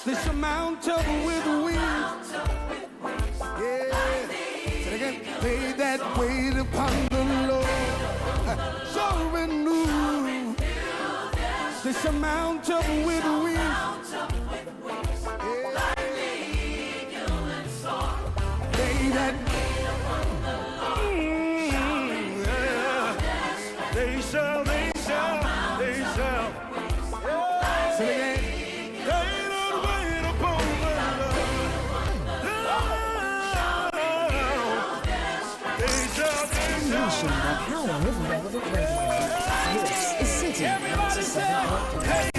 They shall mount up with wings. Yeah. Say again. They that wait upon the Lord shall renew. They shall mount up with wings. Yeah. They that they shall. Say again. Unleashing the power of relevant radio. This is Citi 97.3.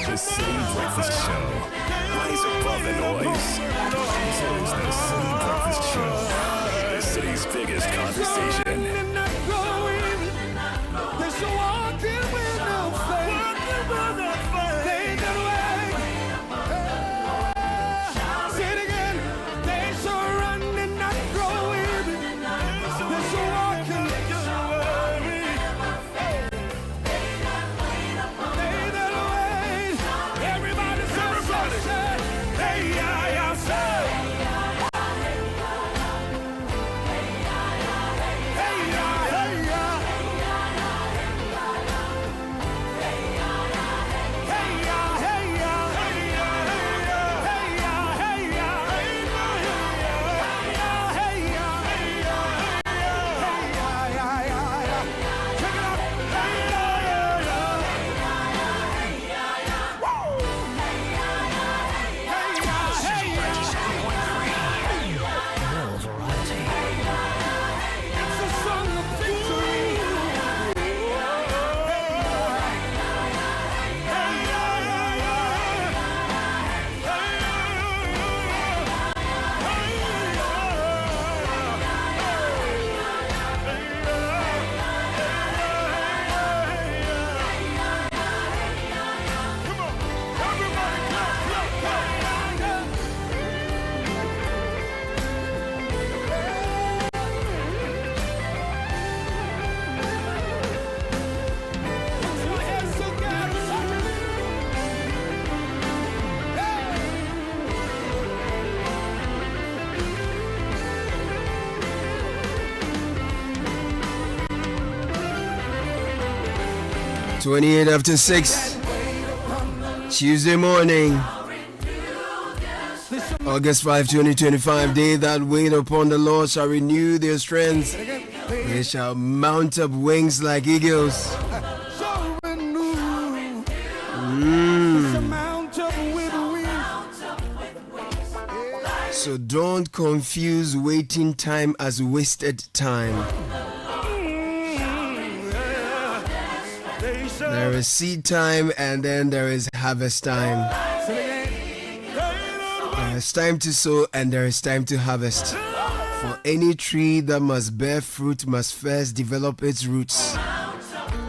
The City Breakfast Show. Rise above the noise. This is the City Breakfast Show. The city's biggest conversation. Twenty-eight after 6, Tuesday morning, August 5, 2025. They that wait upon the Lord shall renew their strength. They shall mount up wings like eagles. So don't confuse waiting time as wasted time. There is seed time and then there is harvest time. There is time to sow and there is time to harvest. For any tree that must bear fruit must first develop its roots,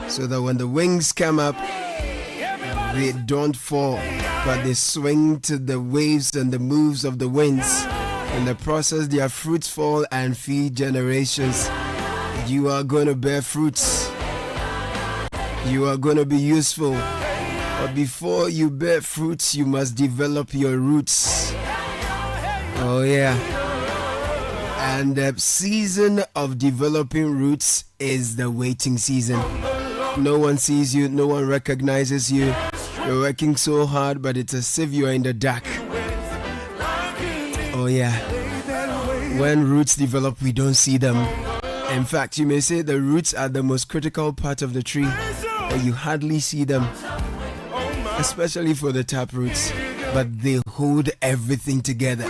so that when the wings come up, they don't fall, but they swing to the waves and the moves of the winds. In the process, their fruits fall and feed generations. You are going to bear fruits. You are going to be useful. But before you bear fruits, you must develop your roots. Oh yeah. And the season of developing roots is the waiting season. No one sees you, no one recognizes you. You're working so hard, but it's as if you are in the dark. Oh yeah. When roots develop, we don't see them. In fact, you may say the roots are the most critical part of the tree, but you hardly see them, especially for the tap roots. But they hold everything together.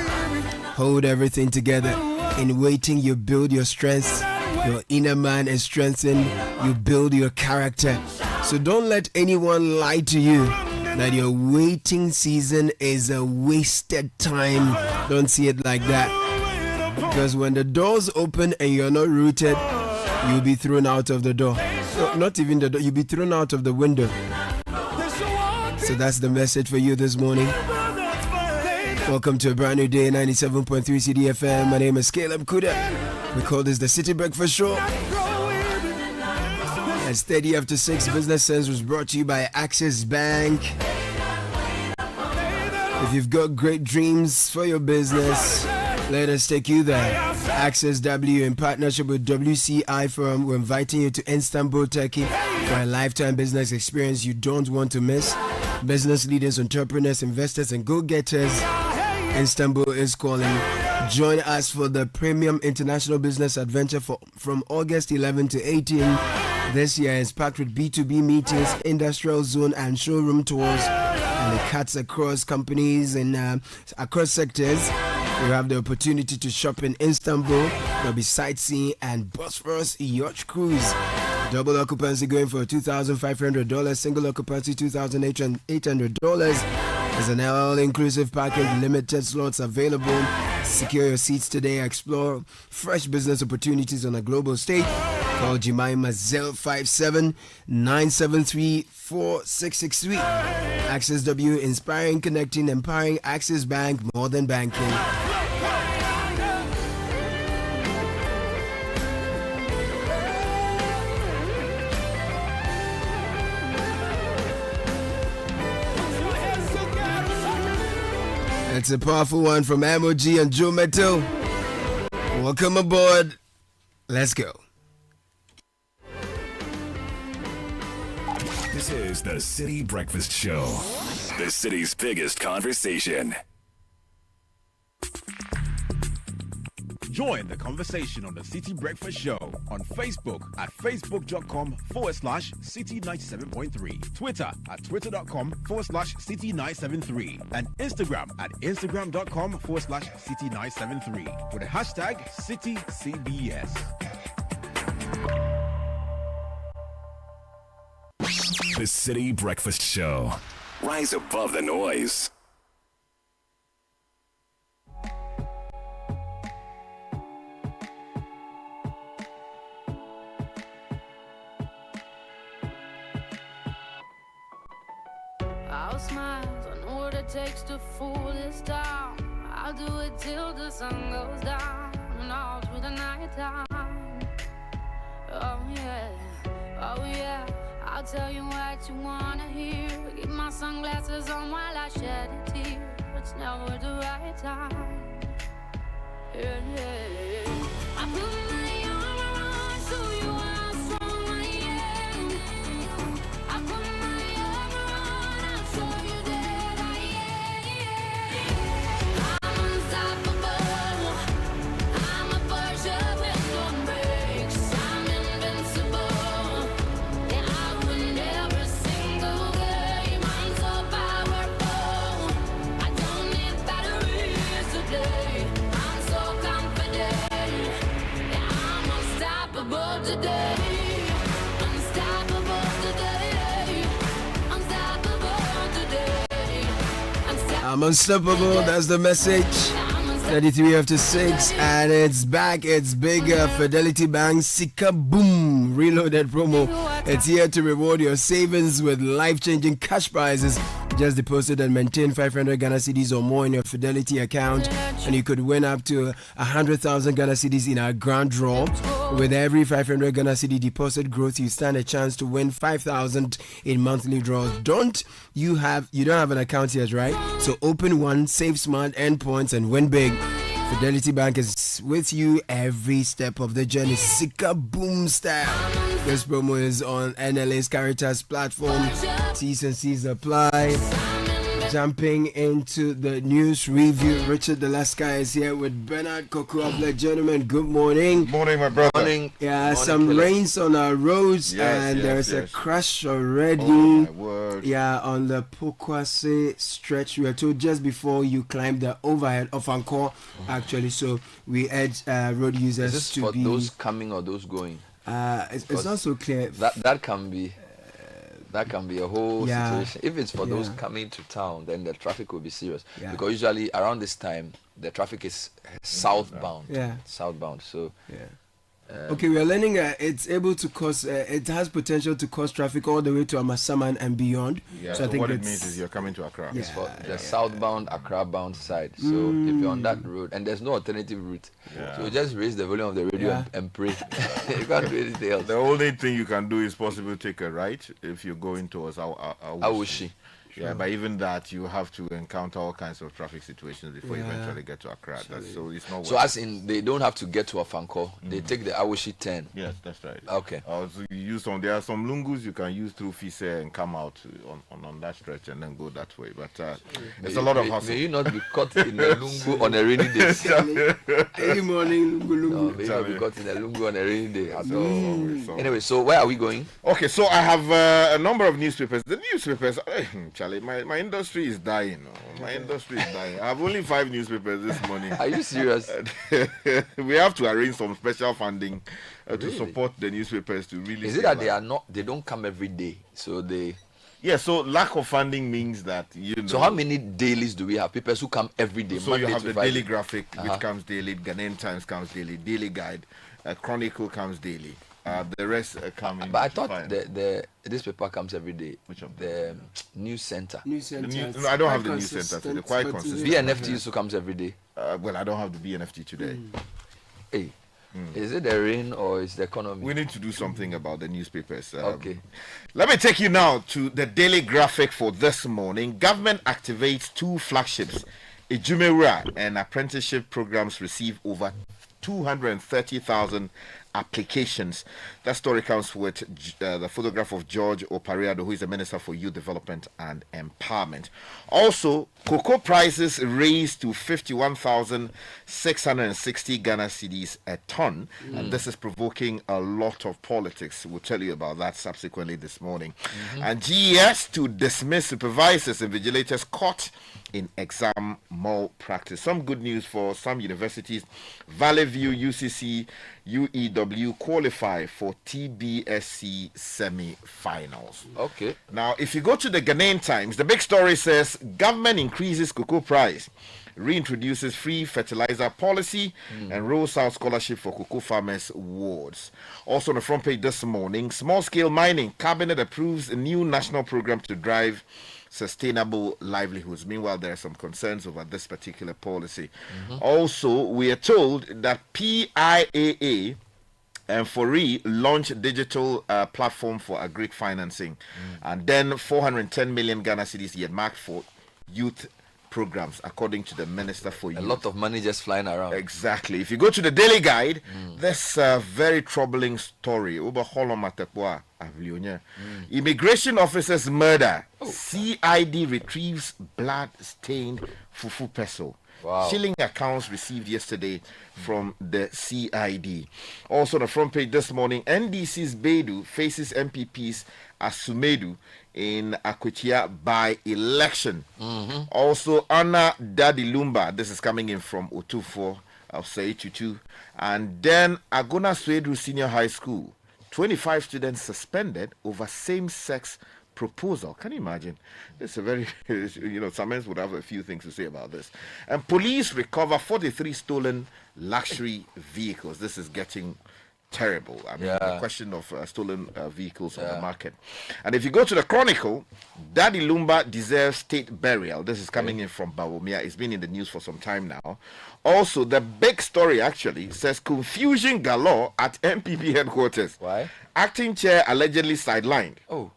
Hold everything together. In waiting, you build your strength. Your inner man is strengthened. You build your character. So don't let anyone lie to you that your waiting season is a wasted time. Don't see it like that. Because when the doors open and you're not rooted, you'll be thrown out of the door. No, not even the door, you'll be thrown out of the window. So that's the message for you this morning. Welcome to a brand new day, 97.3 Citi FM. My name is Caleb Kuda. We call this the City Breakfast Show. And Steady After 6 Business Sense was brought to you by Access Bank. If you've got great dreams for your business, let us take you there. Access W in partnership with WCI Firm. We're inviting you to Istanbul, Turkey for a lifetime business experience you don't want to miss. Business leaders, entrepreneurs, investors, and go-getters. Istanbul is calling. Join us for the premium international business adventure from August 11 to 18. This year is packed with B2B meetings, industrial zone, and showroom tours. And it cuts across companies and across sectors. You have the opportunity to shop in Istanbul. There'll be sightseeing and Bosphorus yacht cruise. Double occupancy going for $2,500. Single occupancy $2,800. There's an all-inclusive package. Limited slots available. Secure your seats today. Explore fresh business opportunities on a global stage. Call Jemima 057-973-4663. Access W, inspiring, connecting, empowering. Access Bank, more than banking. It's a powerful one from MOG and Joe Metal. Welcome aboard. Let's go. This is the City Breakfast Show, the city's biggest conversation. Join the conversation on the City Breakfast Show on Facebook at facebook.com/City97.3, Twitter at twitter.com/City973, and Instagram at instagram.com/City973 with the hashtag CityCBS. The City Breakfast Show. Rise above the noise. I'll smile, I know what it takes to fool this town. I'll do it till the sun goes down and all through the night time. Oh yeah, I'll tell you what you wanna hear. Keep my sunglasses on while I shed a tear. It's never the right time. Yeah. I put my arm around, show you how strong I am. I put my arm around, I'll show you that I am. I'm unstoppable. I'm a Persia with no brakes. I'm invincible. Yeah, I win every single game. I'm so powerful. I don't need batteries today. I'm so confident. Yeah, I'm unstoppable today. Unstoppable today. Unstoppable today. I'm unstoppable. That's the message. 33 after 6, and it's back. It's bigger. Fidelity Bank Sika Boom Reloaded promo. It's here to reward your savings with life-changing cash prizes. Just deposit and maintain 500 Ghana cedis or more in your Fidelity account, and you could win up to 100,000 Ghana cedis in our grand draw. With every 500 Ghana cedi deposit growth, you stand a chance to win 5,000 in monthly draws. You don't have an account yet, right? So open one, save smart, earn points, and win big. Fidelity Bank is with you every step of the journey. Sika Boom style. This promo is on NLA's Caritas platform. T's and C's apply. Jumping into the news review, Richard Delaska is here with Bernard Kokuabla. Gentlemen, good morning. Morning, my brother. Morning. Yeah, Morning, some Philip. rains on our roads, and there's a crash already. Oh, my word. Yeah, on the Pokwase stretch. We were told just before you climb the overhead of Angkor, actually. So we urge road users Is this to for be. those coming or those going? It's not so clear. That can be. That can be a whole situation. If it's for those Yeah. coming to town, then the traffic will be serious. Yeah. Because usually around this time, the traffic is southbound. Yeah. Southbound. So. Yeah. Okay, we are learning it's able to cause, it has potential to cause traffic all the way to Amasaman and beyond. Yeah, so I think what it it's- means is you're coming to Accra. Yeah. It's for the southbound, Accra-bound side. So if you're on that road, and there's no alternative route, so just raise the volume of the radio and pray. You can't do anything else. The only thing you can do is possibly take a right if you're going towards Awushi. Yeah, but even that, you have to encounter all kinds of traffic situations before you eventually get to Accra. So it's not So as in, they don't have to get to Afanko. They take the Awushi 10. Yes, that's right. Okay. So you use there are some lungus you can use through Fise and come out on that stretch and then go that way. But it's a lot of hustle. May you not be caught in a lungu on a rainy day. Early morning, No, Gulungu. may you not be caught in a lungu on a rainy day. So- Anyway, so where are we going? Okay, so I have a number of newspapers. The newspapers, Charlie, my industry is dying. My industry is dying. I have only 5 newspapers this morning. Are you serious? We have to arrange some special funding to Really? support the newspapers to really. Is it that they don't come every day? So they. Yeah, so lack of funding means that So how many dailies do we have? Papers who come every day. So Monday you have to the Friday. Daily Graphic, which comes daily. Ghanaian Times comes daily. Daily Guide, Chronicle comes daily. The rest come in. But I thought fine. this paper comes every day. Which of The News Center. News center. No, I don't have the news center, so they're quite consistent. BNFT also comes every day. Well, I don't have the BNFT today. Hey, is it the rain or is the economy? We need to do something about the newspapers. Okay. Let me take you now to the Daily Graphic for this morning. Government activates 2 flagships. Ejumewura and apprenticeship programs receive over 230,000 applications. That story comes with the photograph of George Opariado, who is the Minister for Youth Development and Empowerment. Also, cocoa prices raised to 51,660 Ghana cedis a ton, and this is provoking a lot of politics. We'll tell you about that subsequently this morning. And GES to dismiss supervisors and vigilators caught in exam malpractice. Some good news for some universities. Valley View, UCC, UEW qualify for TBSC semi-finals. Okay. Now, if you go to the Ghanaian Times, the big story says government increases cocoa price, reintroduces free fertilizer policy, and rolls out scholarship for cocoa farmers wards. Also on the front page this morning, small-scale mining, cabinet approves a new national program to drive sustainable livelihoods. Meanwhile, there are some concerns over this particular policy. Also, we are told that PIAA and Fori launch digital platform for agri financing, and then 410 million Ghana cedis earmarked for youth programs, according to the Minister for Youth. A lot of money just flying around. Exactly. If you go to the Daily Guide, there's a very troubling story. Immigration officers murder. CID retrieves blood-stained fufu peso. Wow. Shilling accounts received yesterday from the CID. Also on the front page this morning, NDC's Bedu faces MPP's Asumedu in Akwitia by election. Also, Anna Daddy Lumba, this is coming in from Otufo, I'll say Tutu. And then Agona Swedru Senior High School, 25 students suspended over same-sex proposal. Can you imagine? This is a very, Summers would have a few things to say about this. And police recover 43 stolen luxury vehicles. This is getting terrible. I mean, the question of stolen vehicles on the market. And if you go to the Chronicle, Daddy Lumba deserves state burial. This is coming in from Bawumia. It's been in the news for some time now. Also, the big story actually says confusion galore at MPP headquarters. Why? Acting chair allegedly sidelined. Oh,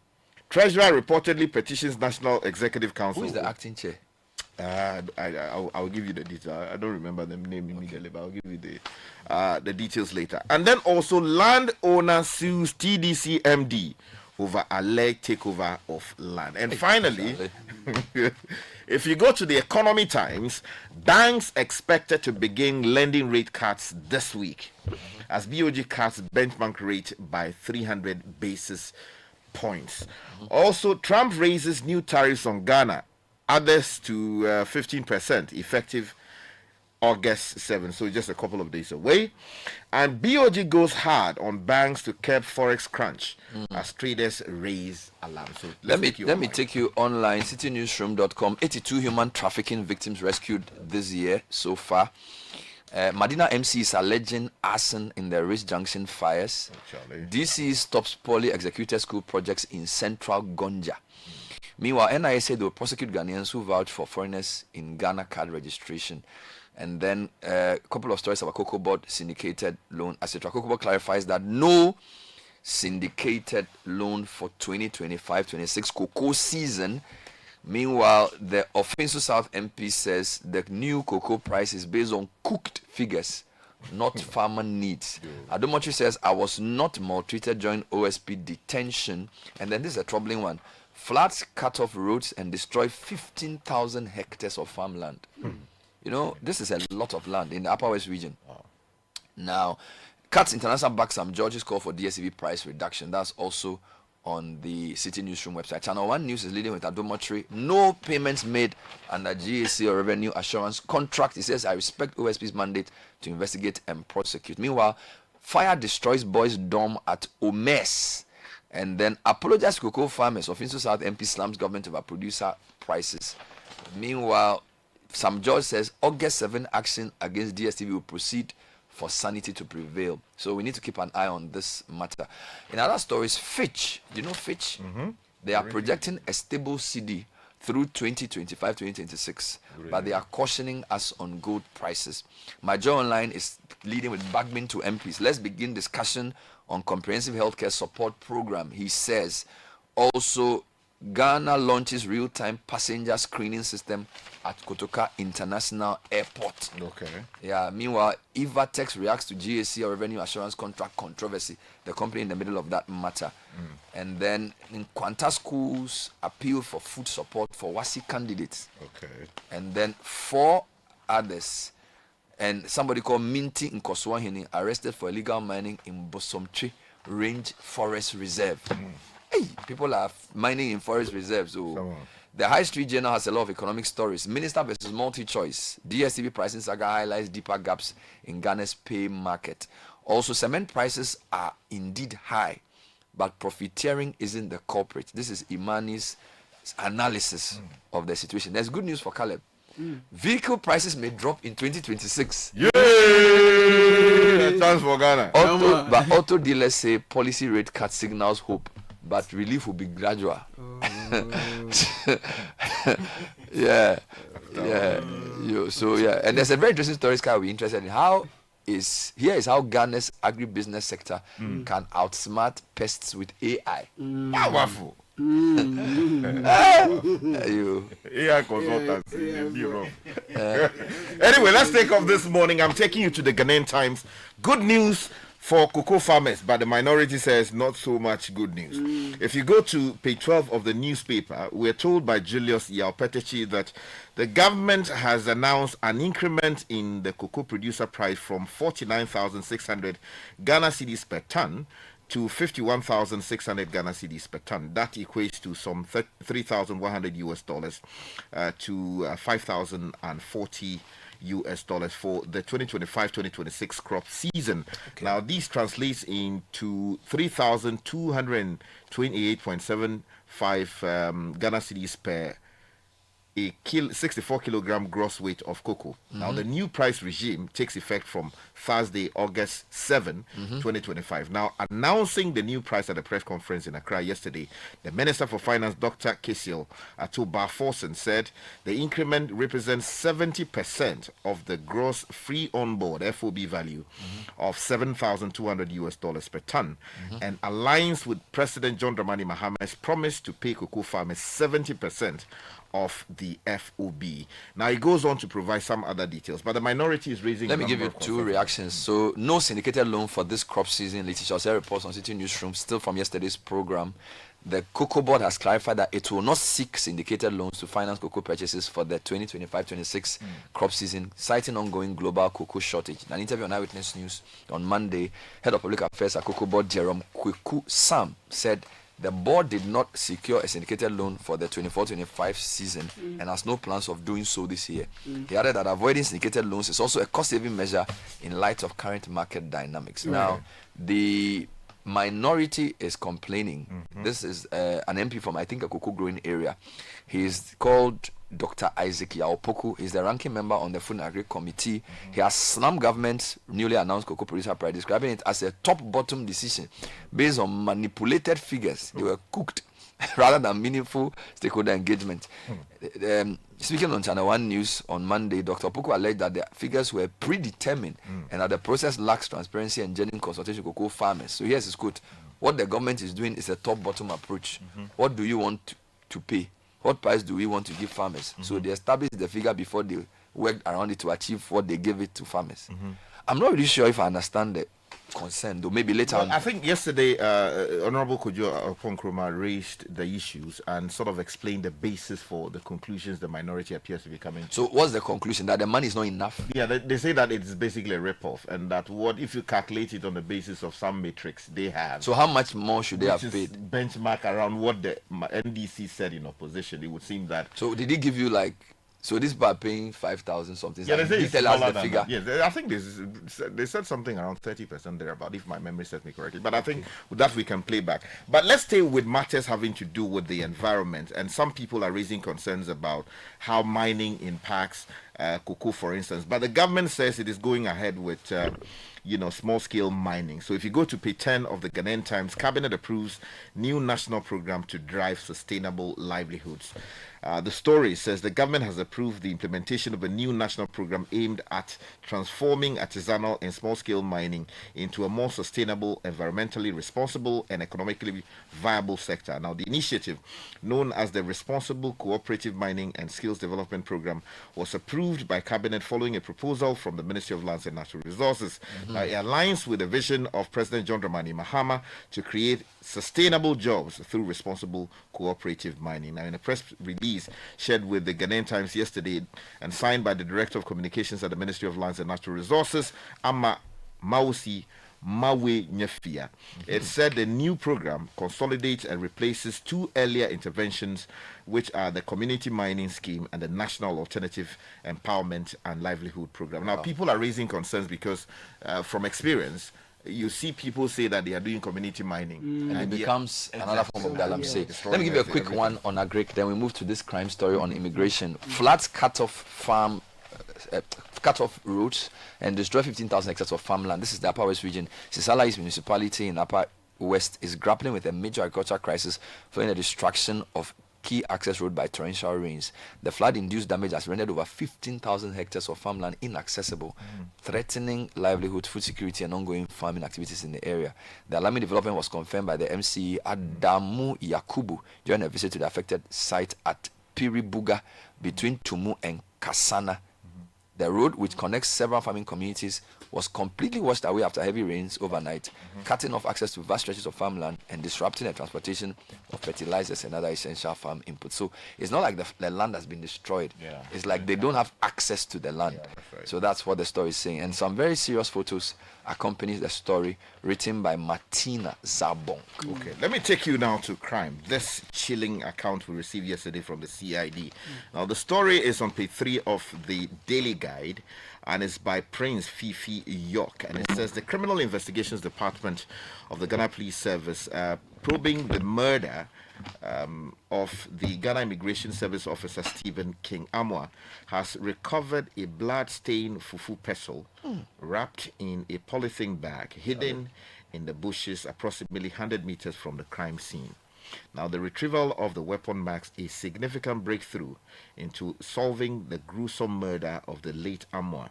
Treasurer reportedly petitions National Executive Council. who is the acting chair? I'll give you the details. I don't remember the name immediately, but I'll give you the details later. And then also, landowner sues TDC MD over alleged takeover of land. And finally, if you go to the Economy Times, banks expected to begin lending rate cuts this week as BOG cuts benchmark rate by 300 basis points. Also, Trump raises new tariffs on Ghana, others to 15%, effective August 7, so just a couple of days away. And BOG goes hard on banks to curb forex crunch as traders raise alarm. So let me take you online. CitiNewsroom.com. 82 human trafficking victims rescued this year so far. Madina MC is alleging arson in the Rich Junction fires. DC stops poorly executed school projects in central Gonja. Meanwhile, NIA said they will prosecute Ghanaians who vouch for foreigners in Ghana card registration. And then a couple of stories about Cocoa Board syndicated loan, etc. Cocoa Board clarifies that no syndicated loan for 2025-26 cocoa season. Meanwhile, the Offensive South MP says the new cocoa price is based on cooked figures, not farmer needs. Adomochi says, I was not maltreated during OSP detention. And then this is a troubling one. Floods cut off roads and destroy 15,000 hectares of farmland. You know, this is a lot of land in the Upper West region. Now, Cuts International backs some George's call for DSTV price reduction. That's also on the City Newsroom website. Channel 1 News is leading with Adomotri. No payments made under GAC or revenue assurance contract. He says, I respect OSP's mandate to investigate and prosecute. Meanwhile, fire destroys boys' dorm at Omes. And then apologize to cocoa farmers. Offensive South MP slams government over producer prices. Meanwhile, Sam George says August 7 action against DSTV will proceed for sanity to prevail. So we need to keep an eye on this matter. In other stories, Fitch, you know Fitch? They are projecting a stable CD through 2025-2026, but they are cautioning us on gold prices. Major Online is leading with Bagman to MPs. Let's begin discussion on comprehensive healthcare support program. He says also Ghana launches real-time passenger screening system at Kotoka International Airport. Okay. Yeah. Meanwhile, Ivatex reacts to GAC or revenue assurance contract controversy. The company in the middle of that matter. And then in Quanta schools appeal for food support for WASI candidates. Okay. And then 4 others. And somebody called Minty Nkoswahini arrested for illegal mining in Bosomtri Range Forest Reserve. Hey, people are mining in forest reserves. So the High Street Journal has a lot of economic stories. Minister versus multi-choice. DSTV pricing saga highlights deeper gaps in Ghana's pay market. Also, cement prices are indeed high, but profiteering isn't the culprit. This is Imani's analysis of the situation. There's good news for Caleb. Vehicle prices may drop in 2026. Yay! Chance for Ghana. But auto dealers say policy rate cut signals hope, but relief will be gradual. Yeah. And there's a very interesting story, Sky, we're interested in. Here is how Ghana's agribusiness sector can outsmart pests with AI. Powerful. AI consultants. Anyway, let's take off this morning. I'm taking you to the Ghanaian Times. Good news for cocoa farmers, but the minority says not so much good news. If you go to page 12 of the newspaper, we're told by Julius Yaupetechi that the government has announced an increment in the cocoa producer price from 49,600 Ghana cedis per ton to 51,600 Ghana cedis per ton. That equates to some $3,100 to 5,040 US dollars for the 2025-2026 crop season. Okay. Now, these translates into 3,228.75 Ghana cedis per 64 kilogram gross weight of cocoa. Now, the new price regime takes effect from Thursday, August 7, 2025. Now, announcing the new price at a press conference in Accra yesterday, the Minister for Finance, Dr. Kisiel Atuba-Forson, said the increment represents 70% of the gross free on-board FOB value of 7,200 US dollars per ton, and aligns with President John Dramani Mahama's promise to pay cocoa farmers 70% of the FOB. Now, it goes on to provide some other details, but the minority is raising. Let me give you two reactions. So, no syndicated loan for this crop season. Letitia reports on Citi Newsroom, still from yesterday's program. The Cocoa Board has clarified that it will not seek syndicated loans to finance cocoa purchases for the 2025-26 crop season, citing ongoing global cocoa shortage. In an interview on Eyewitness News on Monday, Head of Public Affairs at Cocoa Board, Jerome Kweku Sam, said the board did not secure a syndicated loan for the 24-25 season and has no plans of doing so this year. He added that avoiding syndicated loans is also a cost-saving measure in light of current market dynamics. Now, the minority is complaining. This is an MP from, I think, a cocoa growing area. He's called Dr. Isaac Yaopoku. He's the ranking member on the Food and Agri Committee. He has slammed government's newly announced cocoa producer price, describing it as a top-bottom decision based on manipulated figures. They were cooked rather than meaningful stakeholder engagement. Speaking on Channel 1 News on Monday, Dr. Opoku alleged that the figures were predetermined and that the process lacks transparency and genuine consultation with cocoa farmers. So here's his quote: "What the government is doing is a top-bottom approach. What do you want to pay? What price do we want to give farmers?" So they established the figure before they worked around it to achieve what they gave it to farmers. I'm not really sure if I understand the concern, though. Maybe later on. I think yesterday, Honorable Kojo Oponkroma raised the issues and sort of explained the basis for the conclusions the minority appears to be coming to. So what's the conclusion? That the money is not enough? Yeah, they say that it's basically a rip-off, and that what if you calculate it on the basis of some matrix they have. So how much more should they have which paid? is benchmark around what the NDC said in opposition. It would seem that. So did he give you like? So these people are paying 5,000 something. Yeah, they say it's tell us smaller the than figure. that. Yeah, I think they said something around 30% thereabout, if my memory serves me correctly. But I think with that we can play back. But let's stay with matters having to do with the environment. And some people are raising concerns about how mining impacts cocoa, for instance. But the government says it is going ahead with small-scale mining. So if you go to page 10 of the Ghanaian Times, Cabinet approves new national program to drive sustainable livelihoods. The story says the government has approved the implementation of a new national program aimed at transforming artisanal and small-scale mining into a more sustainable, environmentally responsible, and economically viable sector. Now, the initiative, known as the Responsible Cooperative Mining and Skills Development Program, was approved by Cabinet following a proposal from the Ministry of Lands and Natural Resources. It aligns with the vision of President John Dramani Mahama to create sustainable jobs through responsible cooperative mining. Now, in a press release shared with the Ghanaian Times yesterday and signed by the Director of Communications at the Ministry of Lands and Natural Resources, Ama Mausi Mawe Nyefia, it said the new program consolidates and replaces two earlier interventions, which are the Community Mining Scheme and the National Alternative Empowerment and Livelihood Program. Now, people are raising concerns because, from experience, you see people say that they are doing community mining, and it becomes another form of galamsey. Let me give you a quick one on agric, then we move to this crime story on immigration. Floods cut off roads and destroy 15,000 hectares of farmland. This is the Upper West region. Sisala East municipality in Upper West is grappling with a major agricultural crisis following the destruction of key access road by torrential rains. The flood-induced damage has rendered over 15,000 hectares of farmland inaccessible, threatening livelihood, food security, and ongoing farming activities in the area. The alarming development was confirmed by the MCE Adamu Yakubu during a visit to the affected site at Piribuga between Tumu and Kasana. The road, which connects several farming communities, was completely washed away after heavy rains overnight, cutting off access to vast stretches of farmland and disrupting the transportation of fertilizers and other essential farm inputs. So it's not like the land has been destroyed. It's like they don't have access to the land. So that's what the story is saying. And some very serious photos accompany the story, written by Martina Zabon. Okay, let me take you now to crime. This chilling account we received yesterday from the CID. Now, the story is on page 3 of the Daily Guide, and it's by Prince Fifi York. And it says the Criminal Investigations Department of the Ghana Police Service, probing the murder of the Ghana Immigration Service officer Stephen King Amwa, has recovered a blood-stained fufu pestle wrapped in a polythene bag hidden in the bushes approximately 100 meters from the crime scene. Now, the retrieval of the weapon marks a significant breakthrough into solving the gruesome murder of the late Amwa,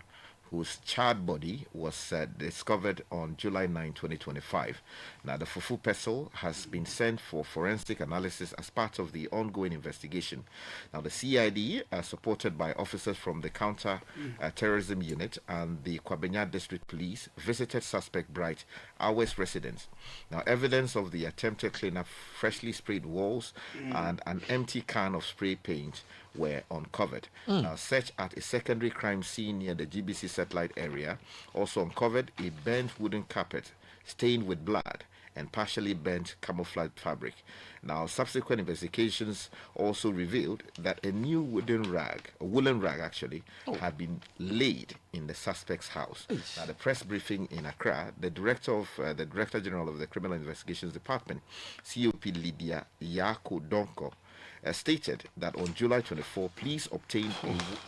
whose charred body was discovered on July 9, 2025. Now, the fufu pestle has been sent for forensic analysis as part of the ongoing investigation. Now, the CID, supported by officers from the Counter Terrorism Unit and the Kwabenya District Police, visited suspect Bright Awes residence. Now, evidence of the attempted cleanup, freshly sprayed walls, and an empty can of spray paint were uncovered. Now, search at a secondary crime scene near the GBC satellite area also uncovered a burnt wooden carpet stained with blood and partially burnt camouflage fabric. Now, subsequent investigations also revealed that a new woolen rag actually, had been laid in the suspect's house. Now, the press briefing in Accra, the Director General of the Criminal Investigations Department, COP Lydia Yako Donko, stated that on July 24, police obtained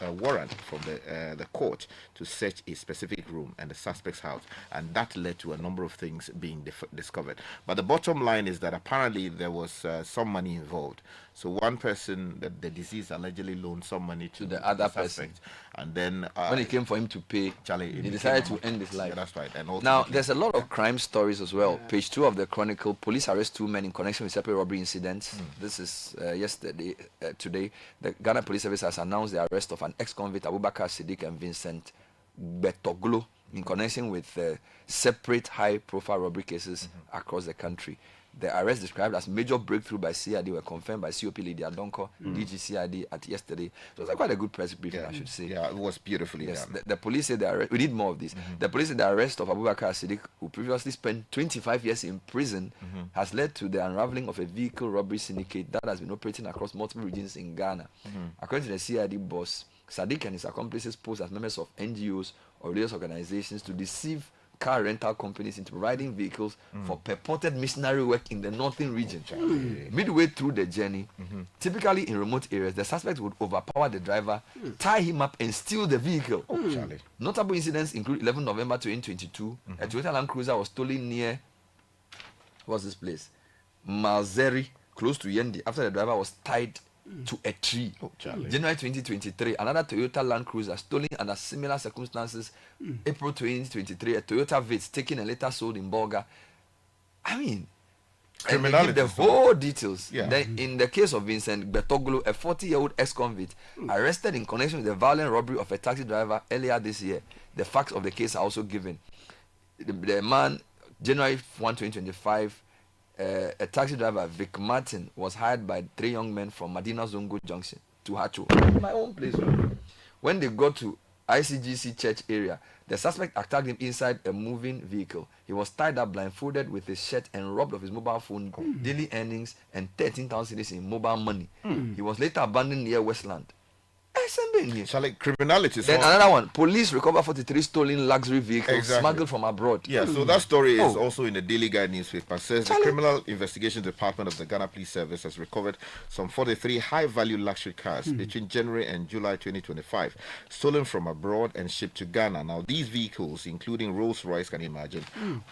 a warrant from the court to search a specific room and the suspect's house, and that led to a number of things being discovered. But the bottom line is that apparently there was some money involved. So one person, the deceased, allegedly loaned some money to the other suspect, person, and then when it came for him to pay, he decided to end his life. Yeah, that's right. And now, there's a lot of crime stories as well. Page 2 of the Chronicle: police arrest 2 men in connection with separate robbery incidents. This is today. The Ghana Police Service has announced the arrest of an ex-convict, Abubakar Siddiq and Vincent Betoglo, in connection with separate high-profile robbery cases across the country. The arrests described as major breakthrough by CID were confirmed by COP Lydia Donko, DG CID, at yesterday. So it was quite a good press briefing, I should say. Yeah, it was beautifully done. The police said we need more of this. The police said the arrest of Abubakar Siddiq, who previously spent 25 years in prison, has led to the unraveling of a vehicle robbery syndicate that has been operating across multiple regions in Ghana. According to the CID boss, Siddiq and his accomplices posed as members of NGOs or religious organizations to deceive car rental companies into providing vehicles for purported missionary work in the northern region. Midway through the journey, typically in remote areas, the suspect would overpower the driver, tie him up, and steal the vehicle. Notable incidents include 11 November 2022, a Toyota Land Cruiser was stolen near, what's this place? Malzeri, close to Yendi, after the driver was tied to a tree. January 2023, another Toyota Land Cruiser stolen under similar circumstances. April 2023, a Toyota Vitz taken and later sold in Bolga. I mean, and they give the whole details. Then, in the case of Vincent Betoglu, a 40-year-old ex-convict arrested in connection with the violent robbery of a taxi driver earlier this year. The facts of the case are also given. The man, January 1, 2025, a taxi driver, Vic Martin, was hired by 3 young men from Madina Zongo Junction to Hacho, my own place. When they got to ICGC church area, the suspect attacked him inside a moving vehicle. He was tied up, blindfolded, with his shirt and robbed of his mobile phone, daily earnings, and 13,000 cedis in mobile money. He was later abandoned near Westland. Criminality. Then another one. Police recover 43 stolen luxury vehicles smuggled from abroad. Yeah, so that story is also in the Daily Guide newspaper. Says the Criminal Investigations Department of the Ghana Police Service has recovered some 43 high-value luxury cars between January and July 2025, stolen from abroad and shipped to Ghana. Now, these vehicles, including Rolls-Royce, can you imagine,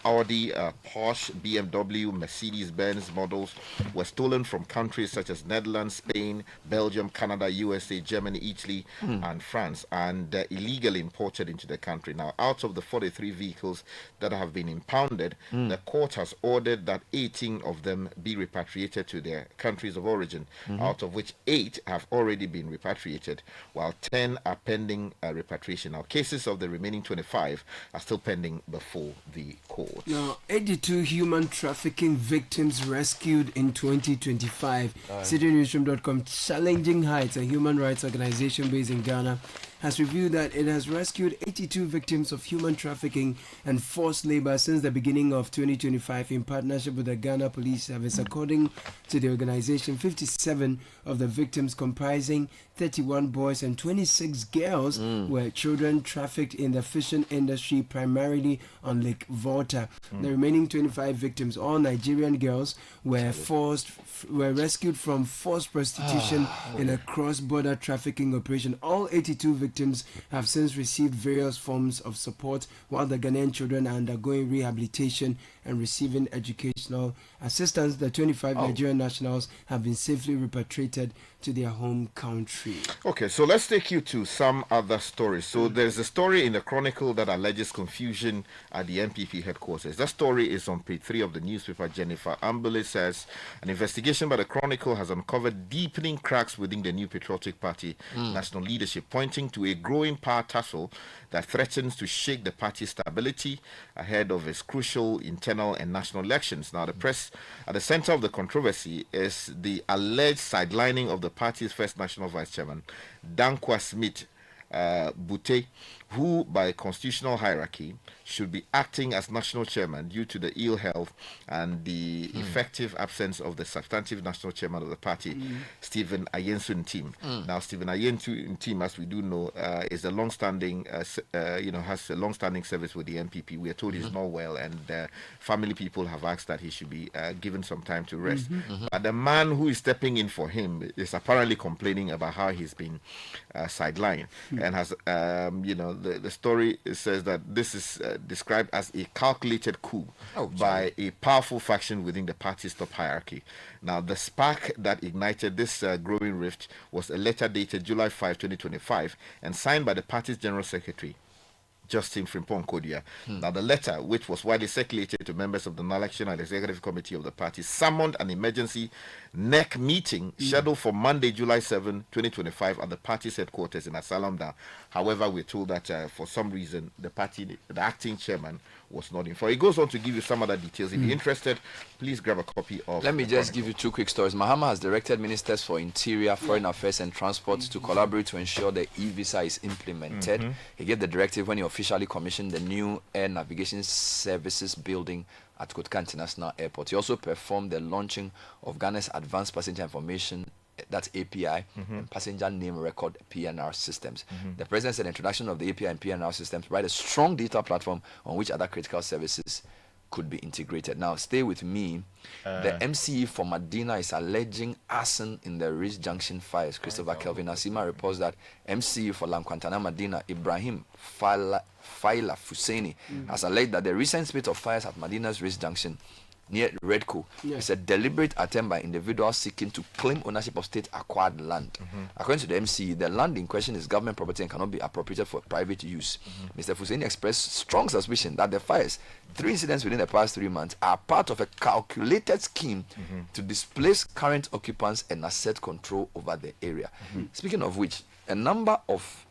Audi, Porsche, BMW, Mercedes-Benz models, were stolen from countries such as Netherlands, Spain, Belgium, Canada, USA, Germany, Italy, and France, and illegally imported into the country. Now, out of the 43 vehicles that have been impounded, the court has ordered that 18 of them be repatriated to their countries of origin, out of which 8 have already been repatriated, while 10 are pending repatriation. Now, cases of the remaining 25 are still pending before the court. Now, 82 human trafficking victims rescued in 2025. CitiNewsroom.com, Challenging Heights, a human rights organization based in Ghana, has revealed that it has rescued 82 victims of human trafficking and forced labor since the beginning of 2025 in partnership with the Ghana Police Service. According to the organization, 57 of the victims, comprising 31 boys and 26 girls, were children trafficked in the fishing industry, primarily on Lake Volta. The remaining 25 victims, all Nigerian girls, were rescued from forced prostitution in a cross-border trafficking operation. All 82 victims have since received various forms of support, while the Ghanaian children are undergoing rehabilitation and receiving educational international assistance. The 25 Nigerian nationals have been safely repatriated to their home country. Okay, so let's take you to some other stories. So there's a story in the Chronicle that alleges confusion at the MPP headquarters. That story is on page 3 of the newspaper. Jennifer Ambele says an investigation by the Chronicle has uncovered deepening cracks within the New Patriotic Party national leadership, pointing to a growing power tussle that threatens to shake the party's stability ahead of its crucial internal and national elections. Now, the press at the center of the controversy is the alleged sidelining of the party's first national vice chairman, Dankwa Smith Bute, who by constitutional hierarchy should be acting as national chairman due to the ill health and the effective absence of the substantive national chairman of the party, Stephen Ayensun Team. Now, Stephen Ayensun Team, as we do know, is a long-standing, has a long-standing service with the MPP. We are told he's not well, and family people have asked that he should be given some time to rest. But the man who is stepping in for him is apparently complaining about how he's been sidelined, and has, the story says that this is described as a calculated coup by a powerful faction within the party's top hierarchy. Now, the spark that ignited this growing rift was a letter dated July 5, 2025, and signed by the party's general secretary, Justin Frimpong Kodia. Now, the letter, which was widely circulated to members of the election and executive committee of the party, summoned an emergency NEC meeting scheduled for Monday, July 7, 2025, at the party's headquarters in Asalam Down. However, we're told that for some reason, the acting chairman was not informed. It goes on to give you some other details. If you're interested, please grab a copy of. Let me just give you two quick stories. Mahama has directed ministers for Interior, Foreign Affairs and Transport to collaborate to ensure the e-visa is implemented. He gave the directive when he officially commissioned the new Air Navigation Services building at Kotka International Airport. He also performed the launching of Ghana's Advanced Passenger Information, that's API, and Passenger Name Record PNR systems. The president said the introduction of the API and PNR systems provide a strong data platform on which other critical services could be integrated. Now, stay with me. The MCE for Medina is alleging arson in the Ridge Junction fires. Christopher Kelvin Asima reports that MCE for Lamquantana Medina, Ibrahim Faila Fuseni, has alleged that the recent spate of fires at Medina's Ridge Junction near Redco is a deliberate attempt by individuals seeking to claim ownership of state-acquired land. According to the MCE, the land in question is government property and cannot be appropriated for private use. Mr. Fuseni expressed strong suspicion that the fires, 3 incidents within the past 3 months, are part of a calculated scheme to displace current occupants and assert control over the area. Speaking of which, a number of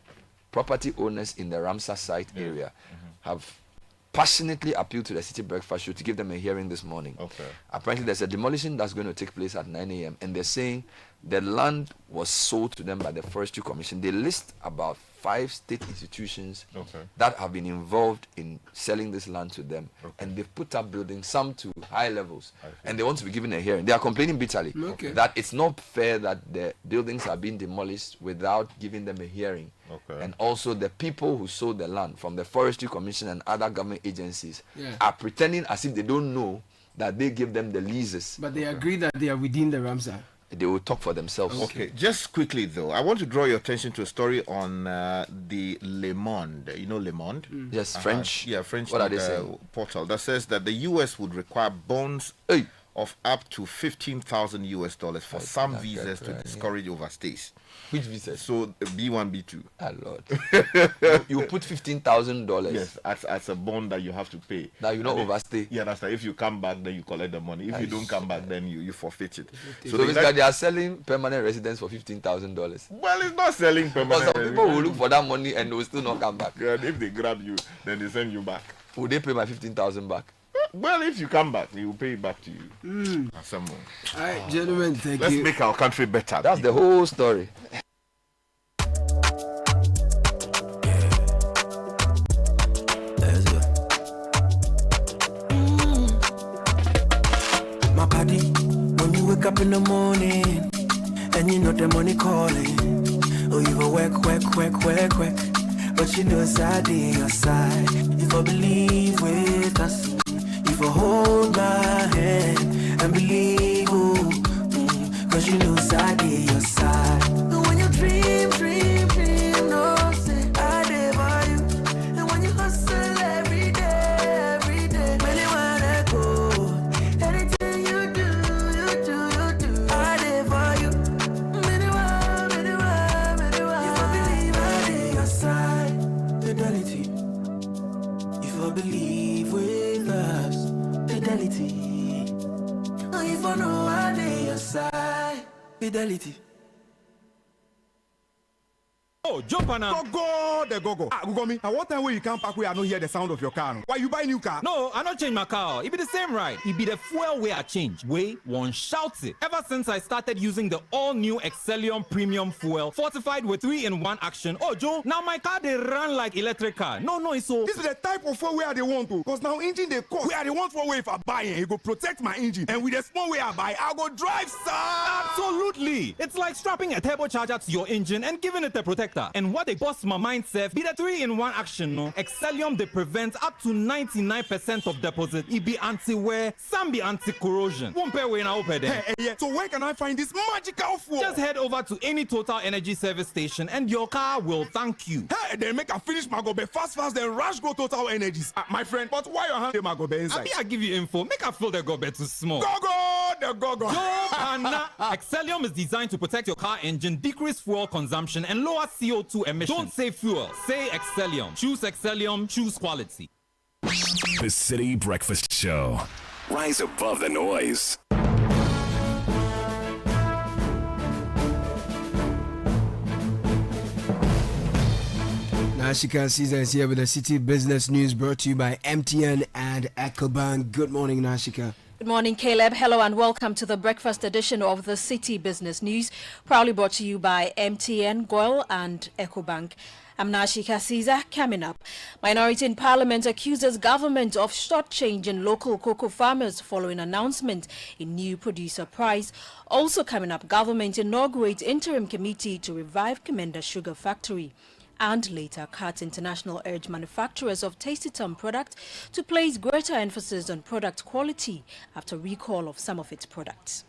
property owners in the Ramsar site area have passionately appealed to the Citi Breakfast Show to give them a hearing this morning. Apparently, there's a demolition that's going to take place at 9 a.m. and they're saying the land was sold to them by the Forestry Commission. They list about 5 state institutions that have been involved in selling this land to them, and they've put up buildings, some to high levels, and they want to be given a hearing. They are complaining bitterly that it's not fair that the buildings are being demolished without giving them a hearing. And also the people who sold the land from the Forestry Commission and other government agencies are pretending as if they don't know that they give them the leases. But they agree that they are within the Ramsar. They will talk for themselves. Okay, just quickly though, I want to draw your attention to a story on the Le Monde. You know Le Monde? Yes, French. Yeah, French. What are they saying? Portal that says that the U.S. would require bonds of up to $15,000 for some visas to discourage overstays. Which visas? So B1, B2. Ah, Lord. you put $15,000. Yes, as a bond that you have to pay. Now you not overstay. Yeah, that's right. If you come back, then you collect the money. If you don't come back, then you forfeit it. So they are selling permanent residence for $15,000. Well, it's not selling permanent. But some people will look for that money and they will still not come back. Yeah, and if they grab you, then they send you back. Will they pay my $15,000 back? Well, if you come back, he will pay it back to you. Some more. All right, gentlemen, thank Let's you. make our country better. That's the whole story. My body, when you wake up in the morning and you know the money calling, oh, you go work, but you know it's out in your side. You go believe with us, you go hold my hand and believe, cause you know it's out in your side. And when you dream, no say I did for you. And when you hustle every day, many wanna go. Anything Fidelity. Oh, jump on now. Go. Ah, go me. At what time when you come back where I don't hear the sound of your car? No? Why you buy new car? No, I don't change my car. It be the same right. It be the fuel where I change. Way one shouts it. Ever since I started using the all-new Excellium Premium Fuel, fortified with 3-in-1 action. Oh, Joe, now my car they run like electric car. No, so. This is the type of fuel where they want to. Because now engine they cost. Where they want for way if I buy it, it go protect my engine. And with the small way I buy, I go drive, sir. Absolutely. It's like strapping a turbocharger to your engine and giving it a protector. And what they bust my mind says be the 3-in-1 action, no? Excellium they prevent up to 99% of deposit. It be anti-wear, some be anti-corrosion. Won't pay when I open them. Hey, so where can I find this magical fuel? Just head over to any Total Energy service station and your car will thank you. Hey, then make a finish my go be fast, then rush go Total Energies. My friend, but why your hand my go be inside? I give you info. Make a feel the go be too small. Go. Excellium is designed to protect your car engine, decrease fuel consumption, and lower CO2 emissions. Don't say fuel, say Excellium. Choose Excellium, choose quality. The City Breakfast Show. Rise above the noise. Nashika Caesar is here with the City Business News brought to you by MTN and EcoBank. Good morning, Nashika. Good morning, Caleb. Hello and welcome to the breakfast edition of the City Business News, proudly brought to you by MTN, GOIL and EcoBank. I'm Nashika Caesar. Coming up, minority in parliament accuses government of shortchanging local cocoa farmers following announcement in new producer price. Also coming up, government inaugurates interim committee to revive Commander Sugar Factory. And later, CAT International urged manufacturers of Tasty Tom product to place greater emphasis on product quality after recall of some of its products.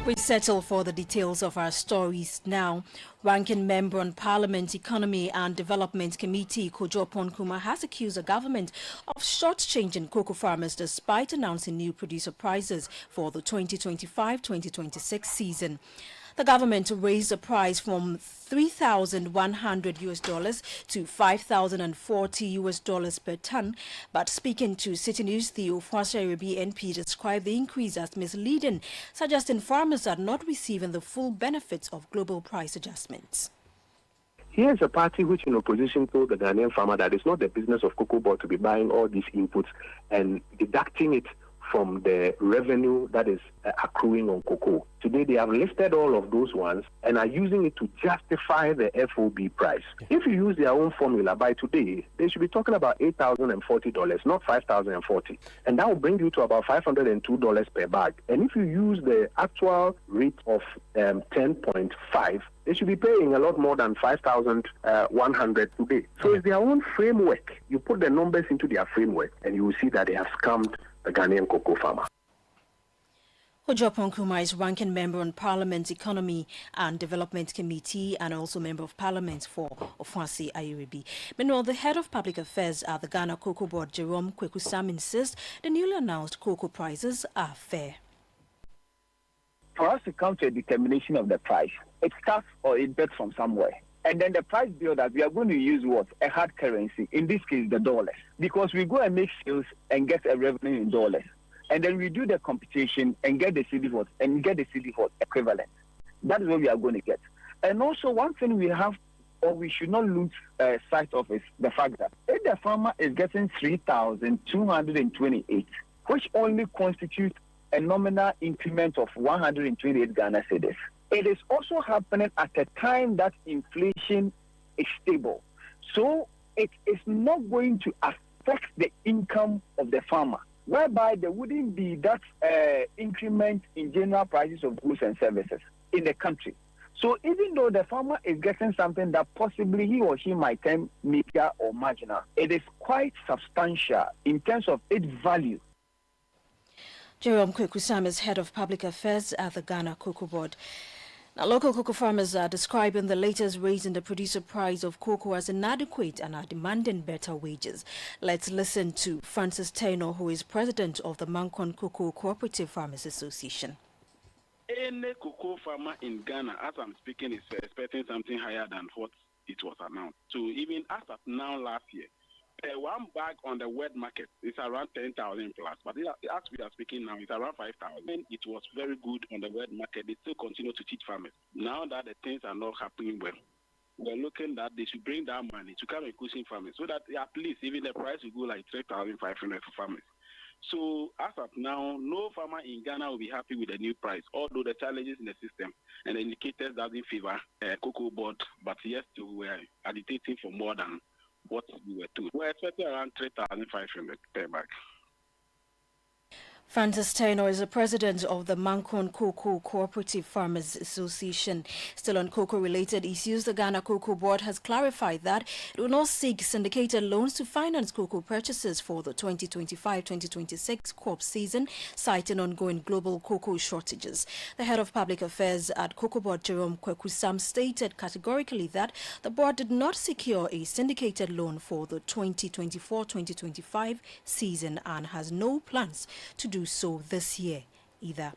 We settle for the details of our stories now. Ranking member on Parliament Economy and Development Committee Kojo Ponkuma has accused the government of shortchanging cocoa farmers despite announcing new producer prices for the 2025-2026 season. The government raised the price from $3,100 to $5,040 per ton. But speaking to Citi News, the Ofuasi NP described the increase as misleading, suggesting farmers are not receiving the full benefits of global price adjustments. Here's a party which in opposition told the Ghanaian farmer that it's not the business of Cocoa Board to be buying all these inputs and deducting it from the revenue that is accruing on cocoa. Today they have listed all of those ones and are using it to justify the FOB price. If you use their own formula, by today they should be talking about $8,040, not $5,040, and that will bring you to about $502 per bag. And if you use the actual rate of 10.5, they should be paying a lot more than 5,100 today. So it's their own framework. You put the numbers into their framework and you will see that they have scammed the Ghanaian cocoa farmer. Kojo Ponkuma is ranking member on Parliament Economy and Development Committee and also member of Parliament for Ofuasi Ayuribi. Meanwhile, the head of public affairs at the Ghana Cocoa Board, Jerome Kwekusam, insists the newly announced cocoa prices are fair. For us to come to a determination of the price, it starts or it bets from somewhere. And then the price bill that we are going to use what? A hard currency, in this case the dollars. Because we go and make sales and get a revenue in dollars. And then we do the computation and get the Citi what? And get the Citi what? Equivalent. That is what we are going to get. And also one thing we have, or we should not lose sight of, is the fact that if the farmer is getting 3,228, which only constitutes a nominal increment of 128 Ghana cedis, it is also happening at a time that inflation is stable. So it is not going to affect the income of the farmer, whereby there wouldn't be that increment in general prices of goods and services in the country. So even though the farmer is getting something that possibly he or she might term meager or marginal, it is quite substantial in terms of its value. Jerome Kwekusam is head of public affairs at the Ghana Cocoa Board. Now, local cocoa farmers are describing the latest raise in the producer price of cocoa as inadequate and are demanding better wages. Let's listen to Francis Taylor, who is president of the Mankon Cocoa Cooperative Farmers Association. any cocoa farmer in Ghana, as I'm speaking, is expecting something higher than what it was announced. So even as of now last year, one bag on the wet market is around 10,000 plus. But as we are speaking now, it's around 5,000. It was very good on the wet market. They still continue to teach farmers. Now that the things are not happening well, we're looking that they should bring that money to come and cushion farmers so that at least even the price will go like 3,500 for farmers. So as of now, no farmer in Ghana will be happy with the new price, although the challenges in the system and the indicators doesn't favor cocoa board, but yes, we are agitating for more than what we were told. We're expecting around 3,500 per bag. Francis Taylor is the president of the Mancon Cocoa Cooperative Farmers Association. Still on cocoa-related issues, the Ghana Cocoa Board has clarified that it will not seek syndicated loans to finance cocoa purchases for the 2025-2026 crop season, citing ongoing global cocoa shortages. The head of public affairs at Cocoa Board, Jerome Kwekusam, stated categorically that the board did not secure a syndicated loan for the 2024-2025 season and has no plans to do so this year either.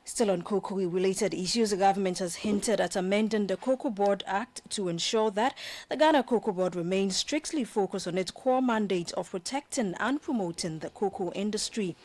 Still on cocoa-related issues, the government has hinted at amending the Cocoa Board Act to ensure that the Ghana Cocoa Board remains strictly focused on its core mandate of protecting and promoting the cocoa industry.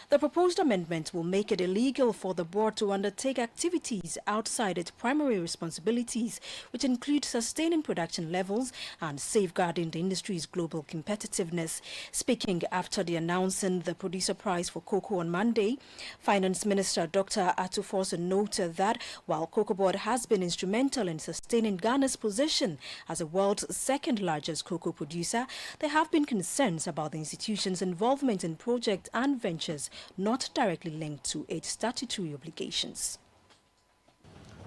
The proposed amendment will make it illegal for the board to undertake activities outside its primary responsibilities, which include sustaining production levels and safeguarding the industry's global competitiveness. Speaking after announcing the producer prize for cocoa on Monday, Finance Minister Dr. Atuforson noted that while Cocoa Board has been instrumental in sustaining Ghana's position as the world's second largest cocoa producer, there have been concerns about the institution's involvement in projects and ventures not directly linked to its statutory obligations.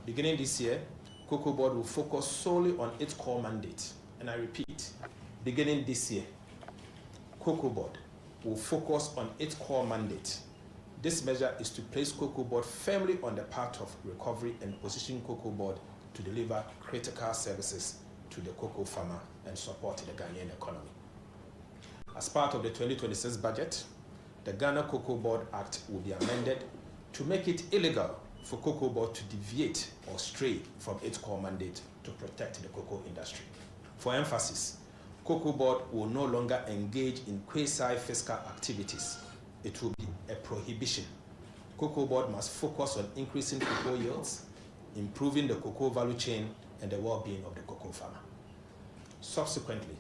Beginning this year, Cocoa Board will focus solely on its core mandate. And I repeat, beginning this year, Cocoa Board will focus on its core mandate. This measure is to place Cocoa Board firmly on the path of recovery and position Cocoa Board to deliver critical services to the cocoa farmer and support the Ghanaian economy. As part of the 2026 budget, the Ghana Cocoa Board Act will be amended to make it illegal for Cocoa Board to deviate or stray from its core mandate to protect the cocoa industry. For emphasis, Cocoa Board will no longer engage in quasi-fiscal activities. It will be a prohibition. Cocoa Board must focus on increasing cocoa yields, improving the cocoa value chain, and the well-being of the cocoa farmer. Subsequently,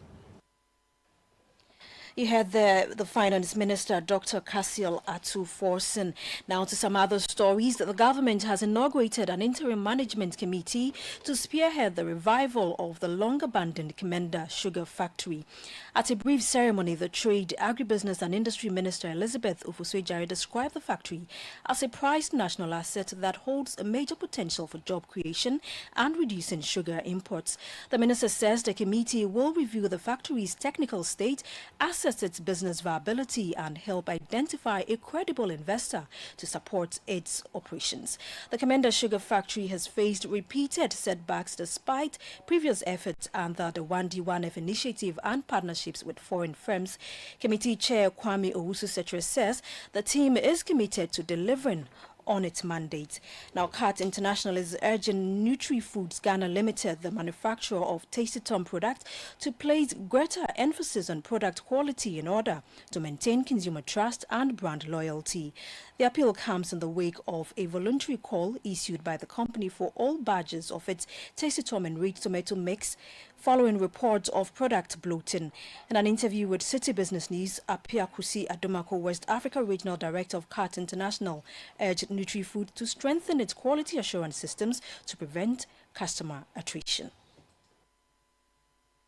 you heard the Finance Minister, Dr. Cassiel Atuforson. Now to some other stories. The government has inaugurated an interim management committee to spearhead the revival of the long-abandoned Kemenda Sugar Factory. At a brief ceremony, the Trade, Agribusiness and Industry Minister Elizabeth Ufuswejare described the factory as a prized national asset that holds a major potential for job creation and reducing sugar imports. The minister says the committee will review the factory's technical state, assess its business viability and help identify a credible investor to support its operations. The Kemenda Sugar Factory has faced repeated setbacks despite previous efforts under the 1D1F initiative and partnerships with foreign firms. Committee Chair Kwame Owusu-Setre says the team is committed to delivering on its mandate. Now, CAT International is urging Nutri-Foods Ghana Limited, the manufacturer of Tasty Tom products, to place greater emphasis on product quality in order to maintain consumer trust and brand loyalty. The appeal comes in the wake of a voluntary call issued by the company for all batches of its Tasty Tom enriched tomato mix following reports of product bloating. In an interview with Citi Business News, Apia Kusi Adomako, West Africa Regional Director of CAT International, urged Nutri-Food to strengthen its quality assurance systems to prevent customer attrition.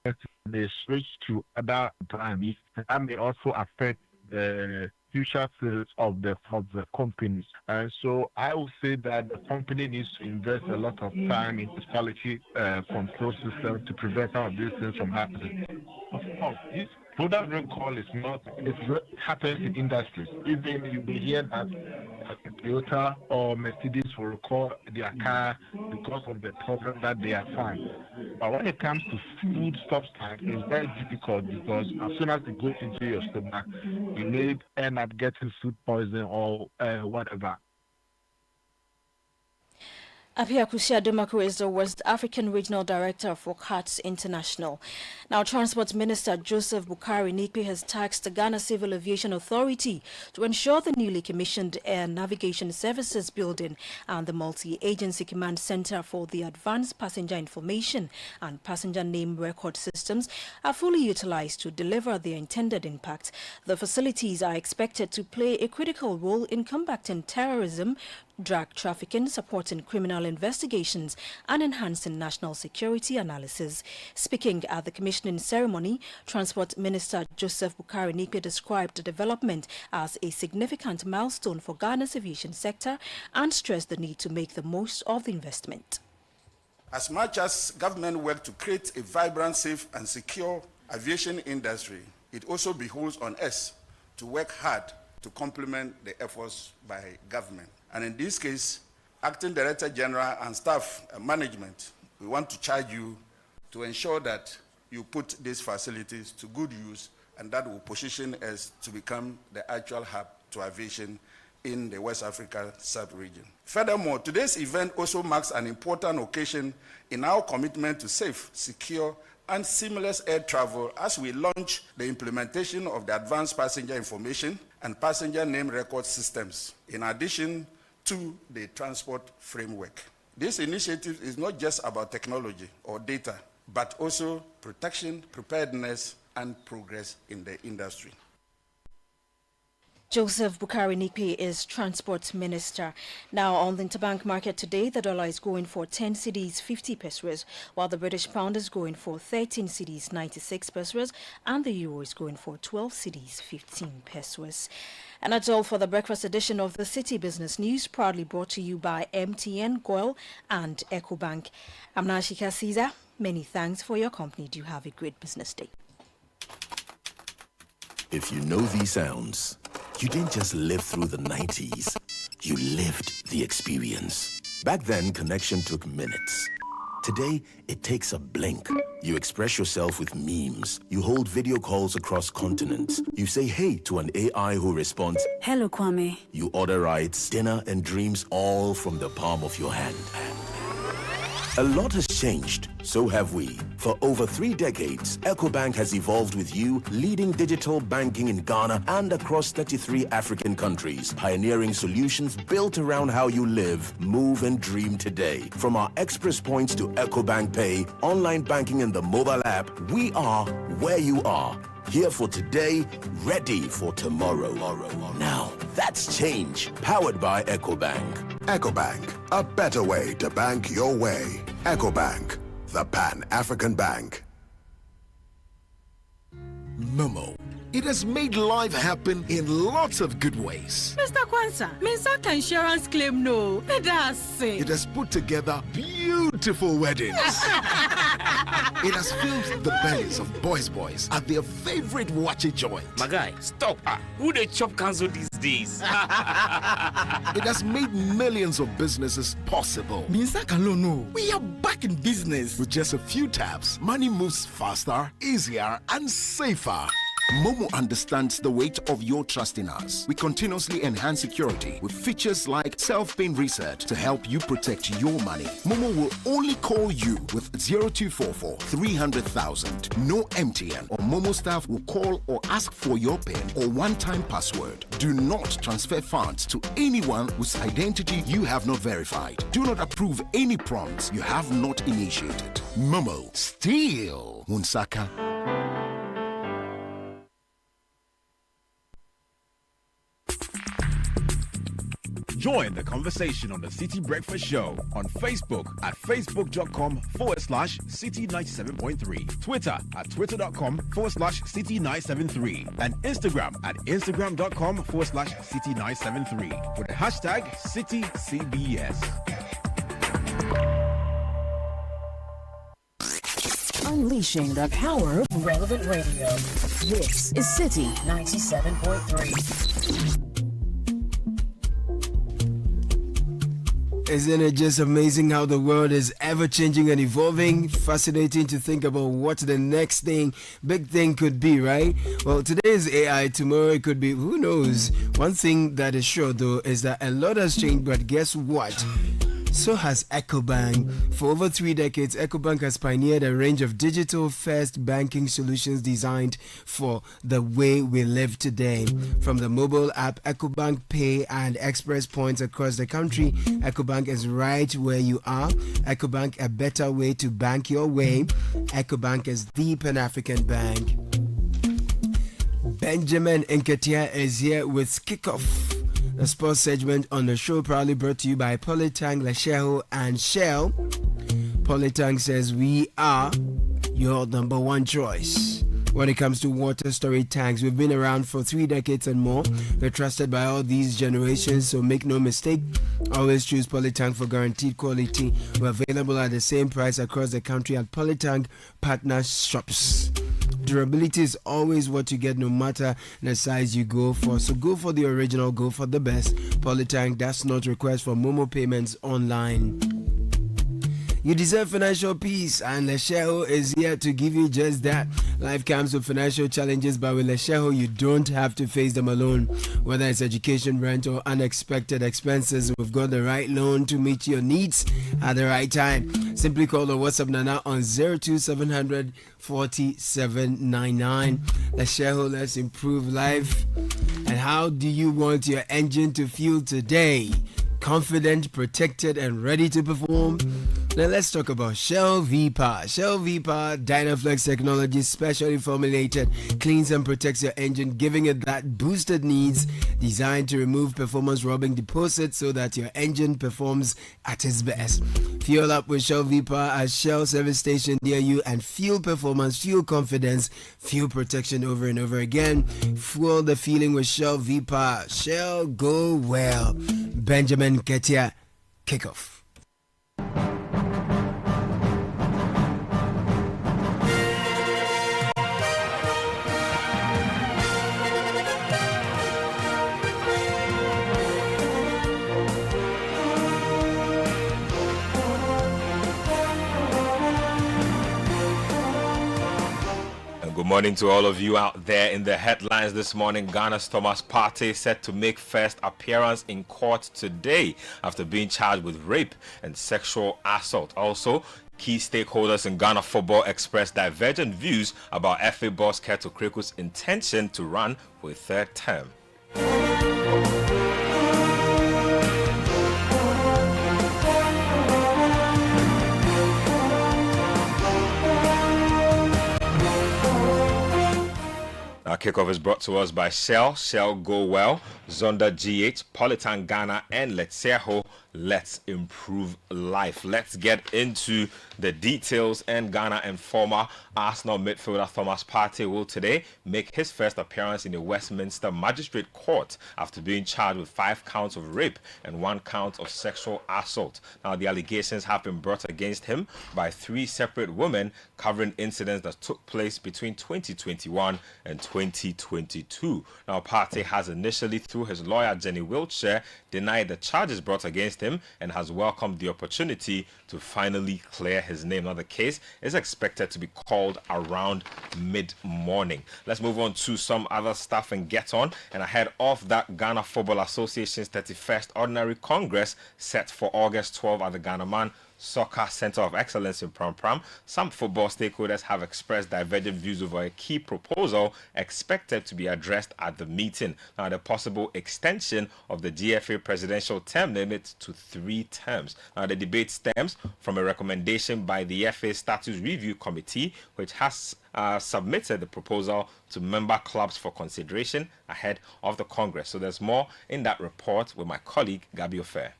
They switch to other brands, and may also affect the future sales of the companies. And so I would say that the company needs to invest a lot of time in its quality control system to prevent some of these things from happening. Of course, this product recall is not, it happens in industries. Even you may hear that Toyota or Mercedes will recall their car because of the problem that they are finding. But when it comes to food substance, it's very difficult because as soon as it goes into your stomach, you may end up getting food poisoning or whatever. Apia Kusia Dumako is the West African Regional Director for CATS International. Now, Transport Minister Joseph Bukari Nikwe has tasked the Ghana Civil Aviation Authority to ensure the newly commissioned Air Navigation Services Building and the Multi-Agency Command Center for the Advanced Passenger Information and Passenger Name Record Systems are fully utilized to deliver their intended impact. The facilities are expected to play a critical role in combating terrorism, drug trafficking, supporting criminal investigations, and enhancing national security analysis. Speaking at the commissioning ceremony, Transport Minister Joseph Bukari Nikwe described the development as a significant milestone for Ghana's aviation sector and stressed the need to make the most of the investment. As much as government work to create a vibrant, safe, and secure aviation industry, it also behoves on us to work hard to complement the efforts by government. And in this case, Acting Director General and staff management, we want to charge you to ensure that you put these facilities to good use, and that will position us to become the actual hub to aviation in the West Africa sub-region. Furthermore, today's event also marks an important occasion in our commitment to safe, secure, and seamless air travel as we launch the implementation of the Advanced Passenger Information and Passenger Name Record Systems, in addition to the transport framework. This initiative is not just about technology or data, but also protection, preparedness, and progress in the industry. Joseph Bukari Nikwe is Transport Minister. Now, on the interbank market today, the dollar is going for 10 cedis 50 pesos, while the British pound is going for 13 cedis 96 pesos, and the euro is going for 12 cedis 15 pesos. And that's all for the breakfast edition of the City Business News, proudly brought to you by MTN, GOIL, and EcoBank. I'm Nashika Caesar. Many thanks for your company. Do have a great business day. If you know these sounds, you didn't just live through the 90s, you lived the experience. Back then, connection took minutes. Today, it takes a blink. You express yourself with memes. You hold video calls across continents. You say hey to an AI who responds, "Hello, Kwame." You order rides, dinner, and dreams all from the palm of your hand. A lot has changed, so have we. For over 3 decades, EcoBank has evolved with you, leading digital banking in Ghana and across 33 African countries, pioneering solutions built around how you live, move, and dream today. From our express points to EcoBank Pay, online banking, and the mobile app, we are where you are. Here for today, ready for tomorrow. Now, that's change. Powered by EcoBank. EcoBank, a better way to bank your way. EcoBank, the Pan-African Bank. Momo. It has made life happen in lots of good ways. Mr. Kwanzaa, Minsaka insurance claim no. It has put together beautiful weddings. It has filled the bellies of boys at their favorite watchy joint. My guy, stop. Who they chop cancel these days? It has made millions of businesses possible. Minsaka no. We are back in business. With just a few taps, money moves faster, easier, and safer. Momo understands the weight of your trust in us. We continuously enhance security with features like self-paying reset to help you protect your money. Momo will only call you with 0244 300,000. No MTN or Momo staff will call or ask for your PIN or one-time password. Do not transfer funds to anyone whose identity you have not verified. Do not approve any prompts you have not initiated. Momo, still Munsaka. Join the conversation on the City Breakfast Show on Facebook at facebook.com/City97.3, Twitter at twitter.com/City973, and Instagram at instagram.com/City973 with the hashtag CityCBS. Unleashing the power of relevant radio. This is City 97.3. Isn't it just amazing how the world is ever changing and evolving? Fascinating to think about what the next big thing could be, right? Well, today is AI, tomorrow it could be, who knows? One thing that is sure though is that a lot has changed, but guess what? So has EcoBank. For over 3 decades, EcoBank has pioneered a range of digital-first banking solutions designed for the way we live today. From the mobile app EcoBank Pay and Express Points across the country, EcoBank is right where you are. EcoBank, a better way to bank your way. EcoBank is the Pan-African bank. Benjamin Nketia is here with Kickoff. The sports segment on the show proudly brought to you by Polytank, Lesheho, and Shell. Polytank says we are your number one choice. When it comes to water storage tanks, we've been around for 3 decades and more. We're trusted by all these generations, so make no mistake. Always choose Polytank for guaranteed quality. We're available at the same price across the country at Polytank partner shops. Durability is always what you get no matter the size you go for. So go for the original, go for the best. Polytank does not request for Momo payments online. You deserve financial peace, and Lesheho is here to give you just that. Life comes with financial challenges, but with Lesheho, you don't have to face them alone. Whether it's education, rent, or unexpected expenses, we've got the right loan to meet your needs at the right time. Simply call or WhatsApp Nana on 02700 4799. Lesheho, let's improve life. And how do you want your engine to feel today? Confident, protected, and ready to perform? Now let's talk about Shell V-Power. Shell V-Power Dynaflex technology, specially formulated, cleans and protects your engine, giving it that boosted needs, designed to remove performance-robbing deposits so that your engine performs at its best. Fuel up with Shell V-Power at Shell service station near you and feel performance, feel confidence, feel protection over and over again. Fuel the feeling with Shell V-Power. Shell, go well. Benjamin Ketia, Kickoff. Good morning to all of you out there. In the headlines this morning, Ghana's Thomas Partey set to make first appearance in court today after being charged with rape and sexual assault. Also, key stakeholders in Ghana football expressed divergent views about FA boss Keto Kreku's intention to run for a third term. Our kickoff is brought to us by Shell, Shell Go Well, Zonda GH, Polytank Ghana, and Lesheho. Let's improve life. Let's get into the details. And Ghana and former Arsenal midfielder Thomas Partey will today make his first appearance in the Westminster Magistrate Court after being charged with 5 counts of rape and 1 count of sexual assault. Now, the allegations have been brought against him by 3 separate women covering incidents that took place between 2021 and 2022. Now, Partey has initially, through his lawyer Jenny Wiltshire, denied the charges brought against him and has welcomed the opportunity to finally clear his name. Now, the case is expected to be called around mid-morning. Let's move on to some other stuff and get on. And ahead of that, Ghana Football Association's 31st Ordinary Congress set for August 12 at the Ghana Man Soccer Center of Excellence in Pram Pram, some football stakeholders have expressed divergent views over a key proposal expected to be addressed at the meeting. Now, the possible extension of the GFA presidential term limit to 3 terms. Now, the debate stems from a recommendation by the FA Status Review Committee, which has submitted the proposal to member clubs for consideration ahead of the Congress. So there's more in that report with my colleague, Gabi Ofer.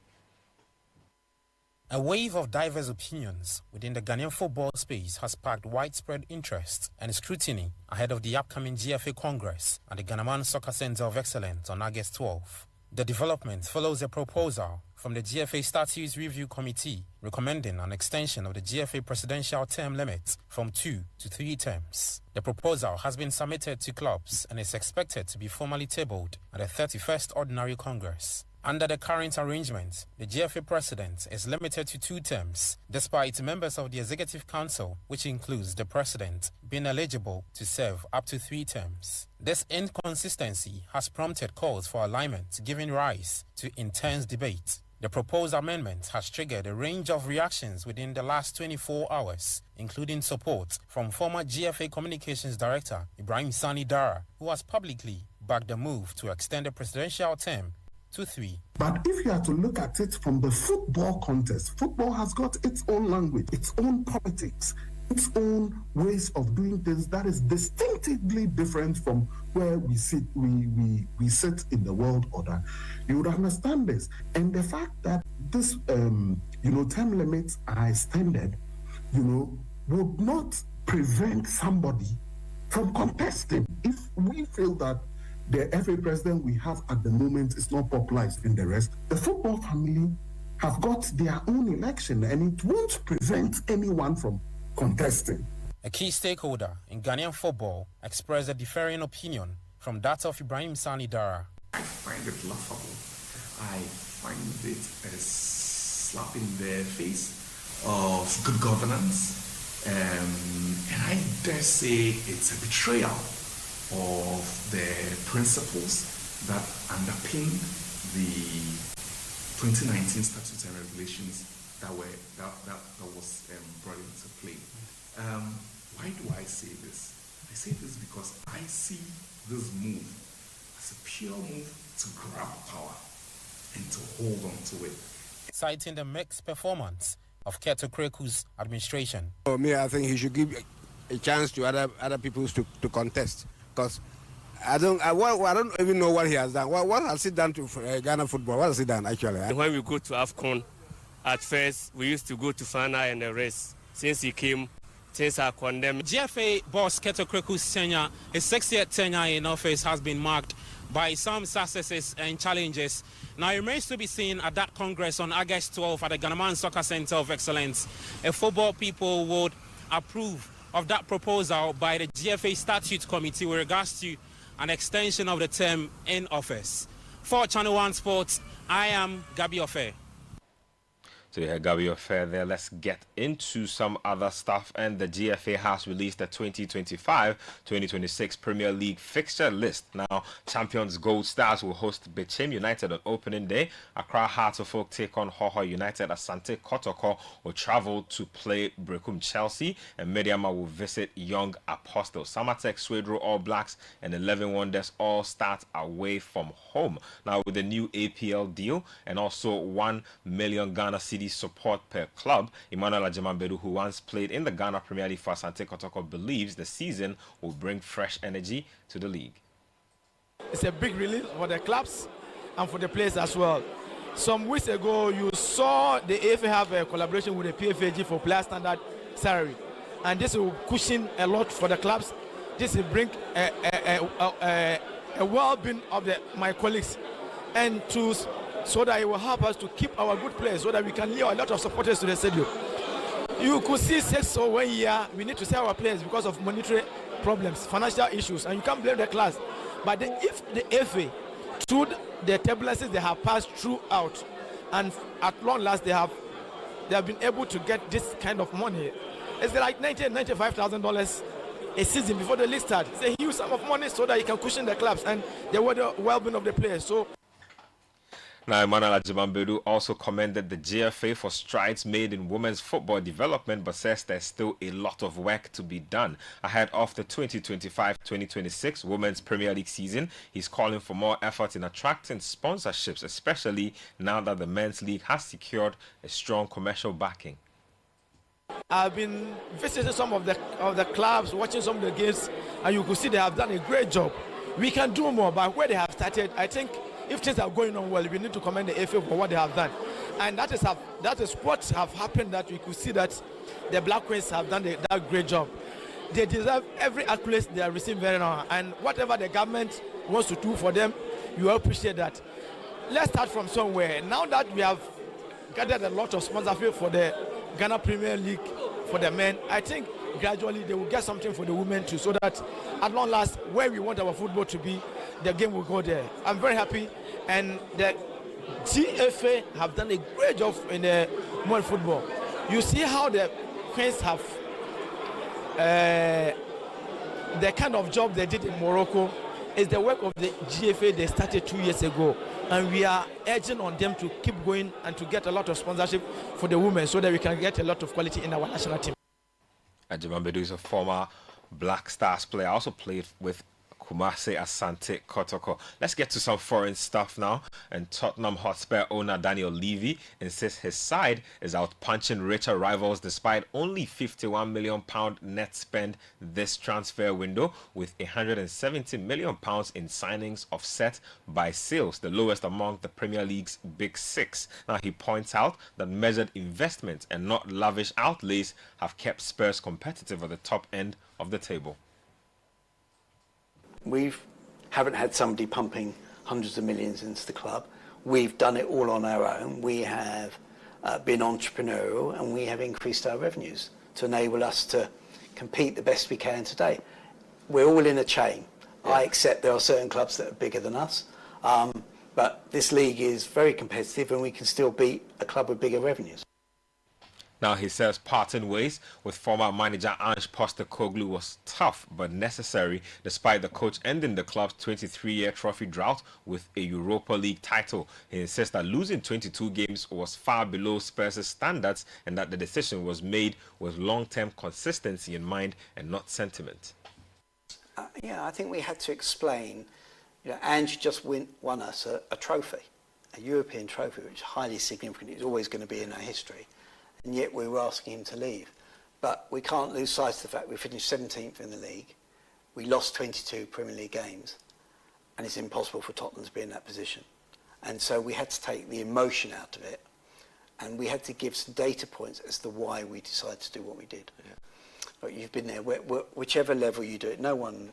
A wave of diverse opinions within the Ghanaian football space has sparked widespread interest and scrutiny ahead of the upcoming GFA Congress at the Ghana Soccer Center of Excellence on August 12. The development follows a proposal from the GFA Statutes Review Committee recommending an extension of the GFA presidential term limit from 2 to 3 terms. The proposal has been submitted to clubs and is expected to be formally tabled at the 31st Ordinary Congress. Under the current arrangement, the GFA president is limited to 2 terms, despite members of the Executive Council, which includes the president, being eligible to serve up to 3 terms. This inconsistency has prompted calls for alignment, giving rise to intense debate. The proposed amendment has triggered a range of reactions within the last 24 hours, including support from former GFA Communications Director Ibrahim Sani Dara, who has publicly backed the move to extend the presidential term to 3. But if you are to look at it from the football context, football has got its own language, its own politics, its own ways of doing things that is distinctively different from where we sit we sit in the world order. You would understand this. And the fact that this term limits are extended, would not prevent somebody from contesting. If we feel that the FA president we have at the moment is not popularized in the rest, the football family have got their own election, and it won't prevent anyone from contesting. A key stakeholder in Ghanaian football expressed a differing opinion from that of Ibrahim Sani Dara. I find it laughable. I find it a slap in the face of good governance, and I dare say it's a betrayal of the principles that underpin the 2019 statutes and regulations that was brought into play. Why do I say this? I say this because I see this move as a pure move to grab power and to hold on to it. Citing the mixed performance of Keto Kreku's administration. For me, I think he should give a chance to other people to contest, because I don't even know what he has done. What has he done to Ghana football? What has he done actually? When we go to AFCON, at first we used to go to final and the rest. Since he came, things are condemned. GFA boss Keto Kreku's tenure, his 6-year tenure in office, has been marked by some successes and challenges. Now it remains to be seen at that Congress on August 12 at the Ghana Soccer Center of Excellence if football people would approve of that proposal by the GFA Statute Committee with regards to an extension of the term in office. For Channel 1 Sports, I am Gabi Ofe. So you heard Gabi Ofe there. Let's get into some other stuff. And the GFA has released the 2025-2026 Premier League fixture list. Now, champions Gold Stars will host Bechem United on opening day. Accra Hearts of Oak take on Hoho United. Asante Kotoko will travel to play Brekum Chelsea. And Mediama will visit Young Apostles. Samatek Swedro All Blacks and 11 Wonders all start away from home. Now, with the new APL deal and also 1 million Ghana Cedi support per club, Emmanuel Ajamambedu, who once played in the Ghana Premier League for Asante Kotoko, believes the season will bring fresh energy to the league. It's a big relief for the clubs and for the players as well. Some weeks ago, you saw the AFA have a collaboration with the PFAG for player standard salary, and this will cushion a lot for the clubs. This will bring a well-being of my colleagues, and so that it will help us to keep our good players, so that we can lure a lot of supporters to the stadium. You could see 6 or 1 year we need to sell our players because of monetary problems, financial issues, and you can't blame the class. But if the FA, through the turbulences they have passed throughout, and at long last they have been able to get this kind of money. It's like $95,000 a season before the league starts. It's a huge sum of money so that you can cushion the clubs and the well-being of the players. So. Now, Emmanuel Ajamambedu also commended the GFA for strides made in women's football development, but says there's still a lot of work to be done. Ahead of the 2025-2026 Women's Premier League season, he's calling for more effort in attracting sponsorships, especially now that the men's league has secured a strong commercial backing. I've been visiting some of the clubs, watching some of the games, and you could see they have done a great job. We can do more, but where they have started, I think if things are going on well, we need to commend the FA for what they have done. And that is what have happened, that we could see that the Black Queens have done that great job. They deserve every accolade they are receiving very now. And whatever the government wants to do for them, you appreciate that. Let's start from somewhere. Now that we have gathered a lot of sponsorship for the Ghana Premier League for the men, I think gradually they will get something for the women too, so that at long last, where we want our football to be, the game will go there. I'm very happy, and the GFA have done a great job in the women's football. You see how the Queens have the kind of job they did in Morocco. It's the work of the GFA they started 2 years ago, and we are urging on them to keep going and to get a lot of sponsorship for the women so that we can get a lot of quality in our national team. Ajimambedu is a former Black Stars player. I also played with Kumasi Asante Kotoko. Let's get to some foreign stuff now. And Tottenham Hotspur owner Daniel Levy insists his side is out punching richer rivals despite only £51 million net spend this transfer window, with £170 million in signings offset by sales, the lowest among the Premier League's big six. Now he points out that measured investment and not lavish outlays have kept Spurs competitive at the top end of the table. We haven't had somebody pumping hundreds of millions into the club. We've done it all on our own. We have been entrepreneurial, and we have increased our revenues to enable us to compete the best we can today. We're all in a chain. Yeah. I accept there are certain clubs that are bigger than us, but this league is very competitive, and we can still beat a club with bigger revenues. Now he says parting ways with former manager Ange Postecoglou was tough but necessary, despite the coach ending the club's 23-year trophy drought with a Europa League title. He insists that losing 22 games was far below Spurs' standards and that the decision was made with long-term consistency in mind and not sentiment. Yeah, I think we had to explain. Ange just won us a trophy, a European trophy, which is highly significant. It's always going to be in our history. And yet we were asking him to leave. But we can't lose sight of the fact we finished 17th in the league. We lost 22 Premier League games, and it's impossible for Tottenham to be in that position. And so we had to take the emotion out of it, and we had to give some data points as to why we decided to do what we did. Yeah. But you've been there, whichever level you do it, no one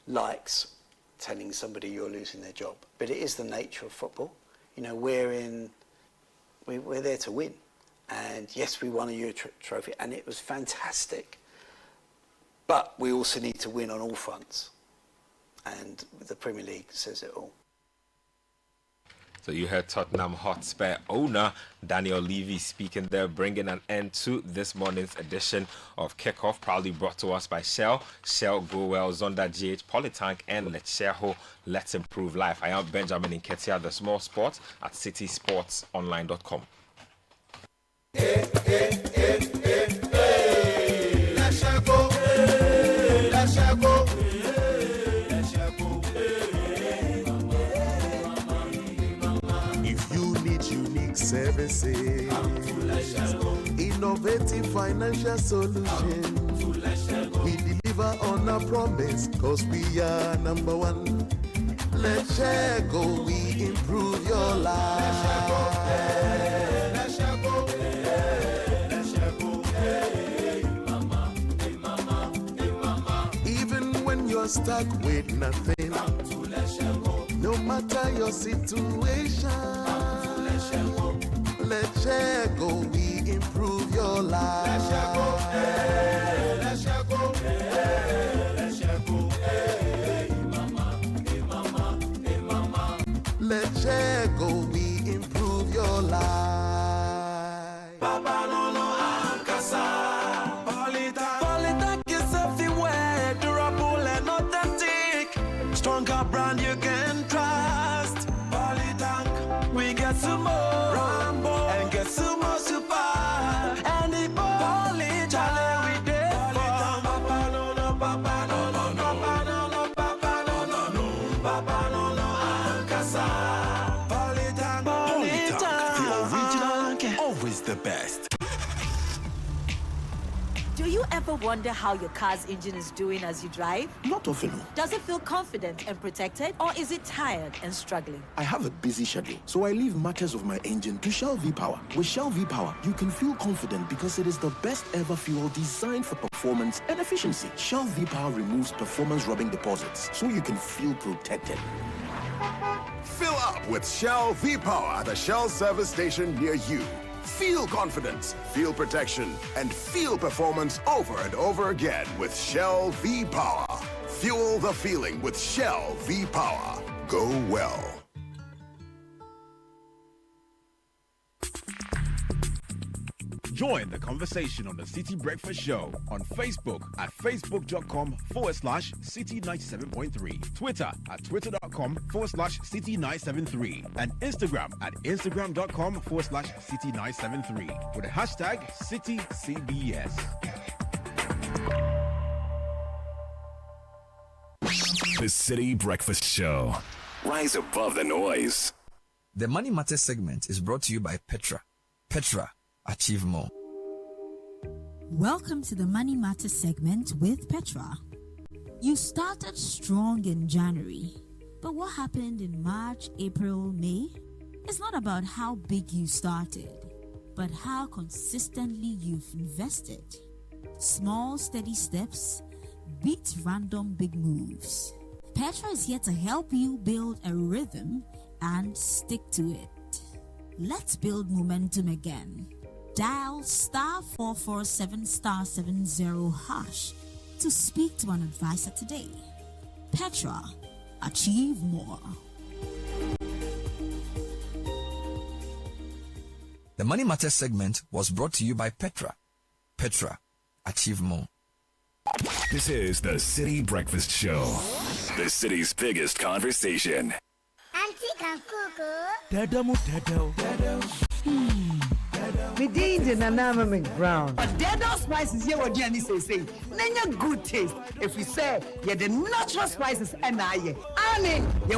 likes telling somebody you're losing their job. But it is the nature of football. We're there to win. And yes, we won a Euro trophy, and it was fantastic. But we also need to win on all fronts. And the Premier League says it all. So you heard Tottenham Hotspur owner Daniel Levy speaking there, bringing an end to this morning's edition of Kickoff, proudly brought to us by Shell, Shell Go Well, Zonda GH, Polytank, and Let's Let's Improve Life. I am Benjamin Nketia, the small sport at citysportsonline.com. If you need unique services, innovative financial solutions, we deliver on our promise, cause we are number one. Let's go, we improve your life. You're stuck with nothing, no matter your situation. Let's go, we improve your life. Let's go, we improve your life. Papa no no ankasa. Stronger brand you can trust. Polytank, we get some more Rambo and get some more super. And the Polytank, we did Papa no no, Papa no no, Papa no no, Papa no no, no, Papa no no, Ankasa. Polytank, the original, always the best. Do you ever wonder how your car's engine is doing as you drive? Not often. Does it feel confident and protected, or is it tired and struggling? I have a busy schedule, so I leave matters of my engine to Shell V-Power. With Shell V-Power, you can feel confident because it is the best ever fuel designed for performance and efficiency. Shell V-Power removes performance-robbing deposits, so you can feel protected. Fill up with Shell V-Power at the Shell service station near you. Feel confidence, feel protection, and feel performance over and over again with Shell V-Power. Fuel the feeling with Shell V-Power. Go well. Join the conversation on the City Breakfast Show on Facebook at facebook.com/City97.3, Twitter at twitter.com/City973, and Instagram at instagram.com/City973 with the hashtag CityCBS. The City Breakfast Show. Rise above the noise. The Money Matters segment is brought to you by Petra. Petra, achieve more. Welcome to the Money Matters segment with Petra. You started strong in January, but what happened in March, April, May? It's not about how big you started, but how consistently you've invested. Small, steady steps beat random big moves. Petra is here to help you build a rhythm and stick to it. Let's build momentum again. Dial *447*70# to speak to an advisor today. Petra, achieve more. The Money Matters segment was brought to you by Petra. Petra, achieve more. This is the City Breakfast Show. The city's biggest conversation. Me danger na nama me ground. But dead spices here what Jenny say. Nanya good taste. If we say yeah the natural spices and I you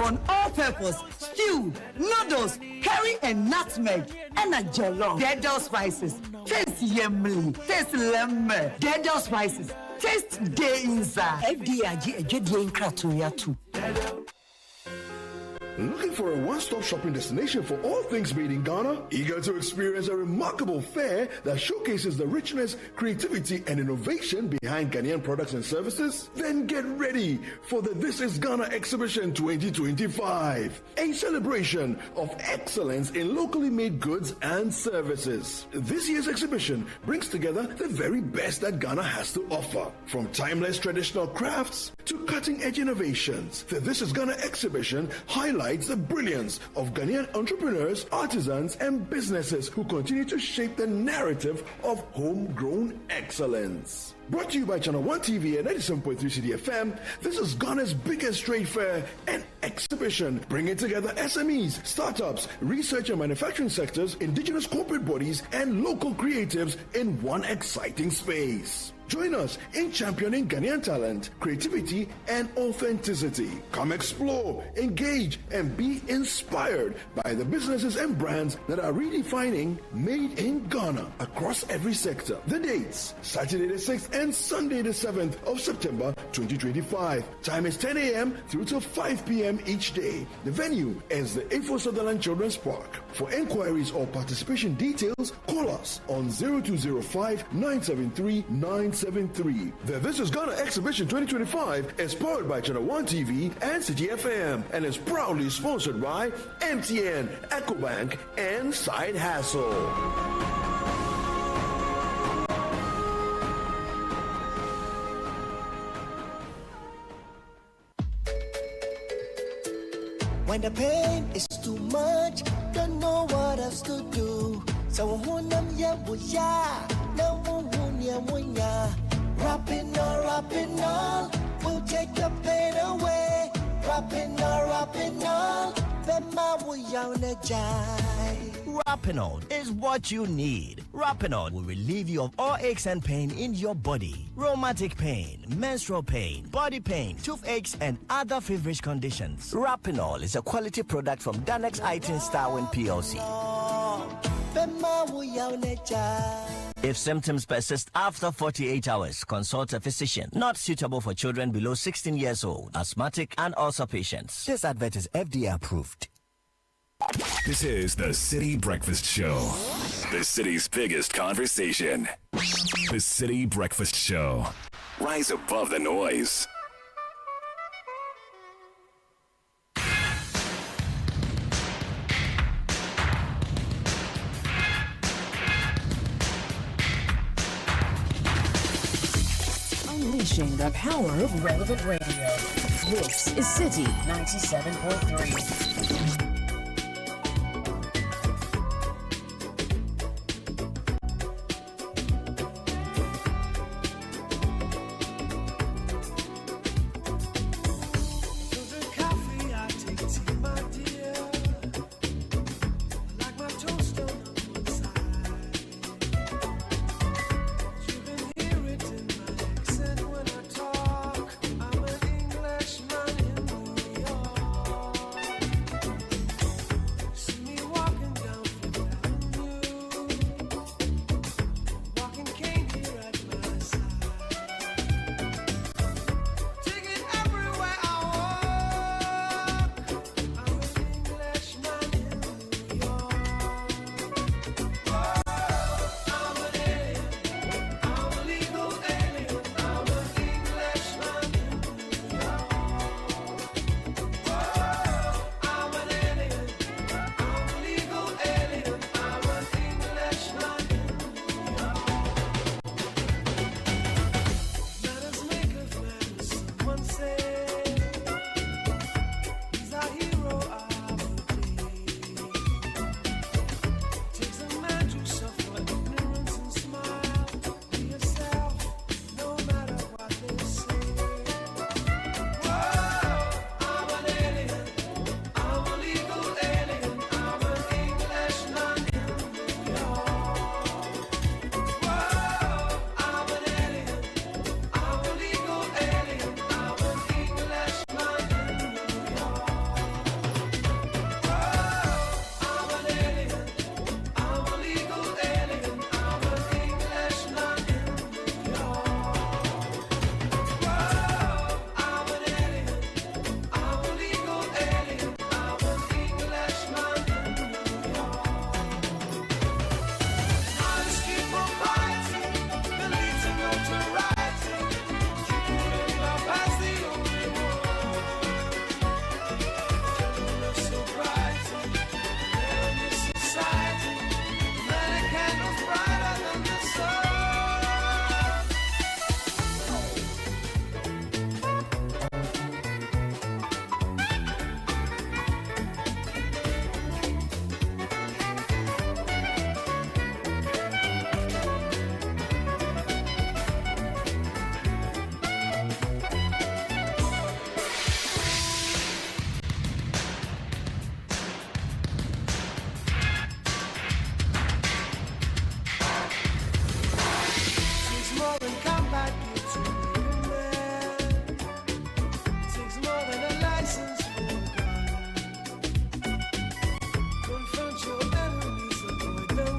want all purpose stew, noodles, curry and nutmeg and a jollof. Dead spices. Taste yummy. Taste lemon. Dead spices. Taste day inside. FDIG a jedi kratoya too. Looking for a one-stop shopping destination for all things made in Ghana? Eager to experience a remarkable fair that showcases the richness, creativity, and innovation behind Ghanaian products and services? Then get ready for the This is Ghana Exhibition 2025, a celebration of excellence in locally made goods and services. This year's exhibition brings together the very best that Ghana has to offer, from timeless traditional crafts to cutting-edge innovations. The This is Ghana Exhibition highlights the brilliance of Ghanaian entrepreneurs, artisans, and businesses who continue to shape the narrative of homegrown excellence. Brought to you by Channel 1 TV and 97.3 Citi FM, this is Ghana's biggest trade fair and exhibition, bringing together SMEs, startups, research and manufacturing sectors, indigenous corporate bodies, and local creatives in one exciting space. Join us in championing Ghanaian talent, creativity, and authenticity. Come explore, engage, and be inspired by the businesses and brands that are redefining Made in Ghana across every sector. The dates, Saturday the 6th and Sunday the 7th of September 2025. Time is 10 a.m. through to 5 p.m. each day. The venue is the Info Sutherland Children's Park. For enquiries or participation details, call us on 0205-973-973. The This is Ghana Exhibition 2025 is powered by Channel 1 TV and Citi FM and is proudly sponsored by MTN, EcoBank, and Side Hassle. When the pain is too much, don't know what else to do. So rapping all, we'll take the pain away. Rapping all, Rapinol is what you need. Rapinol will relieve you of all aches and pain in your body. Rheumatic pain, menstrual pain, body pain, toothaches, and other feverish conditions. Rapinol is a quality product from Danex Itin Starwin PLC. If symptoms persist after 48 hours, consult a physician. Not suitable for children below 16 years old, asthmatic, and ulcer patients. This advert is FDA approved. This is the City Breakfast Show. The city's biggest conversation. The City Breakfast Show. Rise above the noise. Unleashing the power of relevant radio. This is Citi 97.3.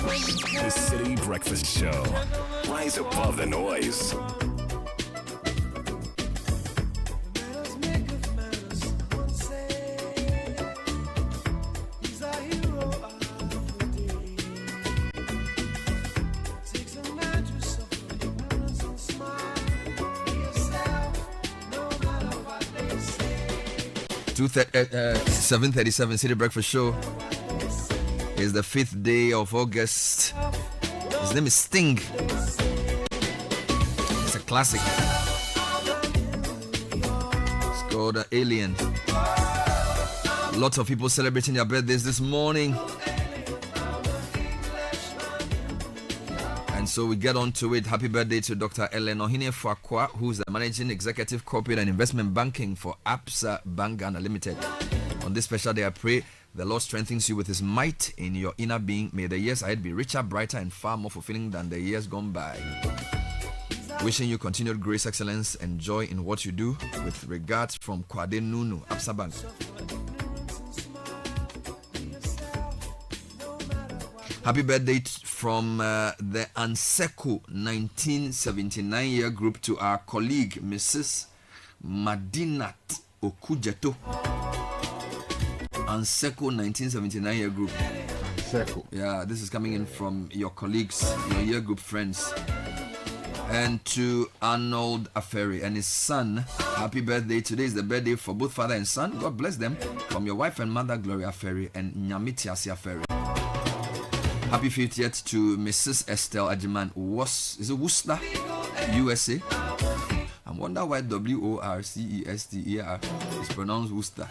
The City Breakfast Show. Rise above the noise. Two 7:37 City Breakfast Show. It's the 5th day of August. His name is Sting. It's a classic. It's called Alien. Lots of people celebrating their birthdays this morning. And so we get on to it. Happy birthday to Dr. Ellen Ohine Fuakwa, who's the Managing Executive Corporate and Investment Banking for Absa Bank Ghana Limited. On this special day, I pray the Lord strengthens you with his might in your inner being. May the years ahead be richer, brighter, and far more fulfilling than the years gone by. Wishing you continued grace, excellence, and joy in what you do. With regards from Kwade Nunu, Absa Bank. Happy birthday from the Anseko 1979 year group to our colleague, Mrs. Madinat Okujeto. Anseko 1979 year group. Anseko. Yeah, this is coming in from your colleagues, your year group friends. And to Arnold Aferi and his son, happy birthday. Today is the birthday for both father and son. God bless them. From your wife and mother, Gloria Aferi and Nyamitiasi Aferi. Happy 50th to Mrs. Estelle Ajiman. Is it Worcester, USA? I wonder why Worcester is pronounced Worcester.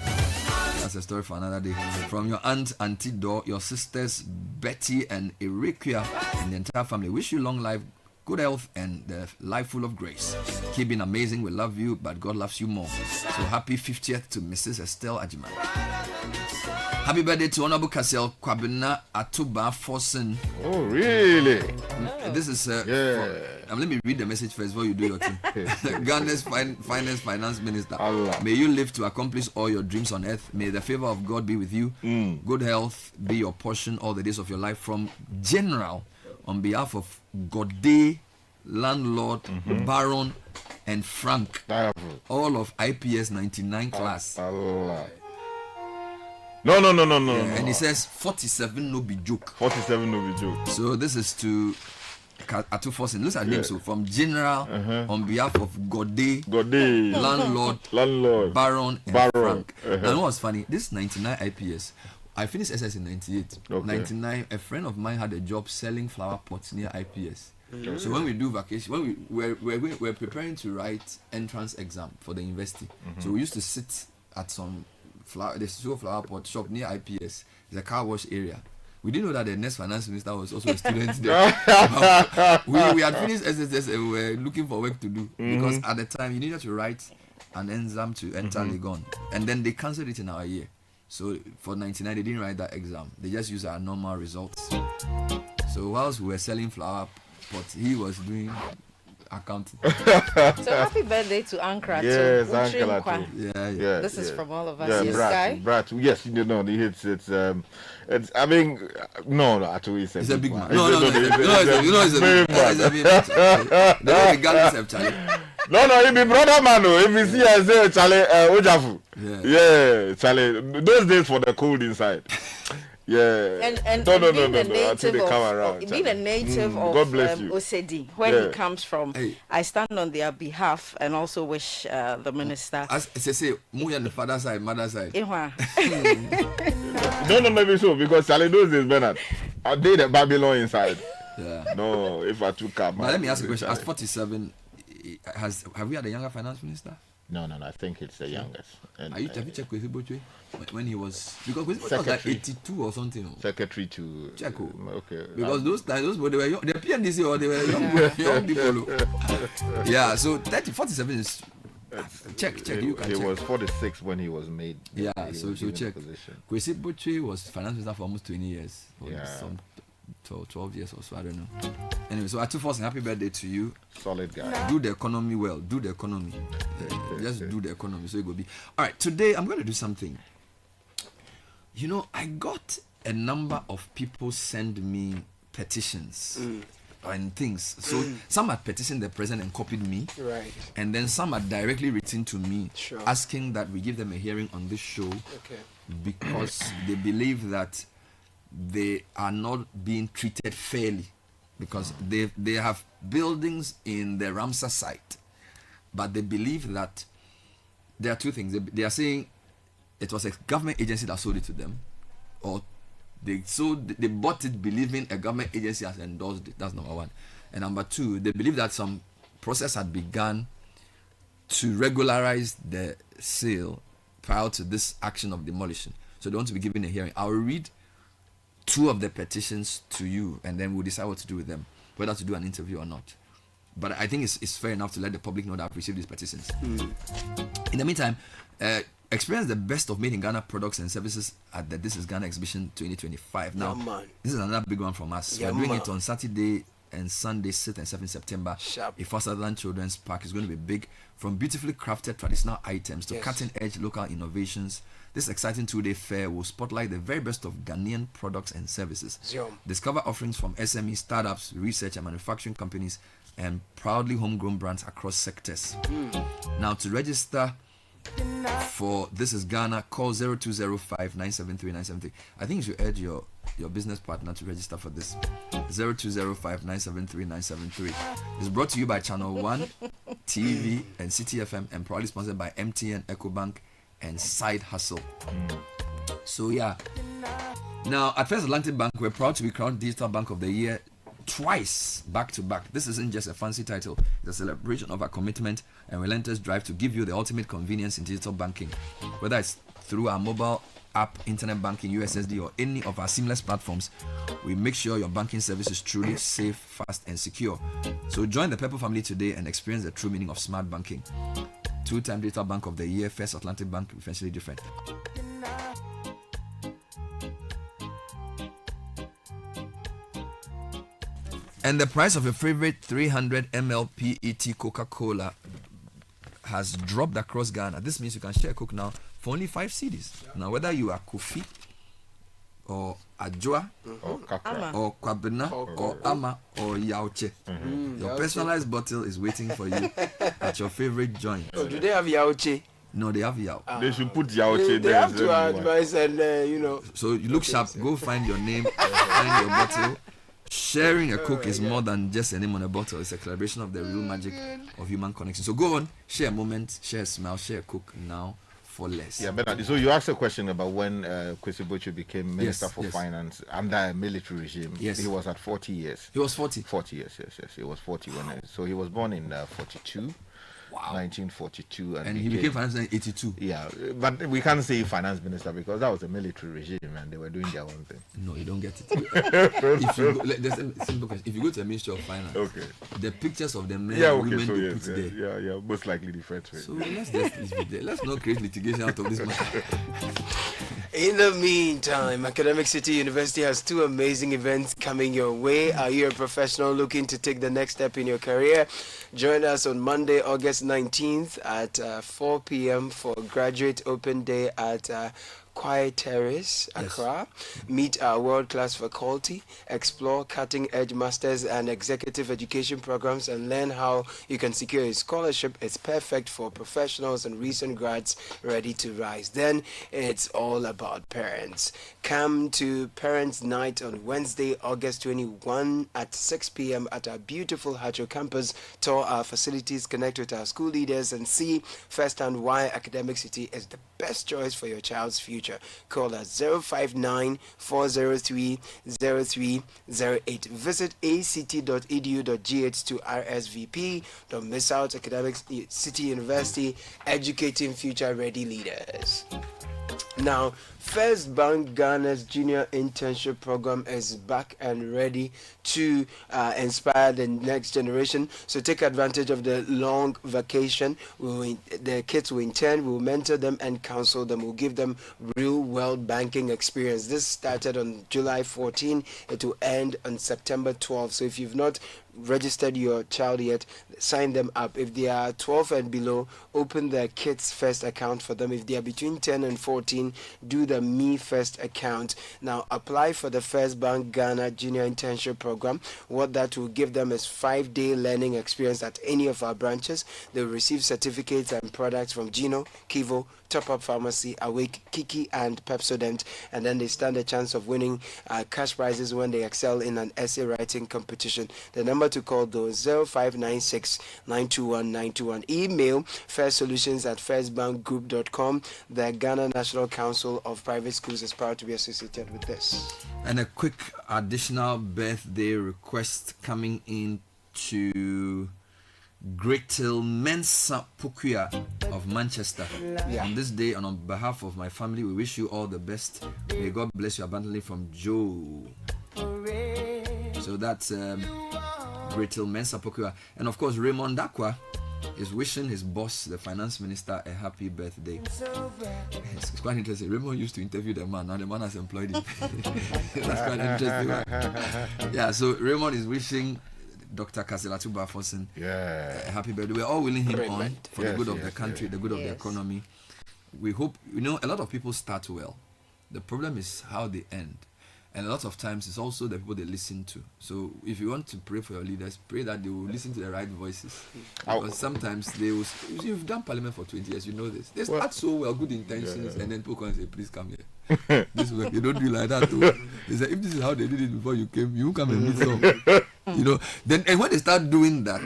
That's a story for another day. From your aunt, Auntie Dor, your sisters, Betty and Erikia, and the entire family. Wish you long life, good health, and a life full of grace. Keep being amazing. We love you, but God loves you more. So happy 50th to Mrs. Estelle Ajiman. Happy birthday to Honorable Kasiel Kwabena Atuba Forsen. Oh, really? This is let me read the message first before you do your thing. Ghana's finance minister. Allah. May you live to accomplish all your dreams on earth. May the favor of God be with you. Good health be your portion all the days of your life. From General, on behalf of Gode, Landlord, Baron, and Frank, all of IPS 99 class. Allah. No. And he says 47 no be joke. 47 no be joke. So this is to Atu Forsen. Look at him. So from General, on behalf of Gode, Landlord, Baron, and Frank. And what's funny, this 99 IPS, I finished SS in 98. Okay. 99, a friend of mine had a job selling flower pots near IPS. So when we do vacation, when we're preparing to write entrance exam for the university, so we used to sit at some flower pot shop near IPS. It's a car wash area. We didn't know that the next finance minister was also a student there. we had finished SSS and we were looking for work to do because at the time you needed to write an exam to enter Legon, and then they cancelled it in our year. So for 99 they didn't write that exam. They just used our normal results. So whilst we were selling flower pots, he was doing accounting. So happy birthday to Ankara. Yes, Ankara too. Yeah. This is from all of us. Yeah, Yes, Brat. Yes, you know, it's I mean, no, actually it's a big man. No, it's a big man. No, he be brother man. If you see I say Charlie Ojafu. Yeah, Charlie. Those days for the cold inside. Yeah. And no. Being a native of Osedi, where he comes from, I stand on their behalf and also wish the minister. As I say, Muya the father side, mother side. No, maybe so because Charlie knows this Bernard. I did the Babylon inside. Yeah. No, if I took up. But let me ask you a question. At 47, have we had a younger finance minister? No, I think it's the youngest. And have you checked with Iboche when he was, because it was like 82 or something? Secretary to Cheko. Okay. Because those times, they were young, they appeared this year or they were young people. Yeah, so 47 is. Check. You can check. He was 46 when he was made. Yeah, so check. Kwesi Iboche was finance minister for almost 20 years. Some 12 years or so, I don't know. Anyway, so Atu Forsen, happy birthday to you. Solid guy. Do the economy well. Do the economy. Just do the economy so it will be. All right, today I'm going to do something. You know, I got a number of people send me petitions and things. So some had petitioned the president and copied me. Right. And then some had directly written to me Sure. asking that we give them a hearing on this show because they believe that they are not being treated fairly because they have buildings in the Ramsar site, but they believe that there are two things. They are saying it was a government agency that sold it to them, or they bought it believing a government agency has endorsed it. That's number one. And number two, they believe that some process had begun to regularize the sale prior to this action of demolition. So they want to be given a hearing. I'll read two of the petitions to you, and then we'll decide what to do with them, whether to do an interview or not. But I think it's fair enough to let the public know that I've received these petitions. In the meantime, experience the best of made in Ghana products and services at the This Is Ghana exhibition 2025. Now, this is another big one from us. We're doing it on Saturday and Sunday, 6th and 7th September. Ifa Sutherland Children's Park is going to be big. From beautifully crafted traditional items to cutting-edge local innovations, this exciting two-day fair will spotlight the very best of Ghanaian products and services. Discover offerings from SME, startups, research and manufacturing companies, and proudly homegrown brands across sectors. Now, to register for This Is Ghana, call 0205-973-973. I think you should urge your business partner to register for this. 0205-973-973. It's brought to you by Channel 1 TV and Citi FM, and proudly sponsored by MTN, EcoBank, and Side Hustle. So yeah. Now, at First Atlantic Bank, we're proud to be crowned Digital Bank of the Year twice back to back. This isn't just a fancy title, it's a celebration of our commitment and relentless drive to give you the ultimate convenience in digital banking. Whether it's through our mobile app, internet banking, USSD, or any of our seamless platforms, we make sure your banking service is truly safe, fast, and secure. So join the Pepper family today and experience the true meaning of smart banking. Two-time Digital Bank of the Year, First Atlantic Bank, essentially different. And the price of your favorite 300 ml PET Coca-Cola has dropped across Ghana. This means you can share a Coke now for only 5 cedis. Now, whether you are Kofi or Adjoa or Kakra or Kwabena or Ama or Yauche, your personalized bottle is waiting for you at your favorite joint. Oh, do they have Yauche? No, they have Yao. They should put Yauche there. They have to advise and, So you look sharp, go find your name, find your bottle. Sharing a Coke is more than just a name on a bottle. It's a celebration of the real magic of human connection. So go on, share a moment, share a smile, share a Coke now for less. Yeah, but so you asked a question about when Kwesi Bocho became Minister for Finance under a military regime. Yes. He was at 40 years. He was 40? 40 years, yes. He was 40 when so he was born in 42. Wow. 1942, and he became finance minister in 82. Yeah, but we can't say finance minister because that was a military regime and they were doing their own thing. No, you don't get it. If you go to the Ministry of Finance, the pictures of the men and women they put there, yeah, most likely different. So let's not create litigation out of this matter. In the meantime, Academic Citi University has 2 amazing events coming your way. Are you a professional looking to take the next step in your career? Join us on Monday, August 19th at 4 p.m. for Graduate Open Day at Quiet Terrace, Accra. Meet our world-class faculty, explore cutting-edge masters and executive education programs, and learn how you can secure a scholarship. It's perfect for professionals and recent grads ready to rise. Then it's all about parents. Come to Parents' Night on Wednesday, August 21 at 6 p.m. at our beautiful Hacho campus. Tour our facilities, connect with our school leaders, and see firsthand why Academic Citi is the best choice for your child's future. Call us 059-403-0308. Visit act.edu.gh to RSVP. Don't miss out. Academic Citi University, educating future-ready leaders. Now, First Bank Ghana's junior internship program is back and ready to inspire the next generation. So take advantage of the long vacation. The kids will intern, we'll mentor them and counsel them. We'll give them real world banking experience. This started on July 14. It will end on September 12. So if you've not registered your child yet, sign them up. If they are 12 and below, open the Kids First account for them. If they are between 10 and 14, do the Me First account. Now apply for the First Bank Ghana Junior Internship Program. What that will give them is 5-day learning experience at any of our branches. They will receive certificates and products from Gino, Kivo, Top Up Pharmacy, Awake, Kiki, and Pepsodent, and then they stand a chance of winning cash prizes when they excel in an essay writing competition. The number to call though is 0596 921 921. Email firstsolutions@firstbankgroup.com. The Ghana National Council of Private Schools is proud to be associated with this. And a quick additional birthday request coming in to Gretel Mensa Pukuya of Manchester. On this day, and on behalf of my family, we wish you all the best. May God bless you abundantly, from Joe. So that's Gretel Mensa Pukuya. And of course, Raymond Dakwa is wishing his boss, the finance minister, a happy birthday. It's quite interesting. Raymond used to interview the man, now the man has employed him. That's quite interesting. Yeah, so Raymond is wishing Dr. Kaselatu Bafosin a happy birthday. We're all willing him on for the good of the country, the good of the economy. We hope, a lot of people start well. The problem is how they end. And a lot of times it's also the people they listen to. So if you want to pray for your leaders, pray that they will listen to the right voices. Because sometimes they will, you've done parliament for 20 years, you know this. They start so well, good intentions, and then people come and say, please come here. This way, you don't do like that too. They say, if this is how they did it before you came, you come and meet some. Then and when they start doing that,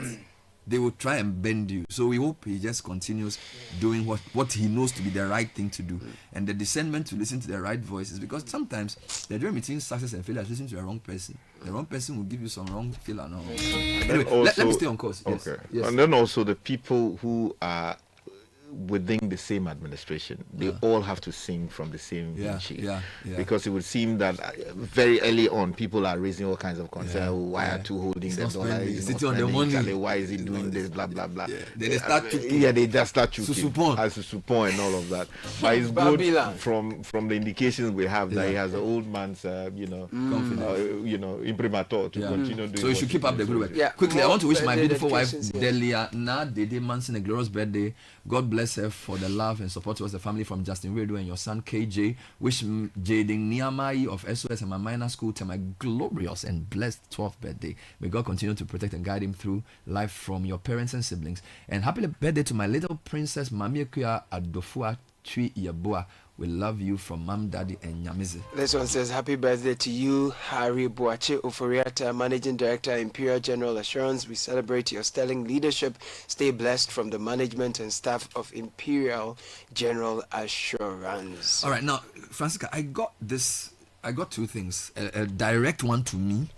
they will try and bend you. So we hope he just continues doing what he knows to be the right thing to do. And the discernment to listen to the right voices, because sometimes the difference between success and failure is listening to the wrong person. The wrong person will give you some wrong feel and all. Anyway, let me stay on course. Yes. Okay. Yes. And then also the people who are within the same administration, they all have to sing from the same sheet. Because it would seem that very early on, people are raising all kinds of concerns. Why are two holding the dollar? Sitting on the money. Why is he doing this? Blah blah blah. Then they start they just start shooting as a support and all of that. But it's good from the indications we have that he has an old man's imprimatur to continue doing. So you should keep up the good work. Quickly, I want to wish my beautiful wife Delia Na Dede Manson a glorious birthday. God bless her for the love and support towards the family from Justin Redo and your son KJ. Wish Jaden Niamai of SOS and my minor school to my glorious and blessed 12th birthday. May God continue to protect and guide him through life from your parents and siblings. And happy birthday to my little princess Mamiekuya Adofua Twi Yabua. We love you from Mom, Daddy, and Nyamizi. This one says, happy birthday to you, Harry Boache Oforiata, Managing Director, Imperial General Assurance. We celebrate your sterling leadership. Stay blessed from the management and staff of Imperial General Assurance. All right, now, Francisca, I got two things. A direct one to me,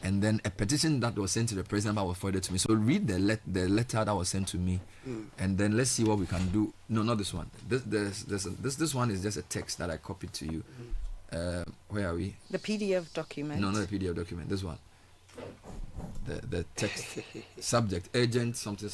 and then a petition that was sent to the president that was forwarded to me. So read the letter that was sent to me, and then let's see what we can do. No, not this one. This one is just a text that I copied to you. Where are we? The PDF document. No, not the PDF document. This one. The text subject urgent something.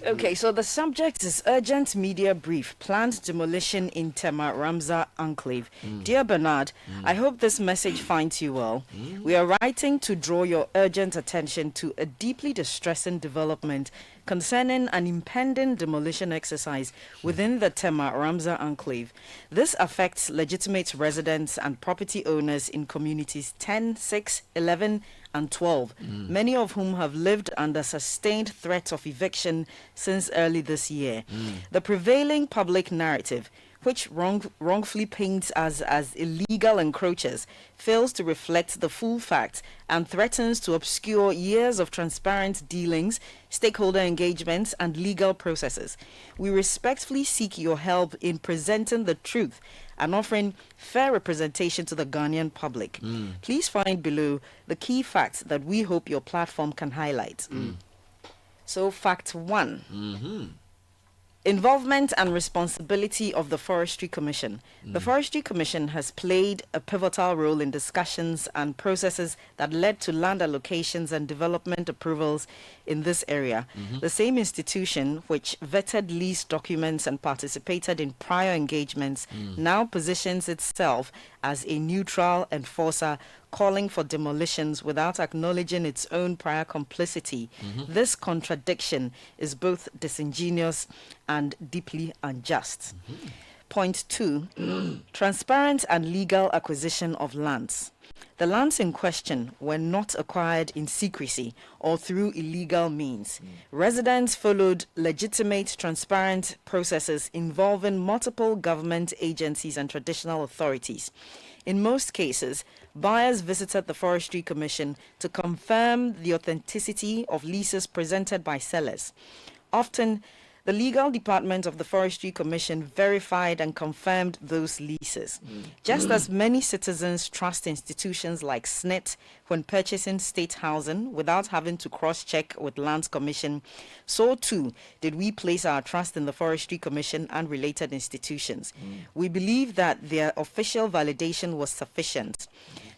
Okay, so the subject is urgent media brief, planned demolition in Tema Ramsar enclave. Dear Bernard, I hope this message finds you well. We are writing to draw your urgent attention to a deeply distressing development concerning an impending demolition exercise within the Tema Ramsar enclave. This affects legitimate residents and property owners in communities 10, 6, 11, and 12, many of whom have lived under sustained threat of eviction since early this year. The prevailing public narrative, which wrongfully paints us as illegal encroachers, fails to reflect the full facts and threatens to obscure years of transparent dealings, stakeholder engagements, and legal processes. We respectfully seek your help in presenting the truth and offering fair representation to the Ghanaian public. Please find below the key facts that we hope your platform can highlight. So, fact 1. Involvement and responsibility of the Forestry Commission. The Forestry Commission has played a pivotal role in discussions and processes that led to land allocations and development approvals in this area. The same institution which vetted lease documents and participated in prior engagements now positions itself as a neutral enforcer calling for demolitions without acknowledging its own prior complicity. This contradiction is both disingenuous and deeply unjust. Point 2, transparent and legal acquisition of lands. The lands in question were not acquired in secrecy or through illegal means. Residents followed legitimate, transparent processes involving multiple government agencies and traditional authorities. In most cases, buyers visited the Forestry Commission to confirm the authenticity of leases presented by sellers. Often, the legal department of the Forestry Commission verified and confirmed those leases. Just as many citizens trust institutions like SNIT when purchasing state housing without having to cross-check with Lands Commission, so too did we place our trust in the Forestry Commission and related institutions. We believe that their official validation was sufficient.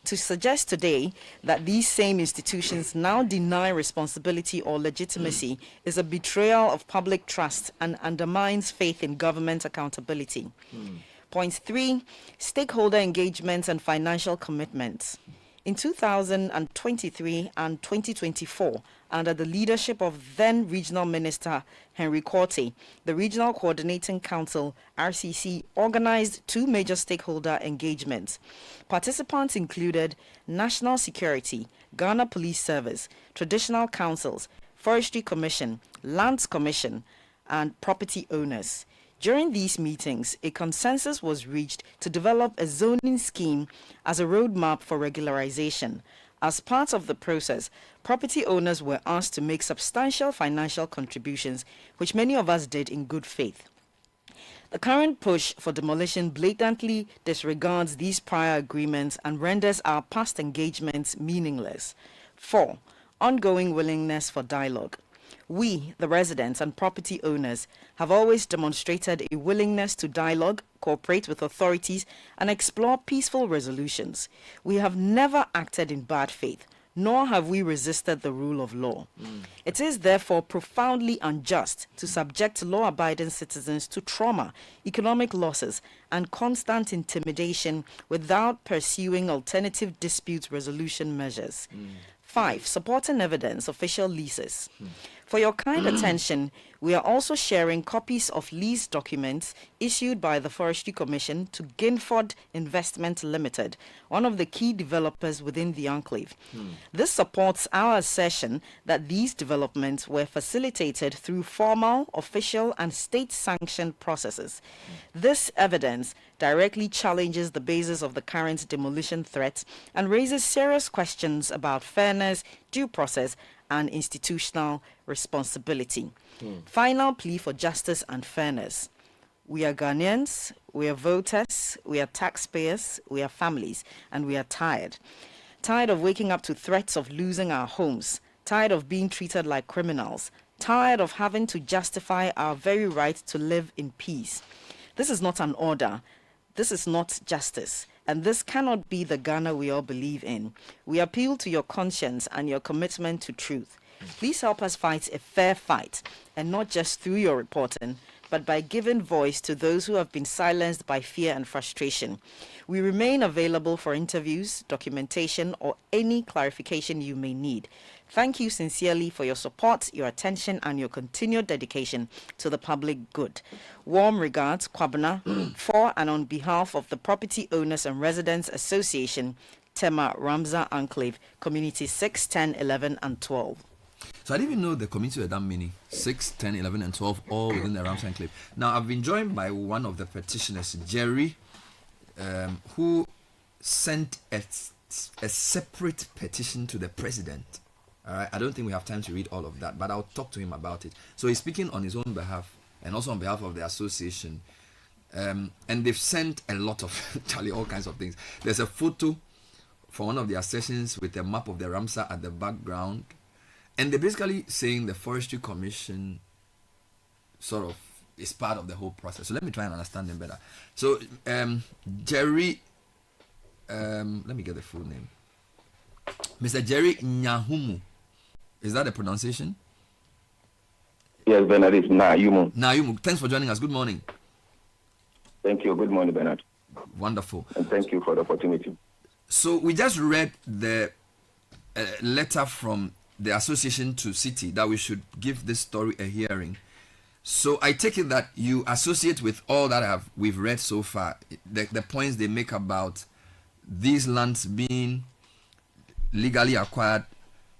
To suggest today that these same institutions now deny responsibility or legitimacy is a betrayal of public trust and undermines faith in government accountability. Point 3, stakeholder engagement and financial commitments. In 2023 and 2024, under the leadership of then Regional Minister Henry Korte, the Regional Coordinating Council, RCC, organized 2 major stakeholder engagements. Participants included National Security, Ghana Police Service, traditional councils, Forestry Commission, Lands Commission, and property owners. During these meetings, a consensus was reached to develop a zoning scheme as a roadmap for regularization. As part of the process, property owners were asked to make substantial financial contributions, which many of us did in good faith. The current push for demolition blatantly disregards these prior agreements and renders our past engagements meaningless. 4, ongoing willingness for dialogue. We, the residents and property owners, have always demonstrated a willingness to dialogue, cooperate with authorities, and explore peaceful resolutions. We have never acted in bad faith, nor have we resisted the rule of law. It is therefore profoundly unjust to subject law-abiding citizens to trauma, economic losses, and constant intimidation without pursuing alternative dispute resolution measures. 5, supporting evidence, official leases. For your kind attention, we are also sharing copies of lease documents issued by the Forestry Commission to Guinford Investment Limited, one of the key developers within the enclave. This supports our assertion that these developments were facilitated through formal, official, and state-sanctioned processes. This evidence directly challenges the basis of the current demolition threat and raises serious questions about fairness, due process, and institutional responsibility. Final plea for justice and fairness. We are Ghanaians, we are voters, we are taxpayers, we are families, and we are tired. Tired of waking up to threats of losing our homes, tired of being treated like criminals, tired of having to justify our very right to live in peace. This is not an order. This is not justice. And this cannot be the Ghana we all believe in. We appeal to your conscience and your commitment to truth. Please help us fight a fair fight, and not just through your reporting, but by giving voice to those who have been silenced by fear and frustration. We remain available for interviews, documentation, or any clarification you may need. Thank you sincerely for your support, your attention, and your continued dedication to the public good. Warm regards, Kwabena, for and on behalf of the Property Owners and Residents Association, Tema Ramsar Enclave, Community 6, 10, 11, and 12. So I didn't even know the community were that many. 6, 10, 11, and 12, all within the Ramsar Enclave. Now, I've been joined by one of the petitioners, Jerry, who sent a separate petition to the president. All right, I don't think we have time to read all of that, but I'll talk to him about it. So he's speaking on his own behalf and also on behalf of the association. And they've sent a lot of, Charlie, all kinds of things. There's a photo for one of their sessions with a map of the Ramsar at the background. And they're basically saying the Forestry Commission sort of is part of the whole process. So let me try and understand them better. So Jerry, let me get the full name. Mr. Jerry Nyahumu. Is that the pronunciation? Yes, Bernard, it's Nayumu. Nayumu, thanks for joining us. Good morning. Thank you. Good morning, Bernard. Wonderful. And thank you for the opportunity. So we just read the letter from the association to Citi that we should give this story a hearing. So I take it that you associate with all that we've read so far, the points they make about these lands being legally acquired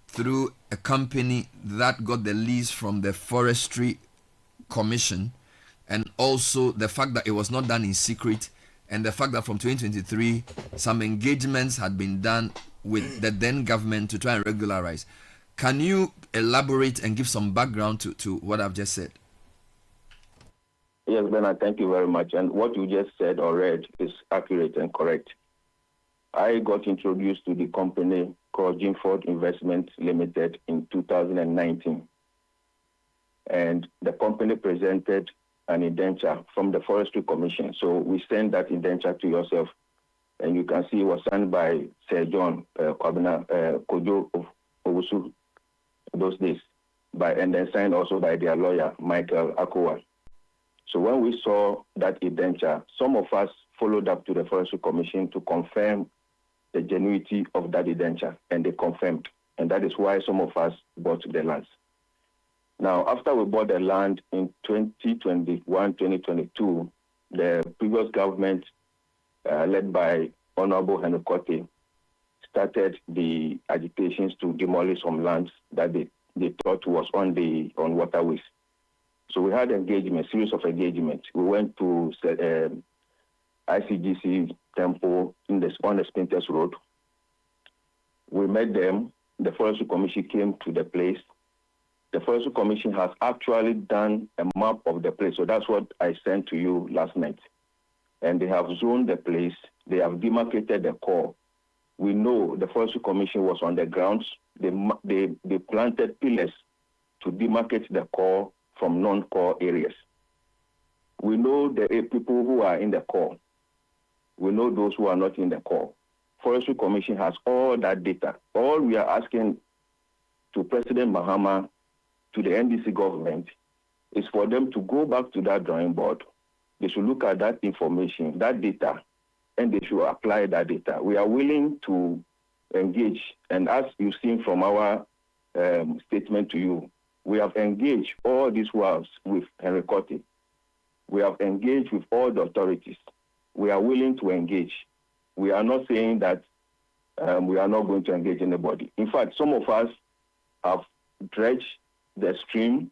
through a company that got the lease from the Forestry Commission, and also the fact that it was not done in secret, and the fact that from 2023 some engagements had been done with the then government to try and regularize. Can you elaborate and give some background to what I've just said? Yes, Bernard, thank you very much. And what you just said or read is accurate and correct. I got introduced to the company called Jinford Investment Limited in 2019. And the company presented an indenture from the Forestry Commission. So we sent that indenture to yourself. And you can see it was signed by Sir John Kwabena Kojo of Owusu those days, and then signed also by their lawyer, Michael Akowa. So when we saw that indenture, some of us followed up to the Forestry Commission to confirm the genuinity of that indenture, and they confirmed. And that is why some of us bought the lands. Now, after we bought the land in 2021, 2022, the previous government, led by Honorable Henry Kote, started the agitations to demolish some lands that they thought was on waterways. So we had engagement, series of engagements. We went to ICGC Temple on the Spinters Road. We met them. The Forestry Commission came to the place. The Forestry Commission has actually done a map of the place. So that's what I sent to you last night. And they have zoned the place. They have demarcated the core. We know the Forestry Commission was on the grounds. They planted pillars to demarcate the core from non-core areas. We know the people who are in the core. We know those who are not in the core. Forestry Commission has all that data. All we are asking to President Mahama, to the NDC government, is for them to go back to that drawing board. They should look at that information, that data, and they should apply that data. We are willing to engage, and as you've seen from our statement to you, we have engaged all these whiles with Henry Kote. We have engaged with all the authorities. We are willing to engage. We are not saying that we are not going to engage anybody. In fact, some of us have dredged the stream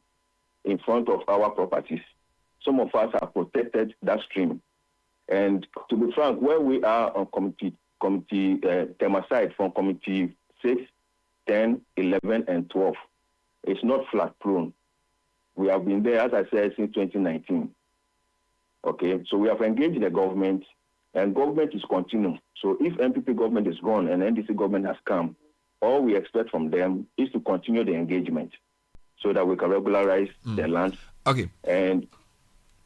in front of our properties. Some of us have protected that stream. And to be frank, where we are on committee Temaside from committee 6, 10, 11, and 12, it's not flood prone. We have been there, as I said, since 2019. Okay, so we have engaged the government, and government is continuing. So if MPP government is gone and NDC government has come, all we expect from them is to continue the engagement so that we can regularize the land. Okay. And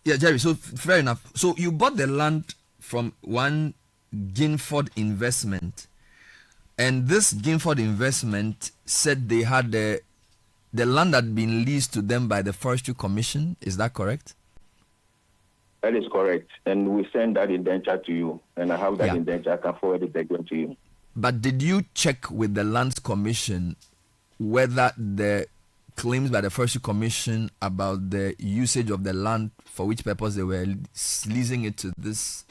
yeah, Jerry, so fair enough. So you bought the land from one Ginford Investment, and this Ginford Investment said they had the land had been leased to them by the Forestry Commission. Is that correct? That is correct. And we send that indenture to you, and I have that indenture. I can forward it again to you. But did you check with the Lands Commission whether the claims by the Forestry Commission about the usage of the land for which purpose they were leasing it to this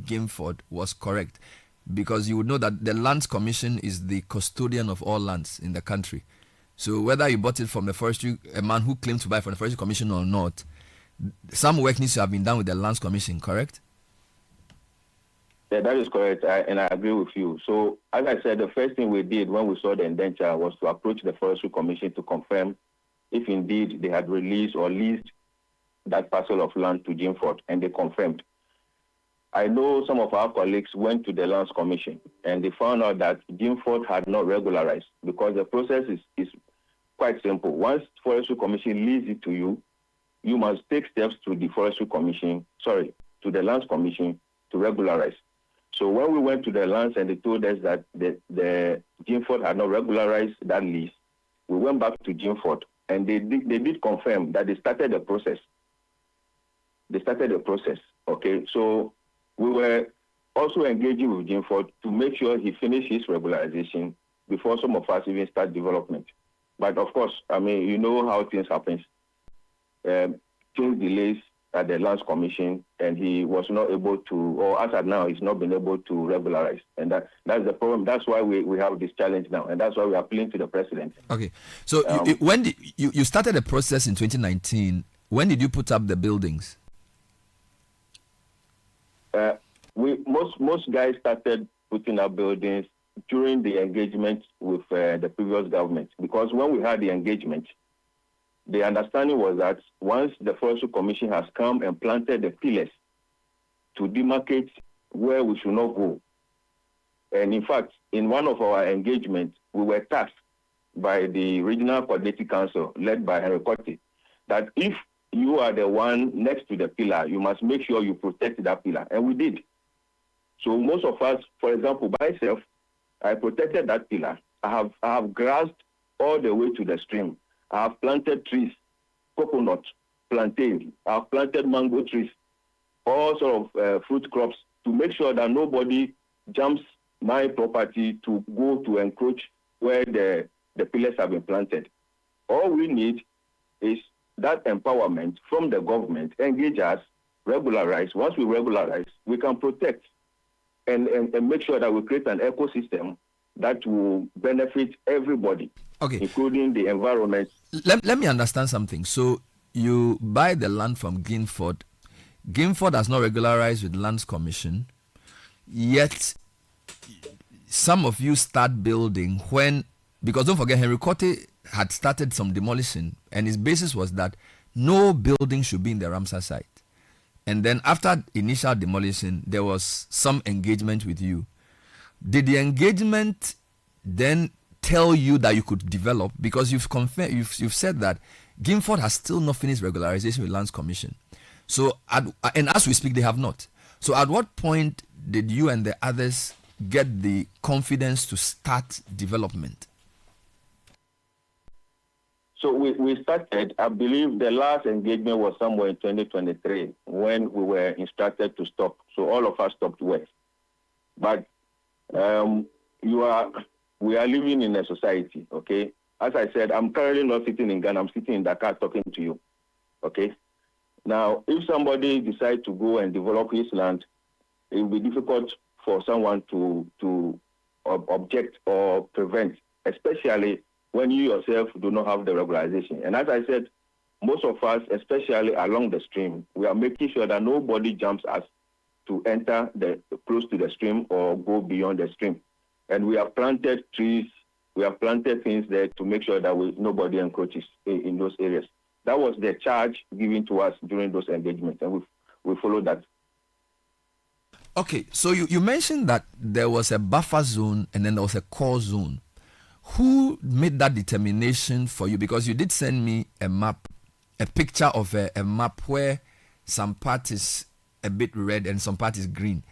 Ginford was correct? Because you would know that the Lands Commission is the custodian of all lands in the country. So whether you bought it from a man who claimed to buy from the Forestry Commission or not, some work needs to have been done with the Lands Commission, correct? Yeah, that is correct, and I agree with you. So, as I said, the first thing we did when we saw the indenture was to approach the Forestry Commission to confirm if indeed they had released or leased that parcel of land to Ginford, and they confirmed. I know some of our colleagues went to the Lands Commission, and they found out that Ginford had not regularized, because the process is quite simple. Once Forestry Commission leases it to you, you must take steps to the to the Lands Commission to regularize. So when we went to the lands and they told us that the Ginford had not regularized that lease, we went back to Ginford, and they did confirm that they started the process. Okay, so we were also engaging with Jinford to make sure he finishes his regularization before some of us even start development. But of course, I mean, you know how things happen. Things delays at the Lands Commission, and he was not able to, or as at now, he's not been able to regularize. And that's the problem. That's why we have this challenge now, and that's why we are appealing to the president. Okay. So when did you started the process in 2019? When did you put up the buildings? Most guys started putting up buildings during the engagement with the previous government, because when we had the engagement, the understanding was that once the Forestry Commission has come and planted the pillars to demarcate where we should not go, and in fact, in one of our engagements, we were tasked by the Regional Coordinating Council, led by Henry Cotti, that if you are the one next to the pillar, you must make sure you protect that pillar, and we did. So most of us, for example, myself, I protected that pillar. I have grassed all the way to the stream. I have planted trees, coconut, plantain. I have planted mango trees, all sort of fruit crops, to make sure that nobody jumps my property to go to encroach where the pillars have been planted. All we need is that empowerment from the government, engage us, regularize. Once we regularize, we can protect and make sure that we create an ecosystem that will benefit everybody, including the environment. Let me understand something. So you buy the land from Guildford. Guildford has not regularized with Lands Commission, yet some of you start building when, because don't forget, Henry Cotti had started some demolition, and his basis was that no building should be in the Ramsar site. And then after initial demolition, there was some engagement with you. Did the engagement then tell you that you could develop? Because you've said that Guildford has still not finished regularization with Lands Commission. So, and as we speak, they have not. So at what point did you and the others get the confidence to start development? So we started, I believe the last engagement was somewhere in 2023 when we were instructed to stop. So all of us stopped work. But we are living in a society, okay? As I said, I'm currently not sitting in Ghana, I'm sitting in Dakar talking to you, okay? Now, if somebody decides to go and develop his land, it will be difficult for someone to object or prevent, especially when you yourself do not have the regularization. And as I said, most of us, especially along the stream, we are making sure that nobody jumps us to enter close to the stream or go beyond the stream. And we have planted trees, we have planted things there to make sure that nobody encroaches in those areas. That was the charge given to us during those engagements, and we followed that. Okay, so you mentioned that there was a buffer zone and then there was a core zone. Who made that determination for you? Because you did send me a map, a picture of a map where some part is a bit red and some part is green.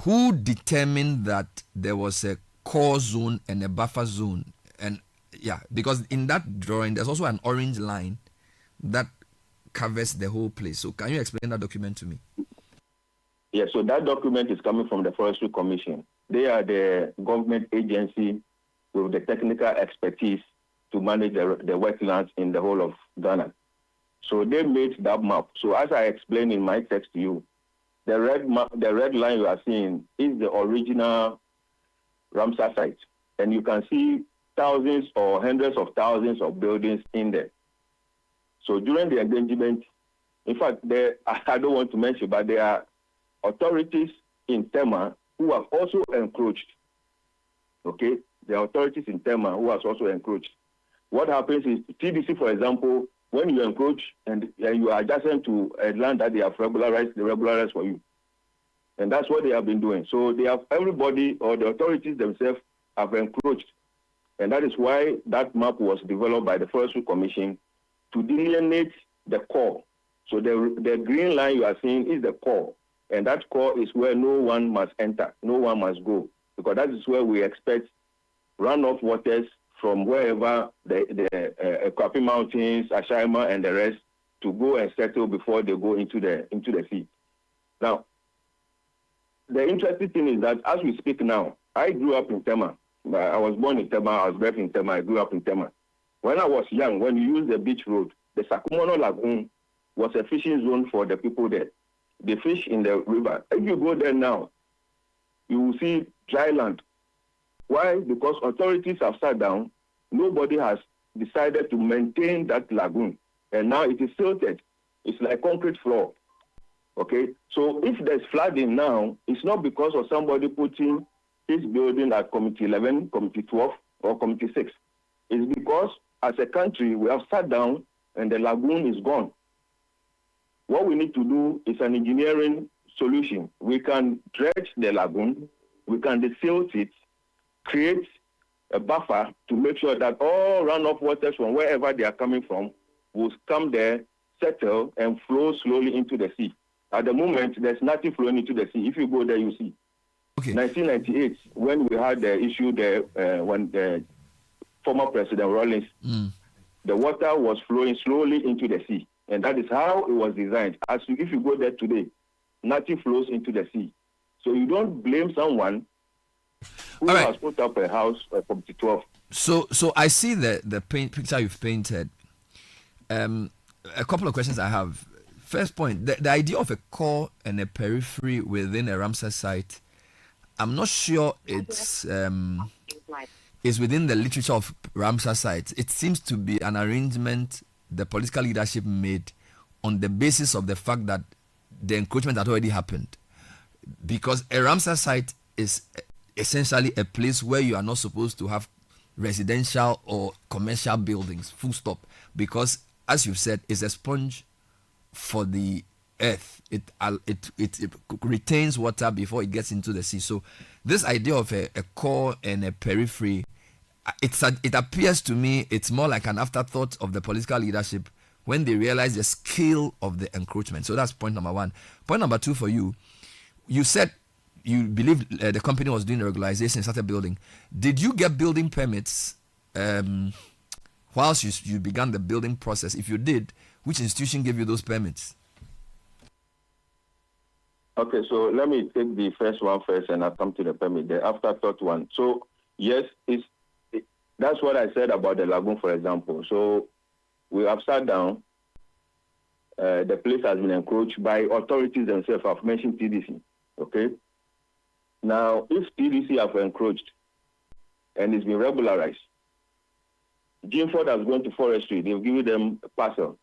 Who determined that there was a core zone and a buffer zone? And yeah, because in that drawing, there's also an orange line that covers the whole place. So can you explain that document to me? Yeah, so that document is coming from the Forestry Commission. They are the government agency with the technical expertise to manage the wetlands in the whole of Ghana. So they made that map. So as I explained in my text to you, the red line you are seeing is the original Ramsar site. And you can see thousands or hundreds of thousands of buildings in there. So during the engagement, in fact, I don't want to mention, but there are authorities in Tema who have also encroached. Okay? The authorities in Tema who has also encroached. What happens is, TDC, for example, when you encroach and you are adjacent to a land that they have regularized, they regularize for you. And that's what they have been doing. So they have everybody, or the authorities themselves, have encroached. And that is why that map was developed by the Forestry Commission to delineate the core. So the green line you are seeing is the core. And that core is where no one must enter, no one must go. Because that is where we expect runoff waters from wherever the Kwapi Mountains, Ashaima, and the rest to go and settle before they go into the sea. Now, the interesting thing is that as we speak now, I grew up in Tema. I was born in Tema. I was bred in Tema. I grew up in Tema. When I was young, when you use the beach road, the Sakumono Lagoon was a fishing zone for the people there. They fish in the river. If you go there now, you will see dry land. Why? Because authorities have sat down. Nobody has decided to maintain that lagoon. And now it is silted. It's like concrete floor. Okay? So if there's flooding now, it's not because of somebody putting his building at Committee 11, Committee 12, or Committee 6. It's because as a country, we have sat down and the lagoon is gone. What we need to do is an engineering solution. We can dredge the lagoon, we can desilt it, create a buffer to make sure that all runoff waters from wherever they are coming from will come there, settle, and flow slowly into the sea. At the moment, there's nothing flowing into the sea. If you go there, you see. Okay. 1998, when we had the issue there, when the former President Rawlings, the water was flowing slowly into the sea. And that is how it was designed. If you go there today, nothing flows into the sea. So you don't blame someone who has put up a house from 12. So I see the picture you've painted. A couple of questions I have. First point, the idea of a core and a periphery within a Ramsar site, I'm not sure it's within the literature of Ramsar sites. It seems to be an arrangement the political leadership made on the basis of the fact that the encroachment had already happened. Because a Ramsar site is essentially a place where you are not supposed to have residential or commercial buildings, full stop. Because, as you've said, it's a sponge for the earth. It retains water before it gets into the sea. So this idea of a core and a periphery, it appears to me it's more like an afterthought of the political leadership when they realize the scale of the encroachment. So that's point number one. Point number two for you, you said you believe the company was doing regularization and started building. Did you get building permits whilst you began the building process? If you did, which institution gave you those permits? Okay, so let me take the first one first and I'll come to the permit, the afterthought one. So, yes, that's what I said about the lagoon, for example. So we have sat down. The place has been encroached by authorities themselves. I've mentioned TDC. Okay. Now, if TDC have encroached and it's been regularized, Jinford has gone to forestry. They've given them a parcel.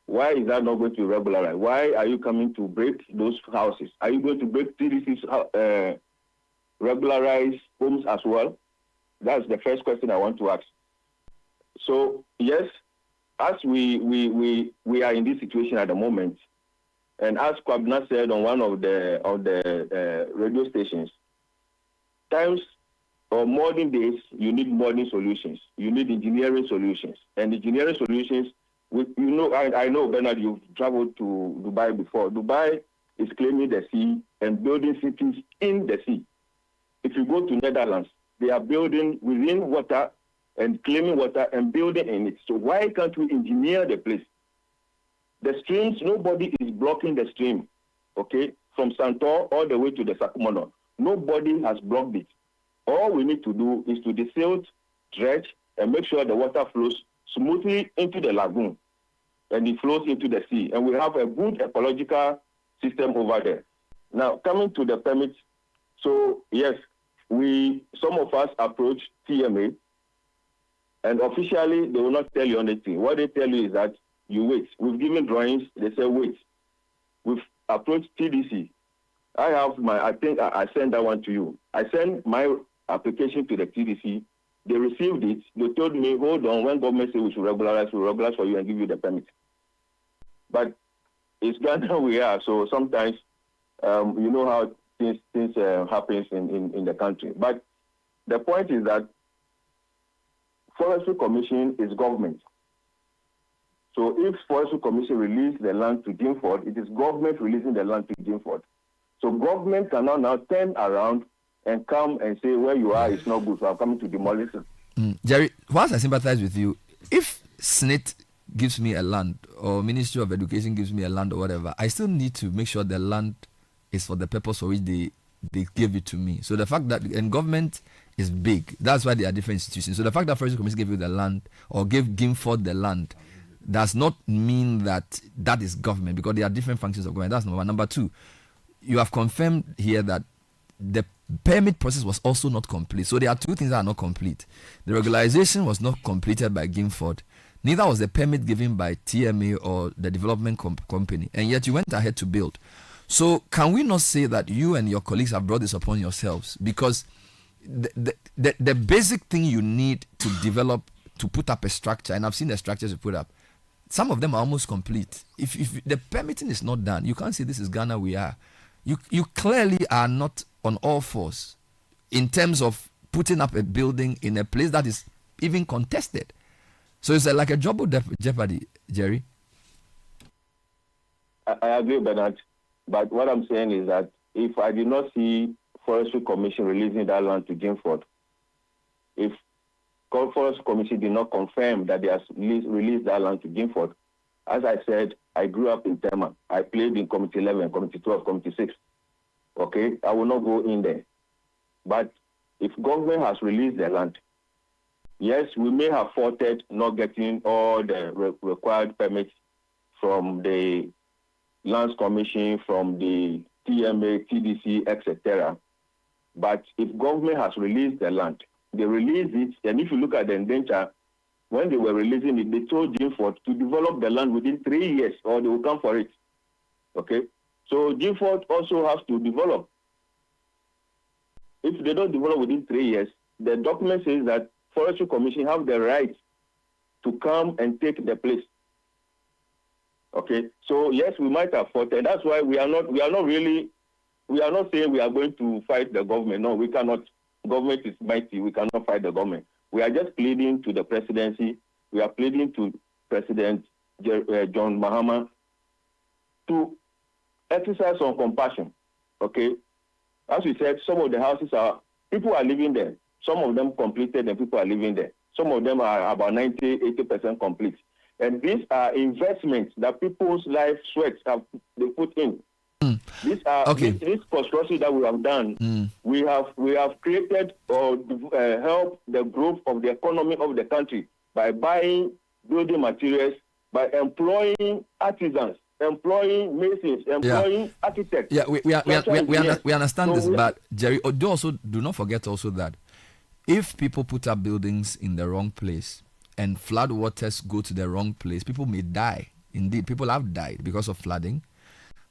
Why is that not going to be regularized? Why are you coming to break those houses? Are you going to break TDC's regularized homes as well? That's the first question I want to ask. So, yes, as we are in this situation at the moment, and as Kwabna said on one of the radio stations, times or modern days, you need modern solutions. You need engineering solutions. And engineering solutions, I know, Bernard, you've traveled to Dubai before. Dubai is claiming the sea and building cities in the sea. If you go to Netherlands, they are building within water and claiming water and building in it. So why can't we engineer the place? The streams, nobody is blocking the stream, okay, from Santor all the way to the Sakumono. Nobody has blocked it. All we need to do is to desilt, dredge, and make sure the water flows smoothly into the lagoon and it flows into the sea. And we have a good ecological system over there. Now, coming to the permits, so yes, some of us approach TMA, and officially they will not tell you anything. What they tell you is that you wait. We've given drawings, they say wait. We've approached TDC. I think I sent that one to you. I sent my application to the TDC. They received it. They told me, hold on, when government says we should regularize, we'll regularize for you and give you the permit. But it's Ghana we are, so sometimes you know how things happens in the country. But the point is that Forestry Commission is government. So if Forestry Commission release the land to Jinford, it is government releasing the land to Jinford. So government cannot now turn around and come and say where you are is not good, so I'm coming to demolish it. Jerry, whilst I sympathize with you, if SNIT gives me a land or Ministry of Education gives me a land or whatever, I still need to make sure the land is for the purpose for which they gave it to me. So the fact that and government is big, that's why they are different institutions. So the fact that Forestry Commission gave you the land or gave Gimford the land does not mean that is government, because there are different functions of government. That's number one. Number two, you have confirmed here that the permit process was also not complete. So there are two things that are not complete. The regularization was not completed by Gimford. Neither was the permit given by TMA or the development company. And yet you went ahead to build. So can we not say that you and your colleagues have brought this upon yourselves? Because the basic thing you need to develop, to put up a structure, and I've seen the structures you put up, some of them are almost complete. If the permitting is not done, you can't say this is Ghana we are. You clearly are not on all fours in terms of putting up a building in a place that is even contested. So it's like a double jeopardy, Jerry. I agree, Bernard. But what I'm saying is that if I did not see Forestry Commission releasing that land to Gimford, if Forestry Commission did not confirm that they have released that land to Gimford, as I said, I grew up in Tema. I played in Committee 11, Committee 12, Committee 6. Okay, I will not go in there. But if government has released the land, yes, we may have faulted not getting all the required permits from the Lands Commission, from the TMA, TDC, etc. But if government has released the land, they released it, and if you look at the indenture, when they were releasing it, they told Gimford to develop the land within 3 years or they will come for it. Okay? So Gimford also has to develop. If they don't develop within 3 years, the document says that Forestry Commission have the right to come and take the place. Okay? So yes, we might have fought, and that's why we are not saying we are going to fight the government. No, we cannot. Government is mighty. We cannot fight the government. We are just pleading to the presidency. We are pleading to President John Mahama to exercise some compassion. Okay? As we said, some of the houses people are living there. Some of them completed and people are living there. Some of them are about 80% complete. And these are investments that people's life sweats they put in. These are this construction that we have done. We have created or helped the growth of the economy of the country by buying building materials, by employing artisans, employing masons, employing architects. Yeah, we understand this, but Jerry, do not forget also that if people put up buildings in the wrong place and flood waters go to the wrong place, people may die. Indeed, people have died because of flooding.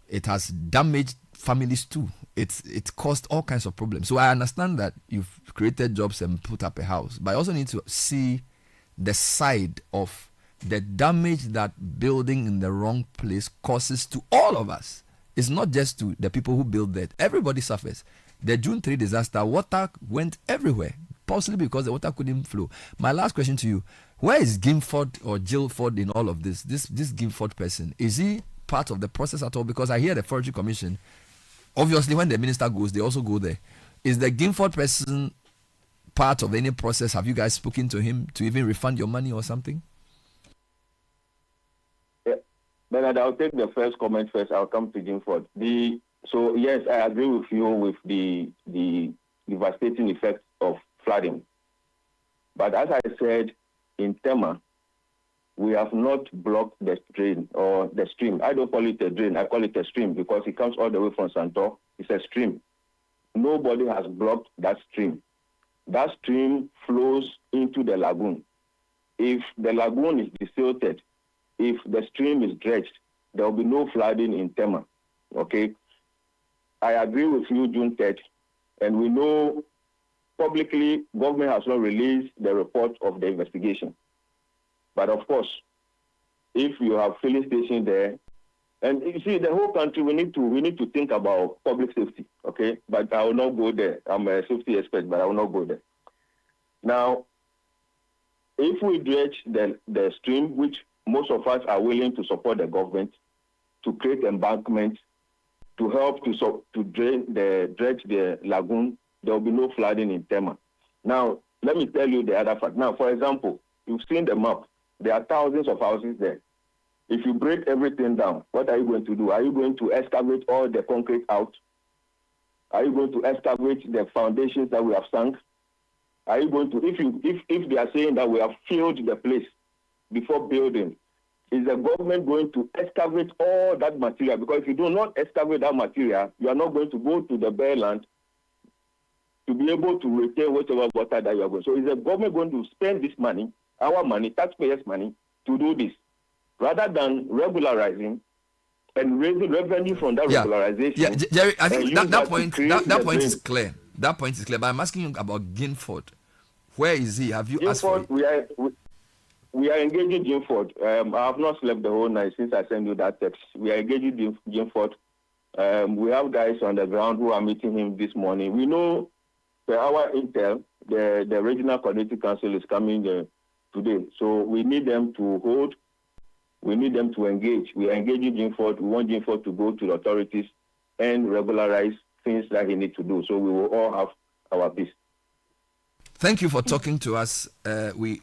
It has damaged families too. It caused all kinds of problems. So I understand that you've created jobs and put up a house, but I also need to see the side of the damage that building in the wrong place causes to all of us. It's not just to the people who build that. Everybody suffers. The June 3 disaster, water went everywhere, possibly because the water couldn't flow. My last question to you, where is Gimford or Gilford in all of this? This Gimford person, is he part of the process at all? Because I hear the Forestry Commission, obviously when the minister goes, they also go there. Is the Gimford person part of any process? Have you guys spoken to him to even refund your money or something? Yeah. Bernard, I'll take the first comment first. I'll come to Gimford. So yes, I agree with you with the devastating effects of flooding. But as I said, in Tema, we have not blocked the drain or the stream. I don't call it a drain. I call it a stream because it comes all the way from Santor. It's a stream. Nobody has blocked that stream. That stream flows into the lagoon. If the lagoon is desilted, if the stream is dredged, there will be no flooding in Tema. Okay? I agree with you, June 3rd, and we know publicly government has not released the report of the investigation. But of course, if you have filling station there, and you see the whole country, we need to think about public safety, okay? But I will not go there. I'm a safety expert, but I will not go there. Now, if we dredge the stream, which most of us are willing to support the government to create embankments to help to dredge the lagoon, there will be no flooding in Tema. Now, let me tell you the other fact. Now, for example, you've seen the map. There are thousands of houses there. If you break everything down, what are you going to do? Are you going to excavate all the concrete out Are you going to excavate the foundations that we have sunk? Are you going to, if they are saying that we have filled the place before building, is the government going to excavate all that material? Because if you do not excavate that material, you are not going to go to the bare land to be able to retain whatever water that you are going. So is the government going to spend this money, our money, taxpayers' money, to do this, rather than regularizing and raising revenue from that regularization? Yeah, Jerry, I think that point is clear. That point is clear. But I'm asking you about Guildford. Where is he? Have you asked for it? We are engaging Guildford. I have not slept the whole night since I sent you that text. We are engaging Guildford. We have guys on the ground who are meeting him this morning. We know per our intel, the regional coordinating council is coming today. So we need them to hold. We need them to engage. We are engaging Guildford. We want Guildford to go to the authorities and regularize things that he needs to do. So we will all have our peace. Thank you for talking to us. We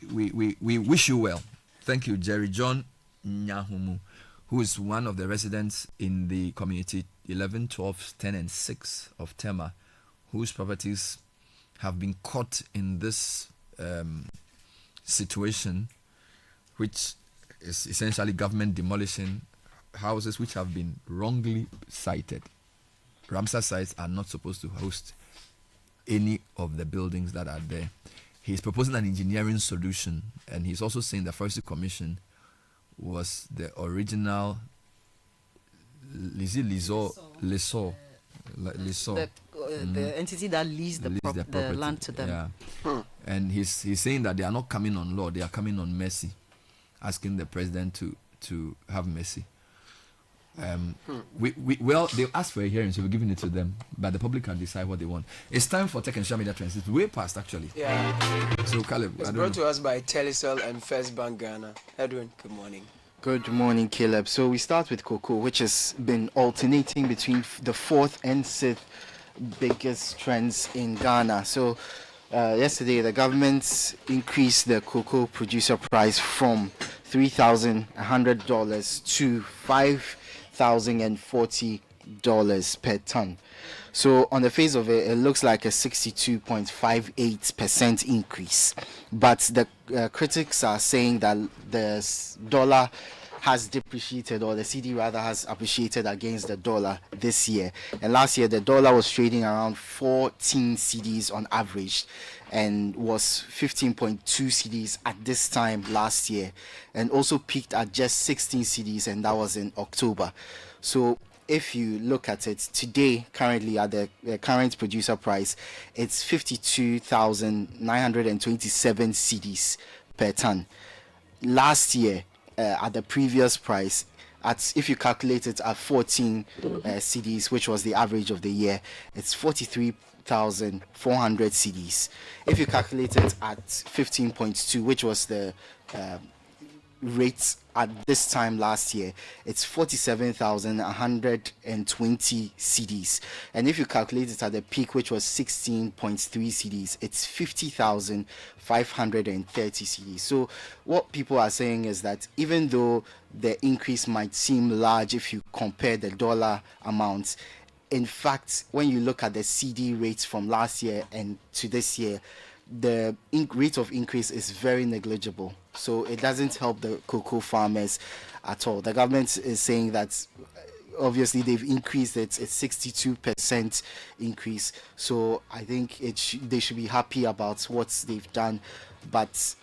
wish you well. Thank you, Jerry John Nyahumu, who is one of the residents in the community 11, 12, 10, and 6 of Tema, whose properties have been caught in this situation, which is essentially government demolishing houses which have been wrongly sited. Ramsar sites are not supposed to host any of the buildings that are there. He's proposing an engineering solution, and he's also saying the Forestry Commission was the original lessor. The entity that leased the land to them. Yeah. And he's saying that they are not coming on law, they are coming on mercy, asking the president to have mercy. Well, they asked for a hearing, so we're giving it to them, but the public can decide what they want. It's time for Tech and Social Media Trends. It's way past, actually. Yeah. So, Caleb, it's brought to us by Telecel and First Bank Ghana. Edwin, good morning. Good morning, Caleb. So we start with cocoa, which has been alternating between the 4th and 6th biggest trends in Ghana. So yesterday, the government increased the cocoa producer price from $3,100 to $5,040 per ton. So on the face of it, it looks like a 62.58% increase. But the critics are saying that the dollar has depreciated, or the Citi rather has appreciated against the dollar this year. And last year, the dollar was trading around 14 cedis on average, and was 15.2 cedis at this time last year, and also peaked at just 16 cedis, and that was in October. So if you look at it today, currently at the current producer price, it's 52,927 cedis per ton. Last year, at the previous price, if you calculate it at 14 cedis, which was the average of the year, it's 43,400 cedis. If you calculate it at 15.2, which was the rates at this time last year, it's 47,120 cedis. And if you calculate it at the peak, which was 16.3 cedis, it's 50,530 cedis. So what people are saying is that even though the increase might seem large if you compare the dollar amounts, in fact, when you look at the CD rates from last year and to this year, the rate of increase is very negligible. So it doesn't help the cocoa farmers at all. The government is saying that obviously they've increased it. It's 62% increase. So I think they should be happy about what they've done. But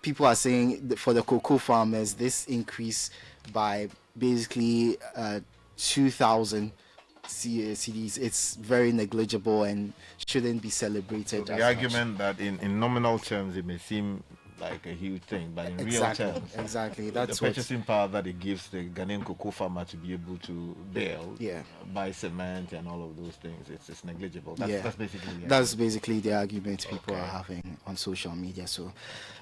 people are saying that for the cocoa farmers, this increase by basically 2,000 CDs, it's very negligible and shouldn't be celebrated. So the argument that in nominal terms it may seem like a huge thing, but in real terms, that's the purchasing power that it gives the Ghanaian cocoa farmer to be able to build, buy cement and all of those things, it's negligible. That's basically the argument people are having on social media. So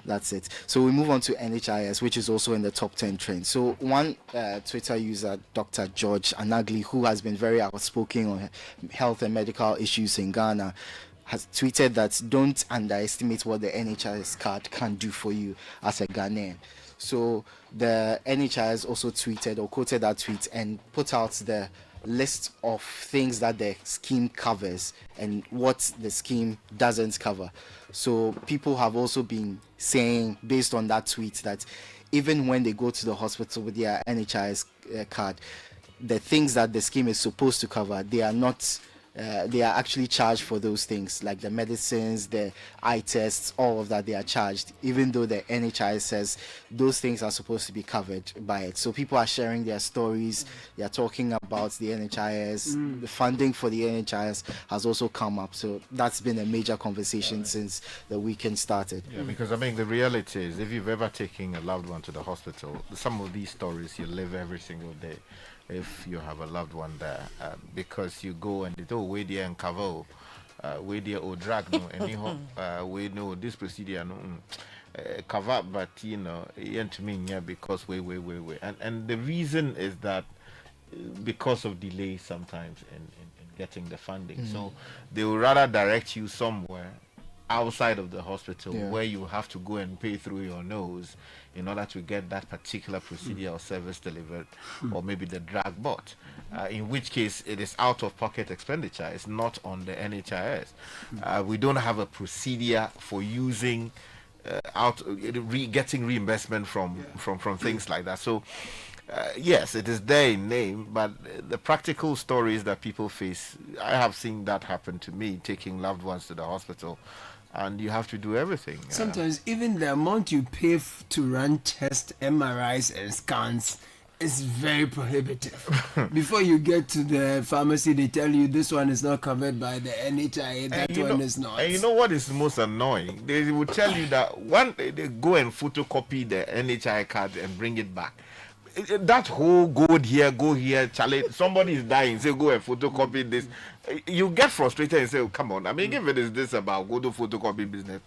that's it. So we move on to NHIS, which is also in the top 10 trends. So one Twitter user, Dr. George Anagli, who has been very outspoken on health and medical issues in Ghana, has tweeted that don't underestimate what the NHIS card can do for you as a Ghanaian. So the NHIS also tweeted or quoted that tweet and put out the list of things that the scheme covers and what the scheme doesn't cover. So people have also been saying, based on that tweet, that even when they go to the hospital with their NHIS card, the things that the scheme is supposed to cover, they are not. They are actually charged for those things, like the medicines, the eye tests, all of that. They are charged, even though the NHIS says those things are supposed to be covered by it. So people are sharing their stories. They are talking about the NHIS. The funding for the NHIS has also come up. So that's been a major conversation since the weekend started. Yeah, because I mean, the reality is, if you've ever taken a loved one to the hospital, some of these stories you live every single day. If you have a loved one there, because you go and they we there and cover, we there or drag no anyhow, we know this procedure no cover, but you know, to me yeah, because we and the reason is that because of delay sometimes in getting the funding, so they will rather direct you somewhere outside of the hospital where you have to go and pay through your nose in order to get that particular procedure or service delivered, or maybe the drug bought, in which case it is out of pocket expenditure. It's not on the NHIS. We don't have a procedure for using getting reimbursement from things like that. So yes, it is there in name, but the practical stories that people face, I have seen that happen to me, taking loved ones to the hospital, and you have to do everything. Sometimes even the amount you pay to run tests, MRIs and scans is very prohibitive. Before you get to the pharmacy, they tell you this one is not covered by the NHIA, that one is not. And you know what is most annoying? They will tell you that one, they go and photocopy the NHIA card and bring it back. That whole go here, Charlie, somebody is dying, say go and photocopy this. You get frustrated and say, oh, come on. I mean, if it is this about go to photocopy business,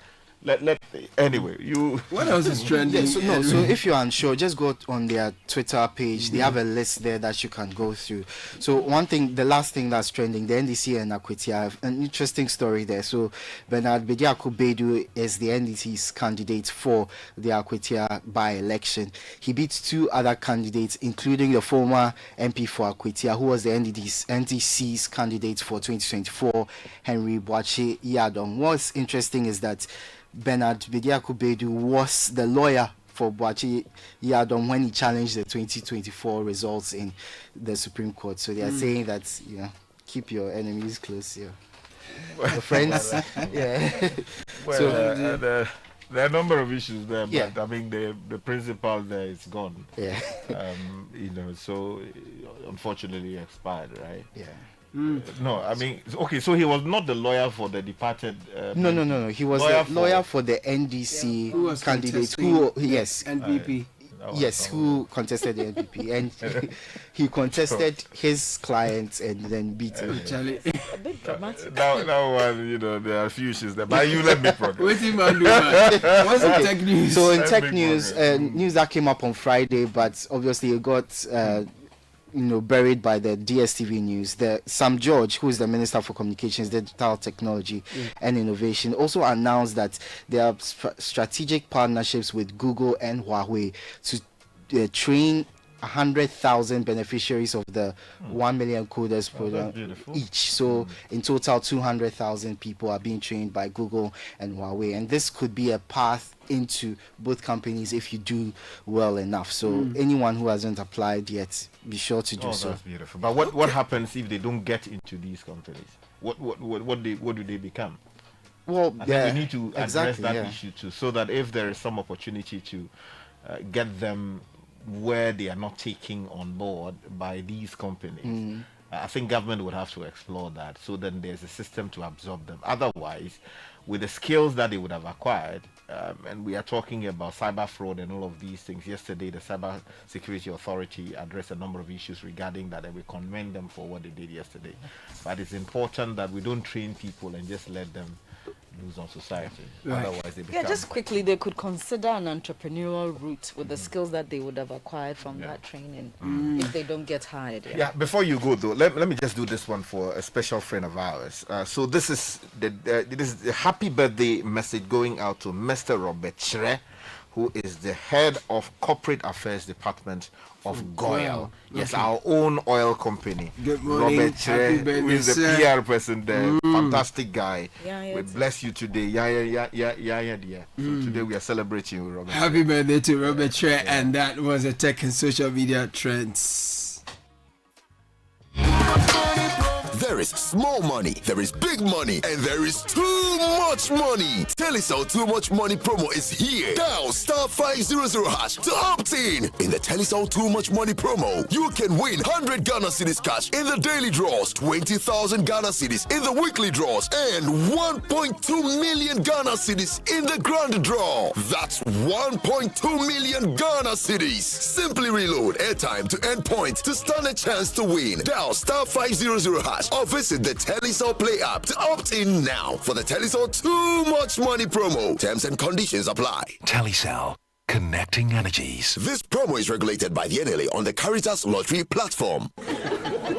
anyway, you. What else is trending? Yeah, so if you're unsure, just go on their Twitter page. They have a list there that you can go through. So one thing, the last thing that's trending, the NDC and Akwetia have an interesting story there. So Bernard Bediako-Bedu is the NDC's candidate for the Akwetia by-election. He beat two other candidates, including the former MP for Akwetia, who was the NDC's candidate for 2024, Henry Boakye Yadom. What's interesting is that Bernard Bediako-Bedu was the lawyer for Boakye Yadom when he challenged the 2024 results in the Supreme Court. So they are saying that, you know, keep your enemies close here. Your friends, yeah. Well, so there are a number of issues there, but I mean the principal there is gone. Yeah. You know, so unfortunately expired, right? Yeah. No, I mean, okay, so he was not the lawyer for the departed. No. He was the lawyer for the NDC candidate who, yes, NPP. Yes, who contested the NPP, and he contested his client and then beat him. A bit dramatic. Now, you know, there are a few issues there, but you let me progress. What's the tech news? So in tech news, news that came up on Friday, but obviously it got buried by the DSTV news. Sam George, who is the Minister for Communications, Digital Technology and Innovation, also announced that there are strategic partnerships with Google and Huawei to train 100,000 beneficiaries of the 1 million coders program each. So in total, 200,000 people are being trained by Google and Huawei, and this could be a path into both companies if you do well enough. So anyone who hasn't applied yet, be sure to do so. That's beautiful. But what happens if they don't get into these companies? What do they become? Well, I think we need to address that issue too, so that if there is some opportunity to get them where they are not taking on board by these companies, I think government would have to explore that, so then there's a system to absorb them. Otherwise, with the skills that they would have acquired, and we are talking about cyber fraud and all of these things. Yesterday, the Cyber Security Authority addressed a number of issues regarding that, and we commend them for what they did yesterday. But it's important that we don't train people and just let them lose on society. Right. Otherwise, they become... just quickly, they could consider an entrepreneurial route with the skills that they would have acquired from that training if they don't get hired. Yeah, before you go though, let me just do this one for a special friend of ours. So this is the happy birthday message going out to Mr. Robert Chere, who is the head of Corporate Affairs Department of GOIL. Wow. Yes, Okay. our own oil company. Good morning. Robert Happy Chere, birthday, who is the sir. PR person there. Fantastic guy. Yeah, We bless you today. Yeah. So today we are celebrating you, Robert. Happy birthday to Robert Tre, and that was a tech and social media trends. There is small money, there is big money, and there is too much money. Telecel Too Much Money promo is here. Dial *500# to opt in. In the Telecel Too Much Money promo, you can win 100 Ghana cedis cash in the daily draws, 20,000 Ghana cedis in the weekly draws, and 1.2 million Ghana cedis in the grand draw. That's 1.2 million Ghana cedis. Simply reload airtime to end points to stand a chance to win. Dial *500# or visit the Telecel Play app to opt in now for the Telecel Too Much Money promo. Terms and conditions apply. Telecel, connecting energies. This promo is regulated by the NLA on the Caritas Lottery platform.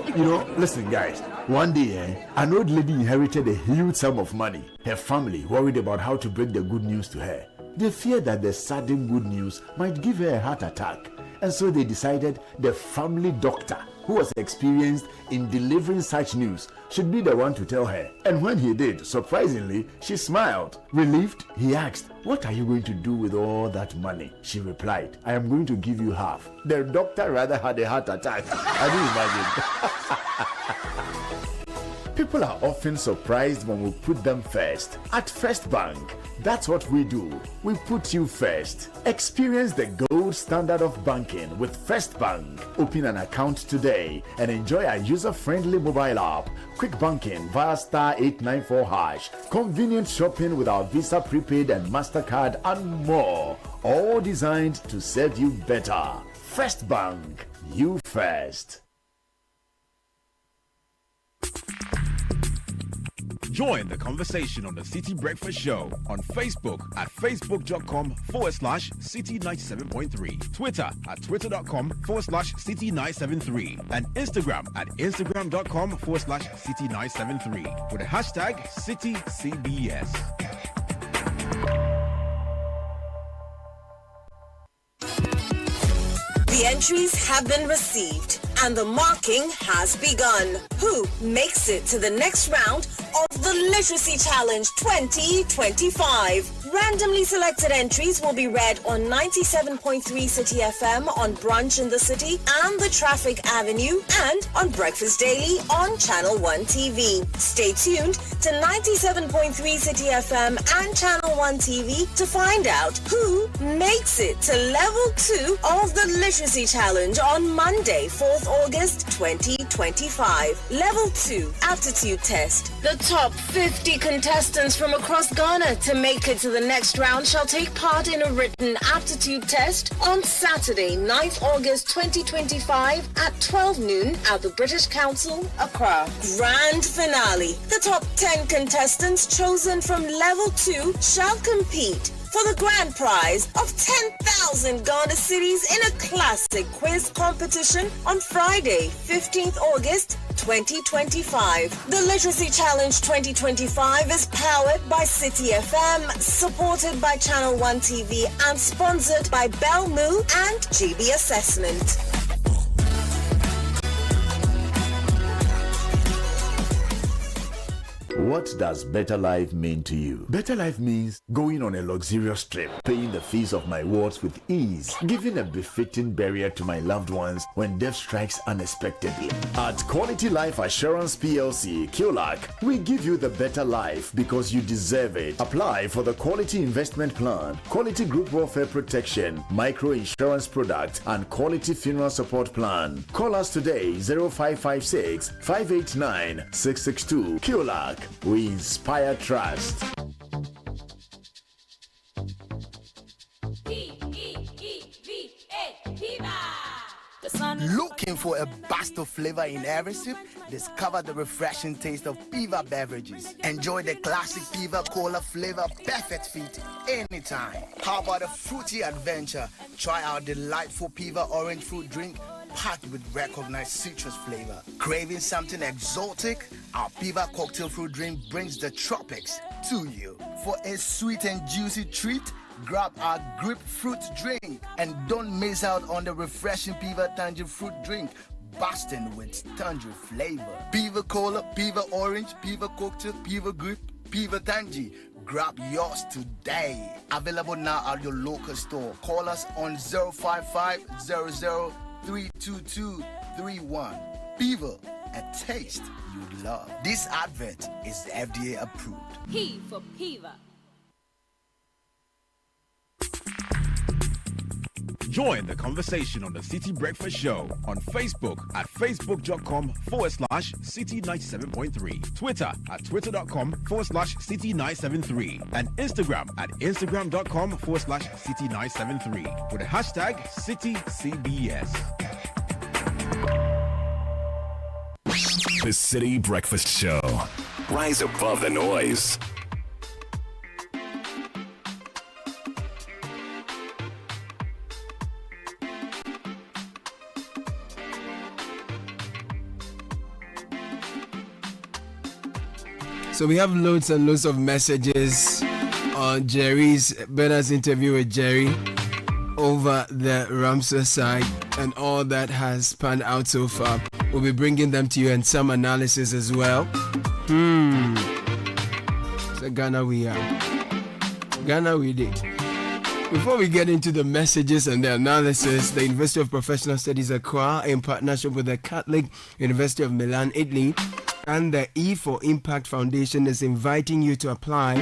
You know, listen, guys. One day, an old lady inherited a huge sum of money. Her family worried about how to break the good news to her. They feared that the sudden good news might give her a heart attack. And so they decided the family doctor, who was experienced in delivering such news, should be the one to tell her. And when he did, surprisingly, she smiled. Relieved, he asked, "What are you going to do with all that money?" She replied, "I am going to give you half." The doctor rather had a heart attack. Can you imagine? People are often surprised when we put them first. At First Bank, that's what we do. We put you first. Experience the gold standard of banking with First Bank. Open an account today and enjoy a user-friendly mobile app, quick banking via *894#, convenient shopping with our Visa Prepaid and MasterCard, and more. All designed to serve you better. First Bank, you first. Join the conversation on the City Breakfast Show on Facebook at facebook.com/City97.3, Twitter at twitter.com/City973, and Instagram at instagram.com/City973 with the hashtag CityCBS. The entries have been received and the marking has begun. Who makes it to the next round of the Literacy Challenge 2025? Randomly selected entries will be read on 97.3 City FM on Brunch in the City and the Traffic Avenue, and on Breakfast Daily on Channel 1 TV. Stay tuned to 97.3 City FM and Channel 1 TV to find out who makes it to level 2 of the Literacy Challenge on Monday, 4th August 2025. Level 2 Aptitude Test. The top 50 contestants from across Ghana to make it to the next round shall take part in a written aptitude test on Saturday, 9th August 2025 at 12 noon at the British Council, Accra. Grand finale. The top 10 contestants chosen from level 2 shall compete for the grand prize of 10,000 Ghana cedis in a classic quiz competition on Friday, 15th August 2025. The Literacy Challenge 2025 is powered by City FM, supported by Channel 1 TV, and sponsored by Belmu and GB Assessment. What does better life mean to you? Better life means going on a luxurious trip, paying the fees of my wards with ease, giving a befitting burial to my loved ones when death strikes unexpectedly. At Quality Life Assurance PLC, QLAC, we give you the better life because you deserve it. Apply for the Quality Investment Plan, Quality Group Welfare Protection, Micro Insurance Product, and Quality Funeral Support Plan. Call us today, 0556 589 662. QLAC. We inspire trust. Looking for a burst of flavor in every sip? Discover the refreshing taste of Piva Beverages. Enjoy the classic Piva Cola flavor, perfect fit anytime. How about a fruity adventure? Try our delightful Piva orange fruit drink packed with recognized citrus flavor. Craving something exotic? Our Piva cocktail fruit drink brings the tropics to you. For a sweet and juicy treat, grab our grapefruit drink and don't miss out on the refreshing Piva Tangy fruit drink. Busting with tangy flavor. Piva Cola, Piva Orange, Piva Cocktail, Piva Grip, Piva Tangy. Grab yours today. Available now at your local store. Call us on 055 00 32231. Piva, a taste you love. This advert is FDA approved. P for Piva. Join the conversation on the City Breakfast Show on Facebook at facebook.com/City97.3, Twitter at twitter.com/City973, and Instagram at instagram.com/City973 with the hashtag CityCBS. The City Breakfast Show. Rise above the noise. So we have loads and loads of messages on Bernard's interview with Jerry over the Ramsar side and all that has panned out so far. We'll be bringing them to you and some analysis as well. So Ghana we are. Ghana we did. Before we get into the messages and the analysis, the University of Professional Studies Accra, in partnership with the Catholic University of Milan, Italy, and the E for Impact Foundation is inviting you to apply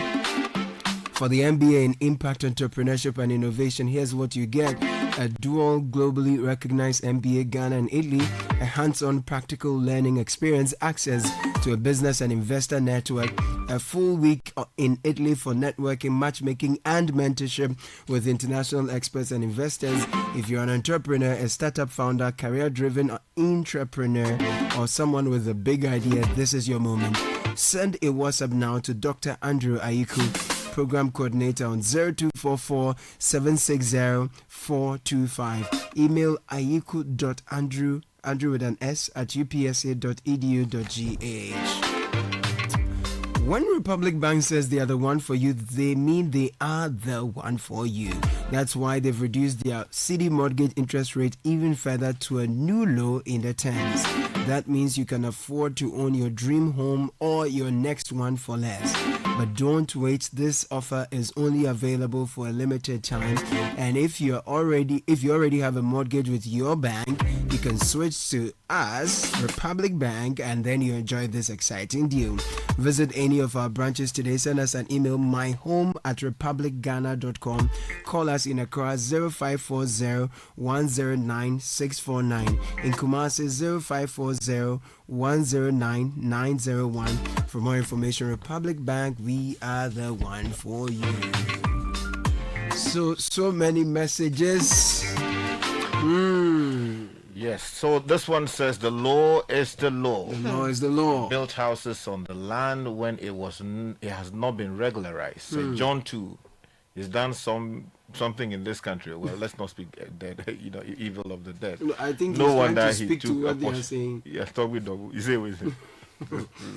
for the MBA in Impact Entrepreneurship and Innovation. Here's what you get: a dual globally recognized MBA Ghana and Italy, a hands-on practical learning experience, access to a business and investor network, a full week in Italy for networking, matchmaking, and mentorship with international experts and investors. If you're an entrepreneur, a startup founder, career-driven entrepreneur, or someone with a big idea, this is your moment. Send a WhatsApp now to Dr. Andrew Aiku, Program Coordinator, on 0244 760 425. Email aiku.andrew, Andrew with an S, at upsa.edu.gh. When Republic Bank says they are the one for you, they mean they are the one for you. That's why they've reduced their Citi mortgage interest rate even further to a new low in the 10s. That means you can afford to own your dream home or your next one for less. But don't wait, this offer is only available for a limited time. And if you already have a mortgage with your bank, you can switch to us, Republic Bank, and then you enjoy this exciting deal. Visit any of our branches today. Send us an email, myhome@republicghana.com. Call us in Accra 0540 109 649. In Kumasi 0540 109 901. For more information, Republic Bank, we are the one for you. So many messages. Yes, so this one says the law is the law. The law is the law. Built houses on the land when it has not been regularized. So John 2 has done something in this country. Well, let's not speak dead, evil of the dead. No, I think no he's wonder trying to he speak took to what they are saying. Yeah, talk with double. You say what you say.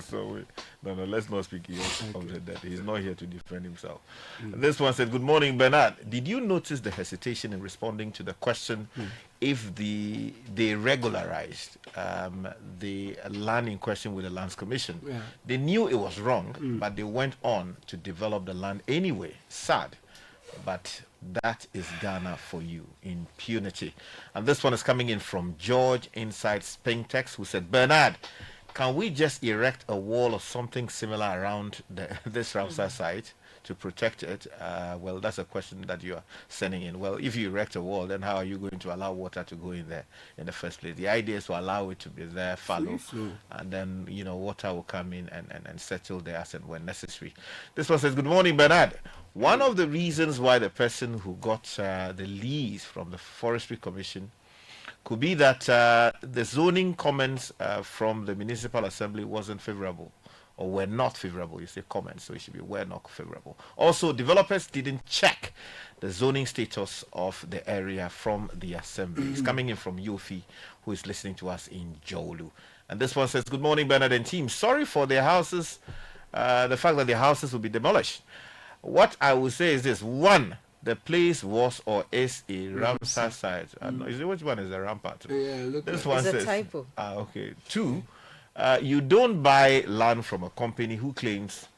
So no, let's not speak of the dead. He's not here to defend himself. This one said, "Good morning, Bernard. Did you notice the hesitation in responding to the question if they regularized the land in question with the Lands Commission? Yeah. They knew it was wrong, but they went on to develop the land anyway. Sad, but that is Ghana for you, impunity." And this one is coming in from George inside Spintex, who said, "Bernard, can we just erect a wall or something similar around this Ramsar site to protect it?" Well, that's a question that you are sending in. Well, if you erect a wall, then how are you going to allow water to go in there in the first place? The idea is to allow it to be there, fallow, and then, water will come in and settle there as and when necessary. This one says, "Good morning, Bernard. One of the reasons why the person who got the lease from the Forestry Commission could be that the zoning comments from the Municipal Assembly wasn't favorable, or were not favorable. You say comments, so it should be were not favorable. Also, developers didn't check the zoning status of the area from the Assembly." It's coming in from Yofi, who is listening to us in Jolu. And this one says, "Good morning, Bernard and team. Sorry for their houses, the fact that their houses will be demolished. What I will say is this: one, The place was or is a Ramsar site. Which one is a rampart? Yeah, look. This one it's says. a typo. Okay. 2, you don't buy land from a company who claims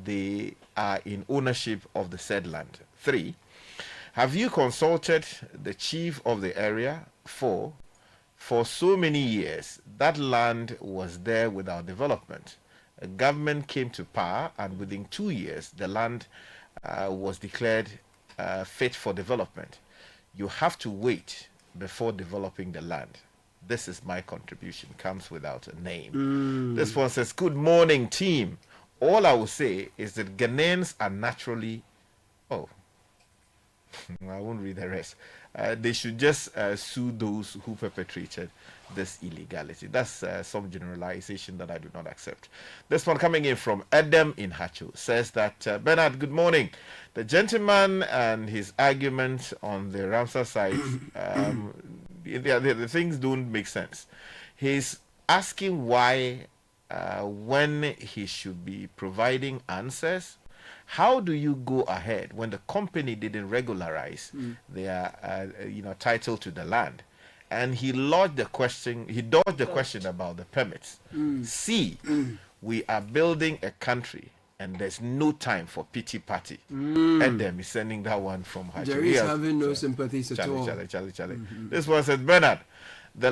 they are in ownership of the said land. 3, have you consulted the chief of the area? 4, for so many years, that land was there without development. A government came to power, and within 2 years, the land was declared fit for development. You have to wait before developing the land. This is my contribution. Comes without a name. This one says, good morning, team. All I will say is that Ghanaians are naturally... Oh, I won't read the rest. They should just sue those who perpetrated this illegality. That's some generalization that I do not accept. This one coming in from Adam in Hacho says that, Bernard, good morning. The gentleman and his argument on the Ramsar side, the things don't make sense. He's asking why, when he should be providing answers, how do you go ahead when the company didn't regularize their title to the land? And he dodged the question about the permits. C, we are building a country and there's no time for pity party. Edem is sending that one from Hachi. Jerry is having no sympathies at all. Charlie. This one says, Bernard, the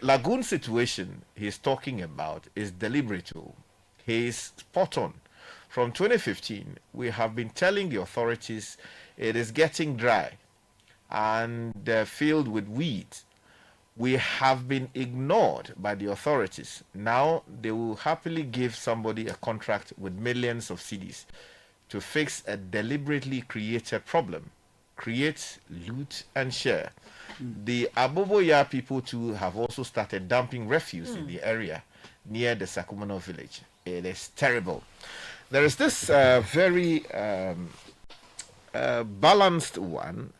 lagoon situation he's talking about is deliberate. He's spot on. From 2015, we have been telling the authorities it is getting dry and filled with weeds. We have been ignored by the authorities. Now they will happily give somebody a contract with millions of cedis to fix a deliberately created problem. Create, loot, and share. The Aboboya people too have also started dumping refuse in the area near the Sakumano village. It is terrible. There is this very balanced one,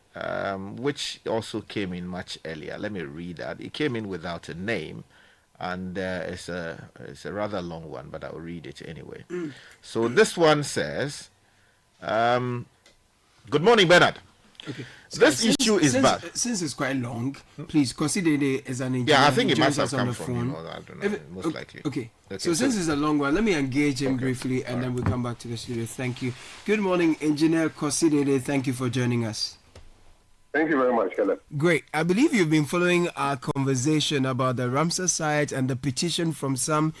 which also came in much earlier. Let me read that. It came in without a name, and it's a rather long one, but I'll read it anyway. So this one says, good morning, Bernard. Okay. This issue is bad. Since it's quite long, please consider it as an engineer. Yeah, I think it must have come from I don't know, most likely. Okay. So since it's a long one, let me engage him briefly, and then we'll come back to the studio. Thank you. Good morning, Engineer Kosidede. Thank you for joining us. Thank you very much, Caleb. Great. I believe you've been following our conversation about the Ramsar site and the petition from some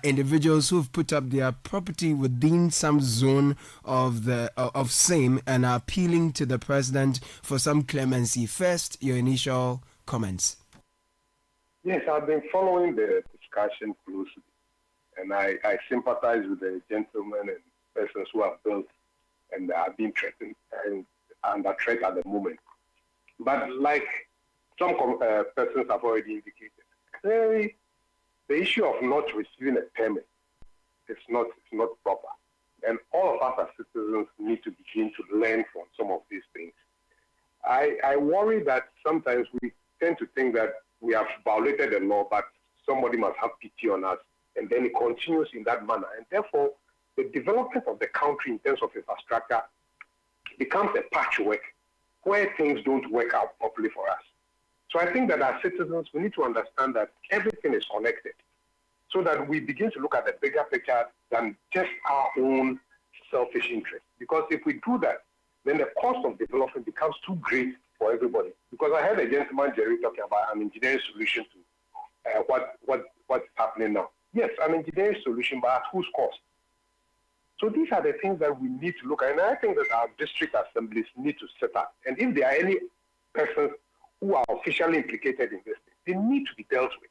individuals who've put up their property within some zone of same and are appealing to the president for some clemency. First, your initial comments. Yes, I've been following the discussion closely, and I sympathize with the gentlemen and persons who have built and are being threatened and under threat at the moment. But like some persons have already indicated, clearly the issue of not receiving a permit is not proper. And all of us as citizens need to begin to learn from some of these things. I worry that sometimes we tend to think that we have violated the law, but somebody must have pity on us, and then it continues in that manner. And therefore, the development of the country in terms of infrastructure becomes a patchwork where things don't work out properly for us. So I think that as citizens, we need to understand that everything is connected so that we begin to look at the bigger picture than just our own selfish interest. Because if we do that, then the cost of development becomes too great for everybody. Because I heard a gentleman, Jerry, talking about an engineering solution to what's happening now. Yes, an engineering solution, but at whose cost? So these are the things that we need to look at. And I think that our district assemblies need to set up. And if there are any persons who are officially implicated in this, they need to be dealt with.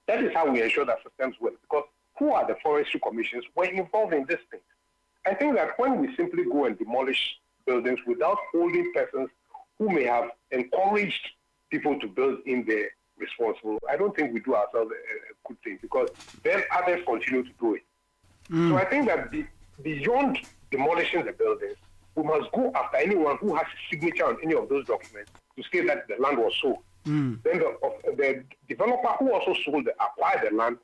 That is how we ensure that systems work. Because who are the forestry commissions were involved in this thing? I think that when we simply go and demolish buildings without holding persons who may have encouraged people to build in there responsible, I don't think we do ourselves a good thing, because then others continue to do it. So I think that beyond demolishing the buildings, we must go after anyone who has a signature on any of those documents to say that the land was sold. Then the developer who also acquired the land,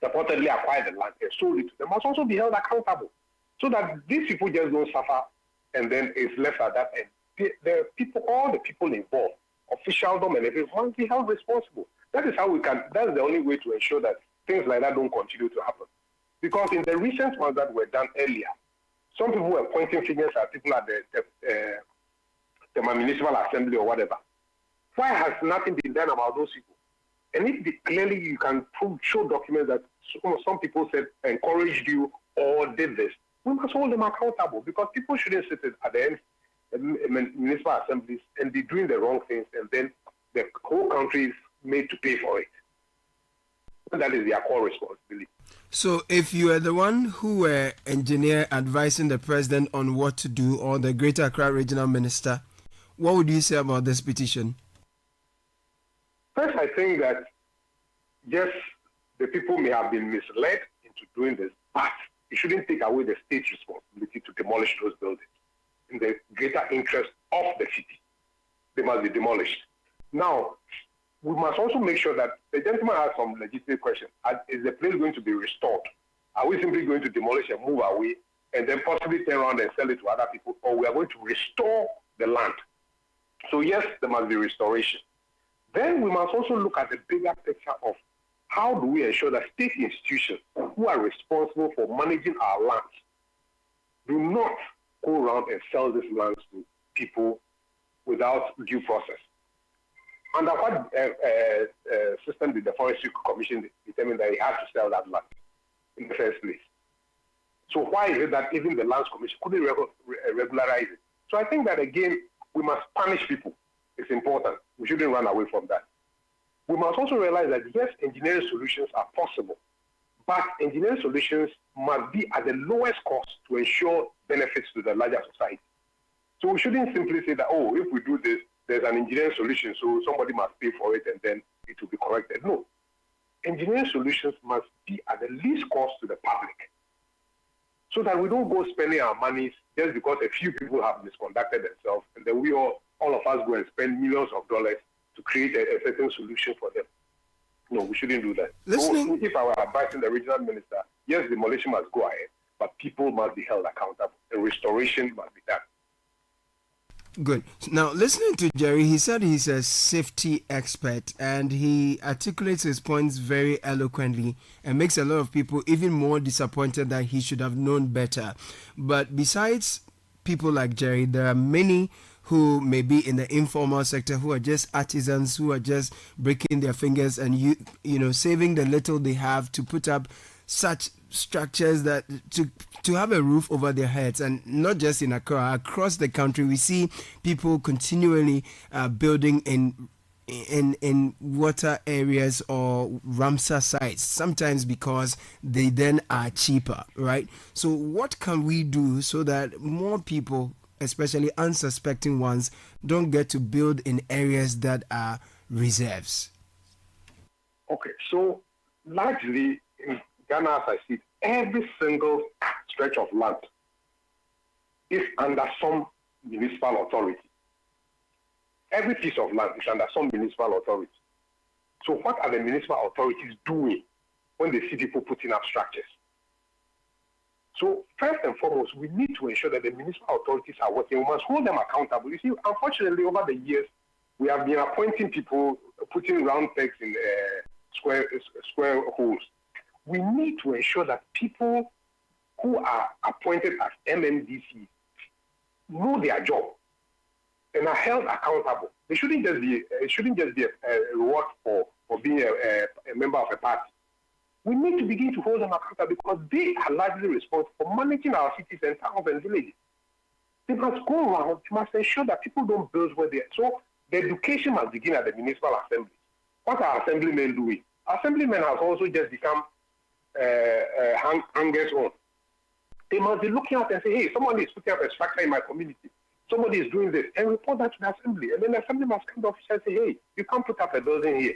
purportedly acquired the land and sold it to them, must also be held accountable, so that these people just don't suffer and then it's left at that end. The people, all the people involved, officialdom and everyone, must be held responsible. That is how we can. That's the only way to ensure that things like that don't continue to happen. Because in the recent ones that were done earlier, some people were pointing fingers at people at the municipal assembly or whatever. Why has nothing been done about those people? And if clearly you can show documents that some people said encouraged you or did this, we must hold them accountable, because people shouldn't sit at the end municipal assemblies and be doing the wrong things, and then the whole country is made to pay for it. And that is their core responsibility. So if you are the one who were engineer advising the president on what to do, or the Greater Accra Regional Minister, what would you say about this petition? First, I think that, yes, the people may have been misled into doing this, but it shouldn't take away the state's responsibility to demolish those buildings in the greater interest of the city. They must be demolished. Now, we must also make sure that the gentleman has some legitimate question. Is the place going to be restored? Are we simply going to demolish and move away and then possibly turn around and sell it to other people? Or we are going to restore the land? So yes, there must be restoration. Then we must also look at the bigger picture of how do we ensure that state institutions who are responsible for managing our lands do not go around and sell these lands to people without due process. Under what system did the Forestry Commission determine that he had to sell that land in the first place? So why is it that even the Lands Commission couldn't regularize it? So I think that, again, we must punish people. It's important. We shouldn't run away from that. We must also realize that, yes, engineering solutions are possible, but engineering solutions must be at the lowest cost to ensure benefits to the larger society. So we shouldn't simply say that, oh, if we do this, there's an engineering solution, so somebody must pay for it and then it will be corrected. No. Engineering solutions must be at the least cost to the public, so that we don't go spending our money just because a few people have misconducted themselves, and then we all of us go and spend millions of dollars to create a certain solution for them. No, we shouldn't do that. So if I were advising the regional minister, yes, demolition must go ahead, but people must be held accountable, and restoration must be done. Good. Now, listening to Jerry, he said he's a safety expert, and he articulates his points very eloquently and makes a lot of people even more disappointed that he should have known better. But besides people like Jerry, there are many who may be in the informal sector, who are just artisans, who are just breaking their fingers and you know saving the little they have to put up such structures that to have a roof over their heads. And not just in Accra, across the country we see people continually building in water areas or Ramsar sites, sometimes because they then are cheaper, right? So what can we do so that more people, especially unsuspecting ones, don't get to build in areas that are reserves? Okay, so largely in Ghana, as I see, every single stretch of land is under some municipal authority. Every piece of land is under some municipal authority. So what are the municipal authorities doing when they see people putting up structures? So first and foremost, we need to ensure that the municipal authorities are working. We must hold them accountable. You see, unfortunately, over the years, we have been appointing people, putting round pegs in square holes. We need to ensure that people who are appointed as MMDC know their job and are held accountable. It shouldn't just be a reward for being a member of a party. We need to begin to hold them accountable, because they are largely responsible for managing our cities and towns and villages. They must go around, they must ensure that people don't build where they are. So the education must begin at the municipal assembly. What are assemblymen doing? Assemblymen have also just become hangers on. They must be looking out and say, hey, somebody is putting up a structure in my community. Somebody is doing this, and report that to the assembly. And then the assembly must come to office and say, hey, you can't put up a building here.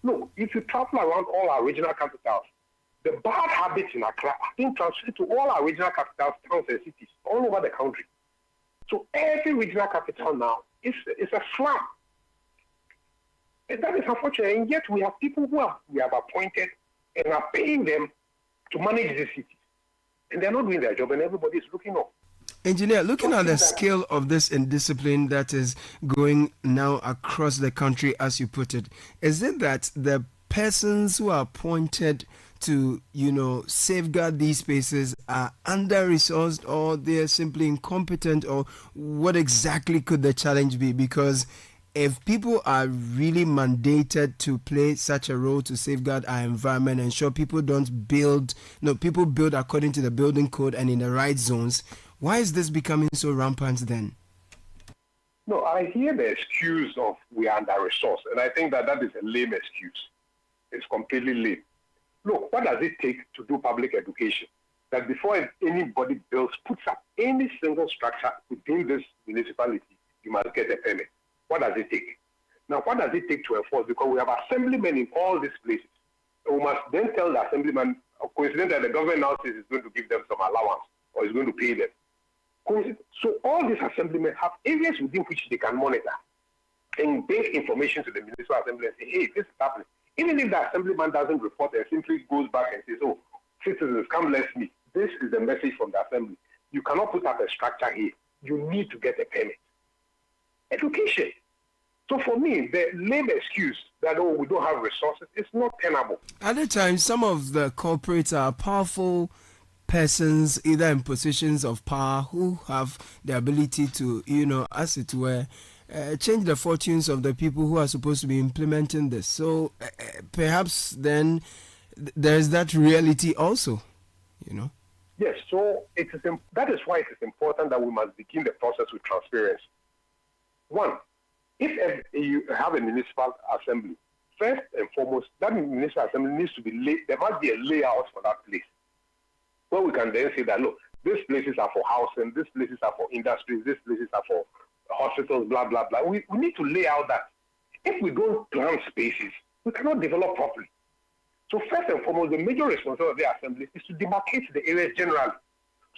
Look, if you travel around all our regional capitals, the bad habits in Accra are being transferred to all our regional capitals, towns and cities all over the country. So every regional capital now is a slum. And that is unfortunate. And yet we have people who we have appointed and are paying them to manage the cities. And they're not doing their job, and everybody is looking up. Engineer, looking at the scale of this indiscipline that is going now across the country, as you put it, is it that the persons who are appointed to, safeguard these spaces are under-resourced, or they're simply incompetent, or what exactly could the challenge be? Because if people are really mandated to play such a role to safeguard our environment, ensure people people build according to the building code and in the right zones, why is this becoming so rampant then? No, I hear the excuse of we are under-resourced, and I think that is a lame excuse. It's completely lame. Look, what does it take to do public education? That before anybody puts up any single structure within this municipality, you must get a permit. What does it take? Now, what does it take to enforce? Because we have assemblymen in all these places. We must then tell the assemblyman, coincidentally, the government now says it's going to give them some allowance or is going to pay them. So all these assemblymen have areas within which they can monitor and bring information to the municipal assembly and say, hey, this is happening. Even if the assemblyman doesn't report and simply goes back and says, oh, citizens, come let's meet. This is the message from the assembly. You cannot put up a structure here. You need to get a permit. Education. So for me, the lame excuse that, oh, we don't have resources, it's not tenable. At the time, some of the corporates are powerful persons, either in positions of power, who have the ability to, as it were, change the fortunes of the people who are supposed to be implementing this. So perhaps then there's that reality also, Yes, so that is why it is important that we must begin the process with transparency. One, if you have a municipal assembly, first and foremost, that municipal assembly needs to be there must be a layout for that place, where we can then say that, look, these places are for housing, these places are for industries, these places are for hospitals, blah, blah, blah. We need to lay out that. If we don't plan spaces, we cannot develop properly. So first and foremost, the major responsibility of the assembly is to demarcate the areas generally,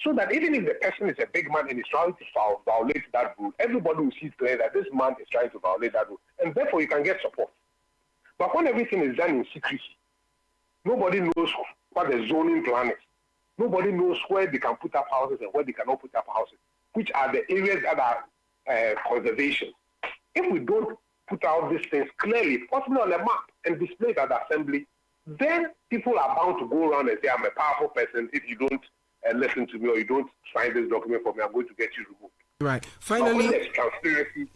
so that even if the person is a big man and is trying to violate that rule, everybody will see clearly that this man is trying to violate that rule, and therefore you can get support. But when everything is done in secrecy, nobody knows what the zoning plan is. Nobody knows where they can put up houses and where they cannot put up houses, which are the areas that are conservation. If we don't put out these things clearly, possibly on a map, and display it at the assembly, then people are bound to go around and say, I'm a powerful person. If you don't listen to me or you don't sign this document for me, I'm going to get you removed. Right. Finally, when there's transparency,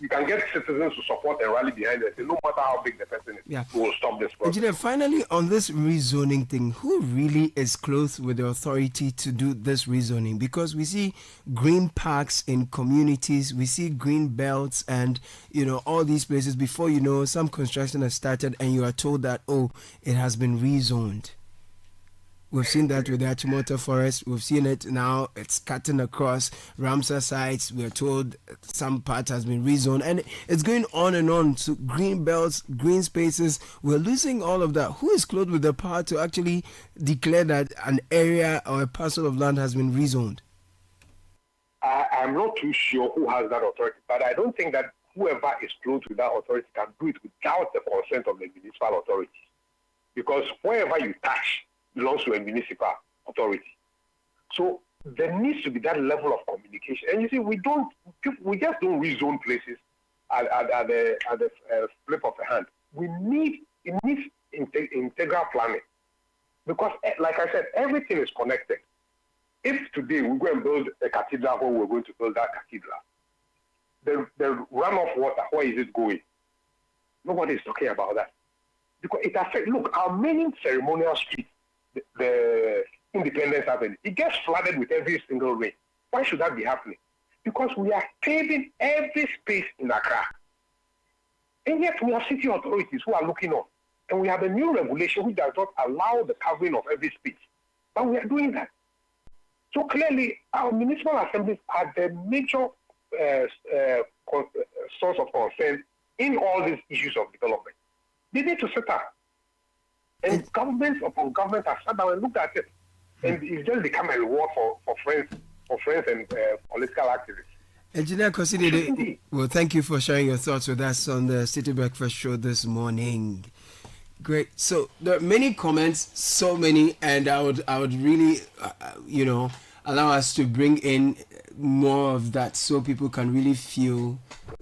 we can get citizens to support and rally behind it. No matter how big the person is, we will stop this process. Engineer, finally, on this rezoning thing, who really is close with the authority to do this rezoning? Because we see green parks in communities, we see green belts and, all these places. Before you know, some construction has started and you are told that, oh, it has been rezoned. We've seen that with the Achimota Forest. We've seen it now. It's cutting across Ramsar sites. We're told some part has been rezoned. And it's going on and on to green belts, green spaces. We're losing all of that. Who is clothed with the power to actually declare that an area or a parcel of land has been rezoned? I'm not too sure who has that authority, but I don't think that whoever is clothed with that authority can do it without the consent of the municipal authority. Because wherever you touch belongs to a municipal authority. So there needs to be that level of communication. And you see, we just don't rezone places at the flip of a hand. It needs integral planning. Because, like I said, everything is connected. If today we go and build a cathedral where we're going to build that cathedral, the runoff water, where is it going? Nobody is talking about that. Because it affects, look, our main ceremonial street, the Independence Avenue, it gets flooded with every single rain. Why should that be happening? Because we are paving every space in Accra. And yet we have city authorities who are looking on. And we have a new regulation which does not allow the covering of every space. But we are doing that. So clearly, our municipal assemblies are the major source of concern in all these issues of development. They need to sit up. And government upon government have sat down and looked at it. And it's just become a reward for friends and political activists. Engineer Kosidi, well, thank you for sharing your thoughts with us on the City Breakfast Show this morning. Great. So there are many comments, so many, and I would really, allow us to bring in more of that so people can really feel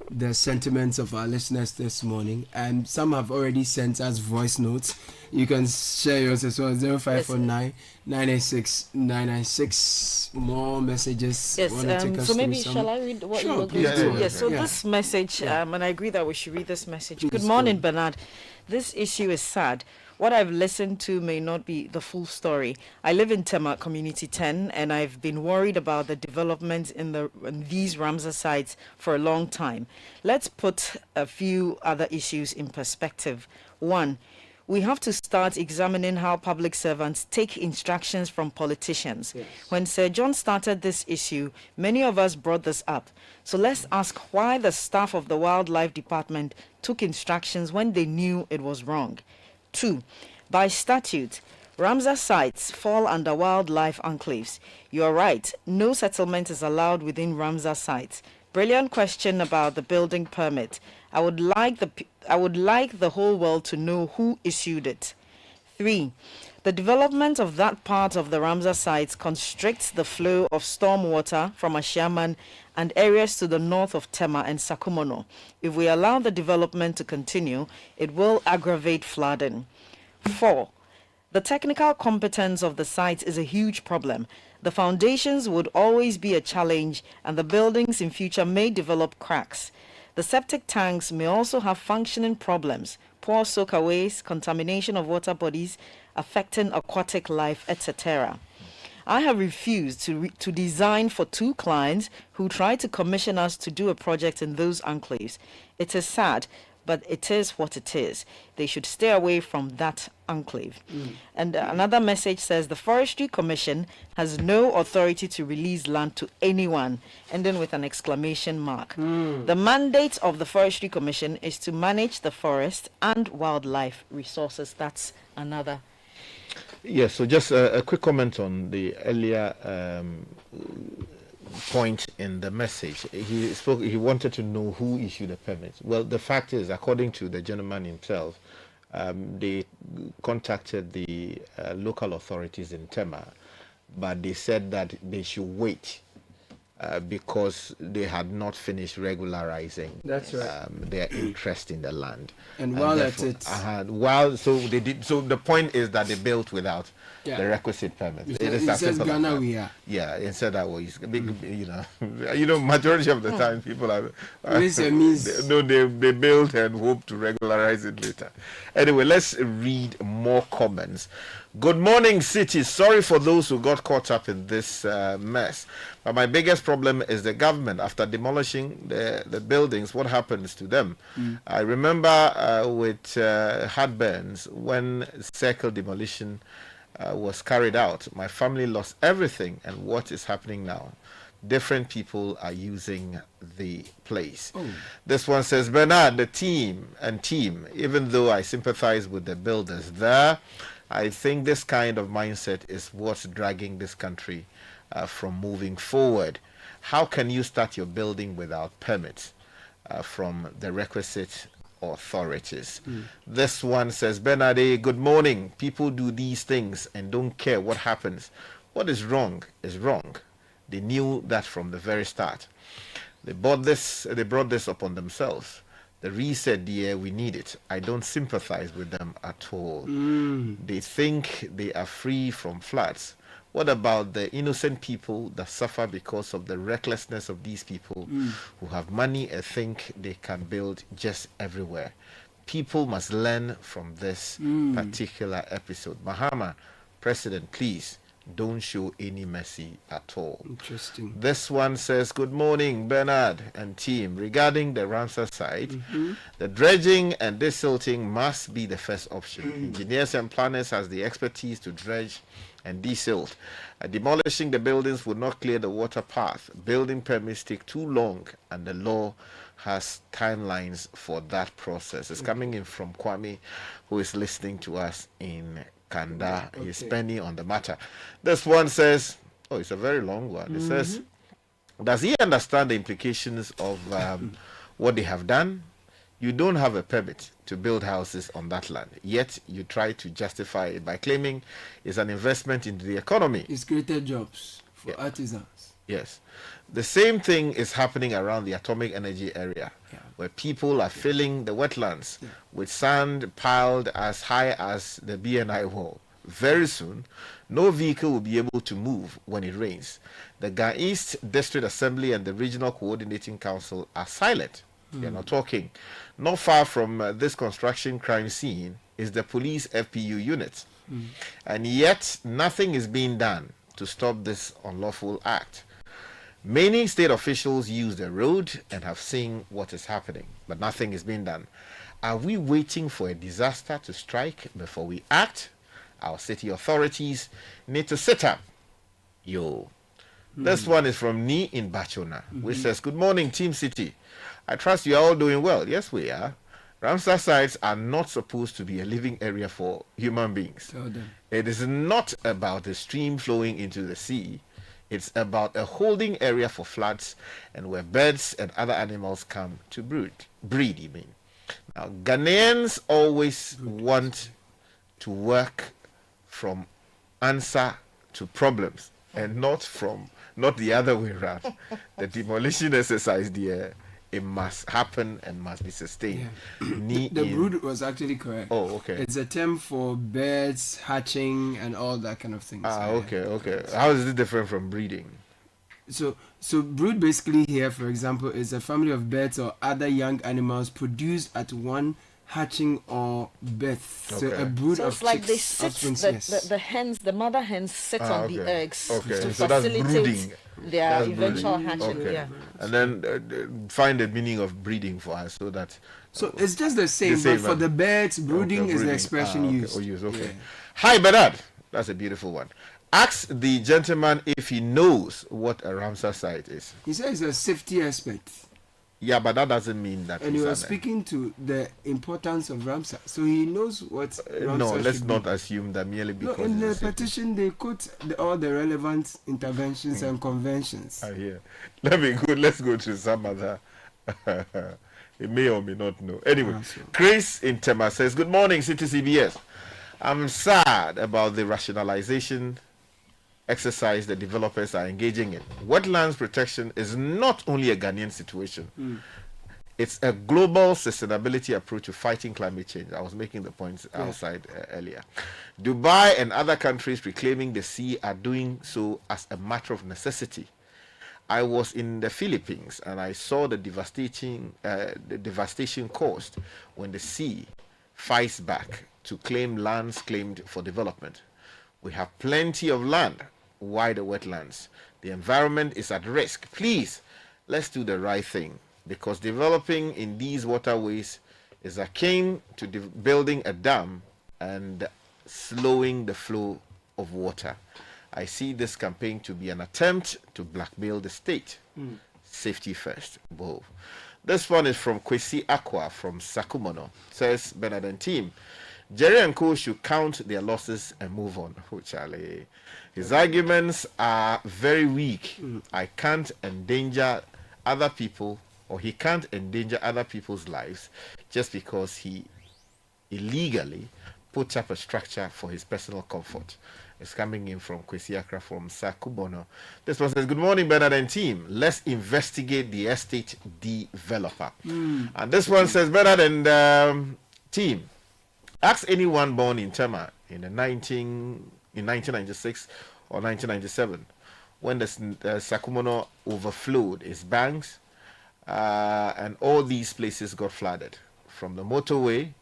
the sentiments of our listeners this morning. And some have already sent us voice notes. You can share yours as well. 0549 986 996. More messages. Yes. So maybe shall I read what you were going to do? Yes. So this message, and I agree that we should read this message. Good morning, Bernard. This issue is sad. What I've listened to may not be the full story. I live in Tema Community 10, and I've been worried about the development in these Ramsar sites for a long time. Let's put a few other issues in perspective. One, we have to start examining how public servants take instructions from politicians. Yes. When Sir John started this issue, many of us brought this up. So let's ask why the staff of the Wildlife Department took instructions when they knew it was wrong. 2. By statute, Ramsar sites fall under wildlife enclaves. You are right, no settlement is allowed within Ramsar sites. Brilliant question about the building permit. I would like the whole world to know who issued it. 3. The development of that part of the Ramsar sites constricts the flow of stormwater from Ashiaman and areas to the north of Tema and Sakumono. If we allow the development to continue, it will aggravate flooding. 4. The technical competence of the site is a huge problem. The foundations would always be a challenge, and the buildings in future may develop cracks. The septic tanks may also have functioning problems, poor soakaways, contamination of water bodies, affecting aquatic life, etc. I have refused to design for 2 clients who tried to commission us to do a project in those enclaves. It is sad, but it is what it is. They should stay away from that enclave. And another message says the Forestry Commission has no authority to release land to anyone, ending with an exclamation mark. The mandate of the Forestry Commission is to manage the forest and wildlife resources. That's another. Yes, so just a quick comment on the earlier point in the message. He wanted to know who issued the permits. Well, the fact is, according to the gentleman himself, they contacted the local authorities in Tema, but they said that they should wait because they had not finished regularizing their interest in the land. And while at it, so they did. So the point is that they built without the requisite permit. It says Ghana we are. Yeah, instead that way, majority of the time people are. They built and hope to regularize it later. Anyway, let's read more comments. Good morning, Citi. Sorry for those who got caught up in this mess. But my biggest problem is the government. After demolishing the buildings, what happens to them? I remember with heartburns when circle demolition was carried out. My family lost everything. And what is happening now? Different people are using the place. This one says, Bernard, the team, even though I sympathize with the builders there, I think this kind of mindset is what's dragging this country from moving forward. How can you start your building without permits from the requisite authorities? This one says, Bernard, good morning. People do these things and don't care what happens. What is wrong is wrong. They knew that from the very start. They brought this upon themselves. The Reese said, we need it. I don't sympathize with them at all. They think they are free from floods. What about the innocent people that suffer because of the recklessness of these people who have money and think they can build just everywhere? People must learn from this particular episode. Mahama, President, please don't show any mercy at all. Interesting. This one says, good morning, Bernard and team. Regarding the Ramsar site, the dredging and desilting must be the first option. Engineers and planners has the expertise to dredge and desilt. Demolishing the buildings would not clear the water path. Building permits take too long, and the law has timelines for that process. It's coming in from Kwame, who is listening to us in Kanda. He's penny on the matter. This one says, it's a very long one. It says, does he understand the implications of what they have done? You don't have a permit to build houses on that land, yet you try to justify it by claiming it's an investment into the economy. It's created jobs For artisans. Yes. The same thing is happening around the atomic energy area, where people are filling the wetlands with sand piled as high as the BNI wall. Very soon, no vehicle will be able to move when it rains. The Ga East District Assembly and the Regional Coordinating Council are silent. They're not talking. Not far from this construction crime scene is the police FPU unit. And yet, nothing is being done to stop this unlawful act. Many state officials use the road and have seen what is happening, but nothing is being done. Are we waiting for a disaster to strike before we act? Our city authorities need to sit up. This one is from Ni in Bachona, which says, "Good morning, Team City. I trust you are all doing well." Yes, we are. Ramsar sites are not supposed to be a living area for human beings. It is not about the stream flowing into the sea. It's about a holding area for floods and where birds and other animals come to breed, you mean. Now, Ghanaians always want to work from answer to problems and not the other way around. The demolition exercise there, it must happen and must be sustained. The brood was actually correct. Oh, okay. It's a term for birds hatching and all that kind of things. Okay. How is it different from breeding? So brood basically here, for example, is a family of birds or other young animals produced at one hatching or birth. So a brood of it's like chicks, they sit, the mother hens sit on the eggs to facilitate their eventual hatching. Yeah. And then find the meaning of breeding for us so that. So it's just the same, but for the birds, brooding is the expression used. Okay. Hi, Bernard. That's a beautiful one. Ask the gentleman if he knows what a Ramsar site is. He says he's a safety expert. Yeah, but that doesn't mean that. And he was speaking to the importance of Ramsar, so he knows what Ramsar no, let's should not be. assume that merely because. No, in the petition they quote all the relevant interventions and conventions. Let's go to some other. He may or may not know. Anyway, Chris in Tema says, "Good morning, City CBS. I'm sad about the rationalization exercise the developers are engaging in. Wetlands protection is not only a Ghanaian situation. It's a global sustainability approach to fighting climate change." I was making the points outside earlier. Dubai and other countries reclaiming the sea are doing so as a matter of necessity. I was in the Philippines and I saw the devastation caused when the sea fights back to claim lands claimed for development. We have plenty of land. Why the wetlands? The environment is at risk. Please, let's do the right thing, because developing in these waterways is akin to building a dam and slowing the flow of water. I see this campaign to be an attempt to blackmail the state. Safety first. Whoa. This one is from Kwesi Aqua from Sakumono. Says, "Bernard and team, Jerry and Co should count their losses and move on." Oh, Charlie. His arguments are very weak. I can't endanger other people, or he can't endanger other people's lives just because he illegally put up a structure for his personal comfort. It's coming in from Kwesi Akra from Sakubono. This one says, "Good morning, Bernard and team. Let's investigate the estate developer." And this one says, "Bernard and team, ask anyone born in Tema in 1996 or 1997 when the Sakumono overflowed its banks and all these places got flooded. From the motorway,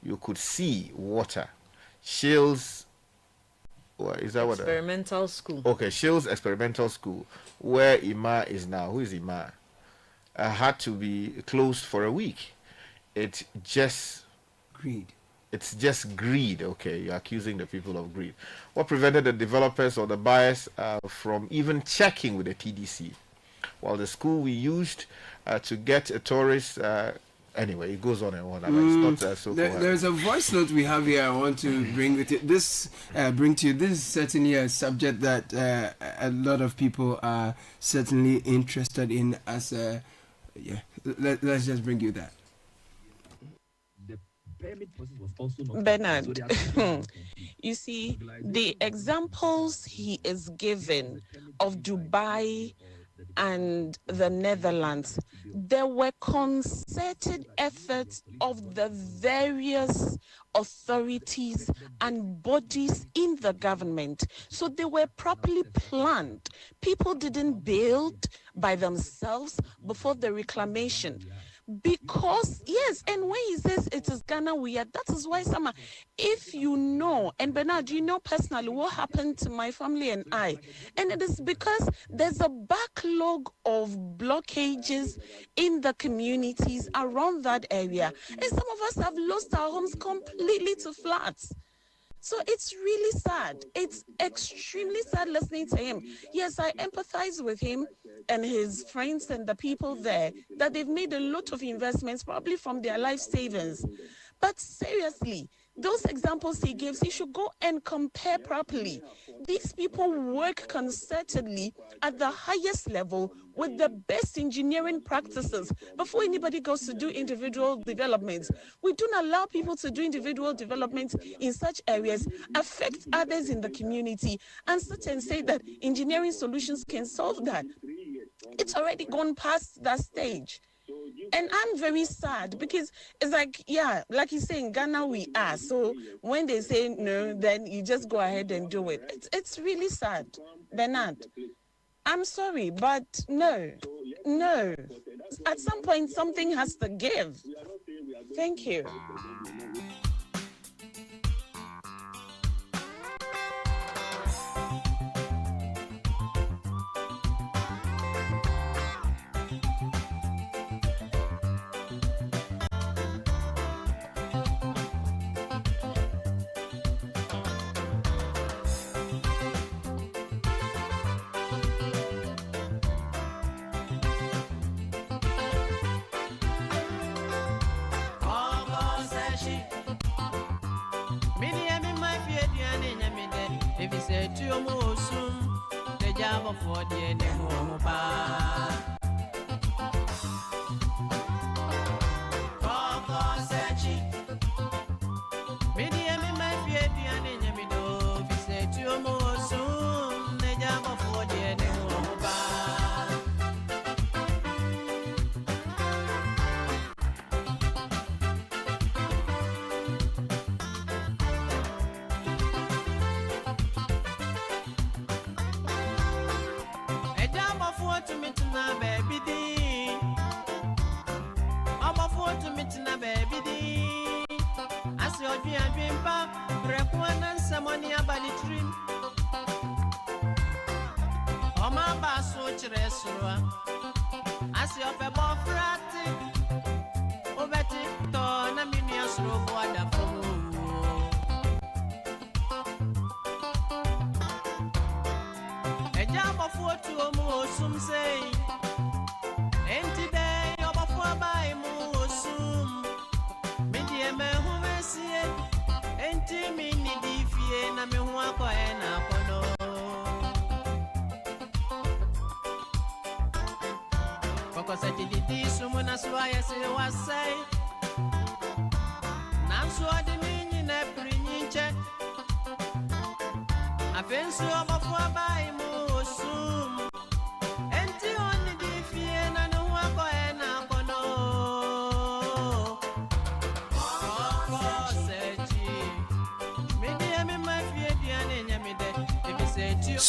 you could see water. Shills, is that what? Experimental school. Okay, Shills Experimental School, where Ima is now. Who is Ima? Had to be closed for a week. It's just greed. It's just greed. Okay, you're accusing the people of greed. What prevented the developers or the buyers from even checking with the TDC? While the school we used to get a tourist. Anyway, it goes on and on. It's not so. There's a voice note we have here. I want to bring with it. Bring to you. This is certainly a subject that a lot of people are certainly interested in. Let's just bring you that. The Bernard, you see, the examples he is giving of Dubai and the Netherlands, there were concerted efforts of the various authorities and bodies in the government. So they were properly planned. People didn't build by themselves before the reclamation. Because, yes, and when he says it is Ghana weird, that is why somehow, if you know, and Bernard, you know personally what happened to my family and I, and it is because there's a backlog of blockages in the communities around that area, and some of us have lost our homes completely to floods. So it's really sad. It's extremely sad listening to him. Yes, I empathize with him and his friends and the people there that they've made a lot of investments, probably from their life savings. But seriously, those examples he gives, he should go and compare properly. These people work concertedly at the highest level with the best engineering practices before anybody goes to do individual developments. We don't allow people to do individual developments in such areas, affect others in the community, and sit and say that engineering solutions can solve that. It's already gone past that stage. And I'm very sad because it's like, yeah, like you say, in Ghana we are. So when they say no, then you just go ahead and do it. It's really sad, Bernard. I'm sorry, but no. At some point, something has to give. Thank you. If you say to your motion, the job of what the end of